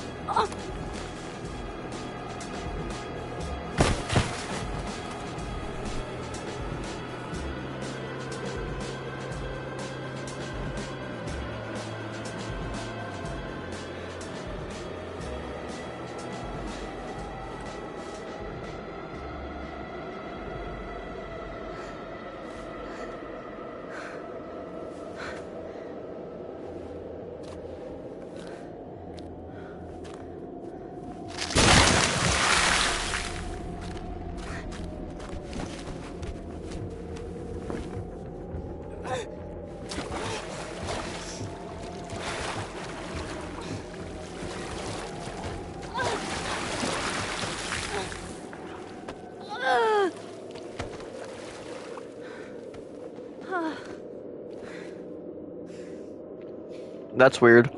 That's weird.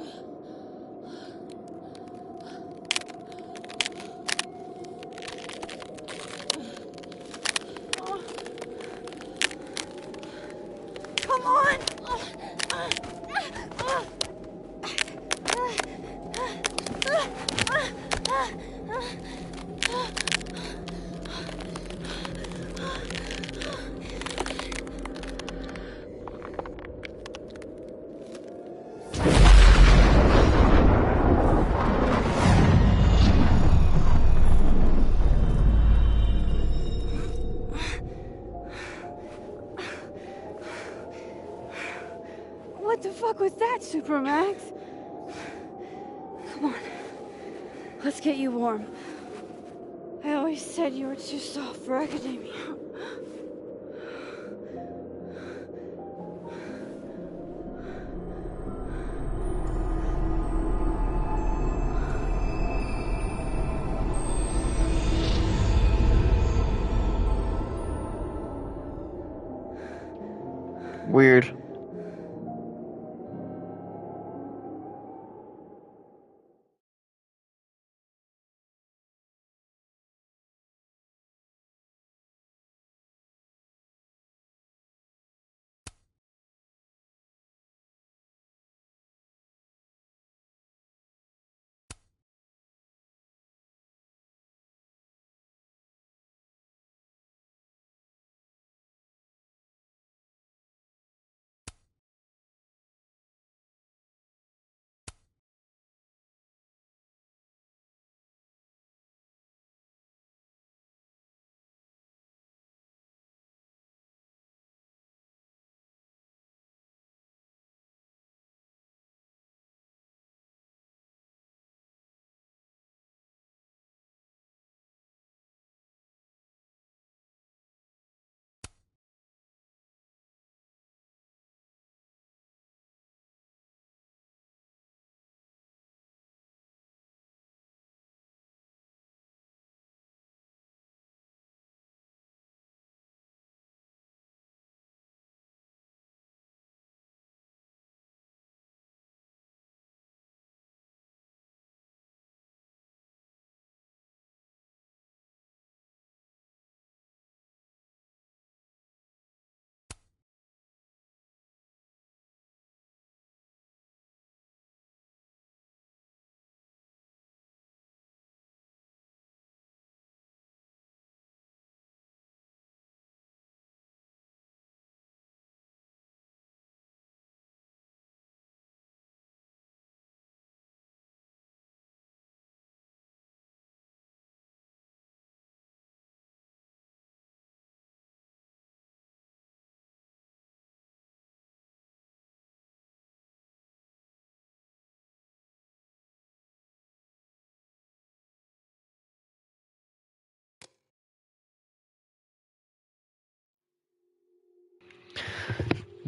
Come on! What the fuck was that, Supermax? Come on. Let's get you warm. I always said you were too soft for academia. Weird.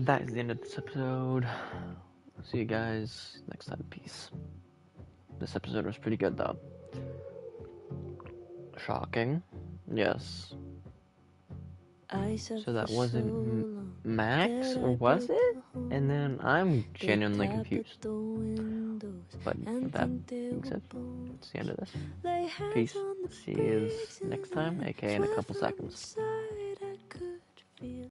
that is the end of this episode. See you guys next time. Peace. This episode was pretty good, though. Shocking. Yes. So that wasn't Max, or was it? And then I'm genuinely confused. But with that being said, it's the end of this. Peace. See you next time, aka in a couple seconds.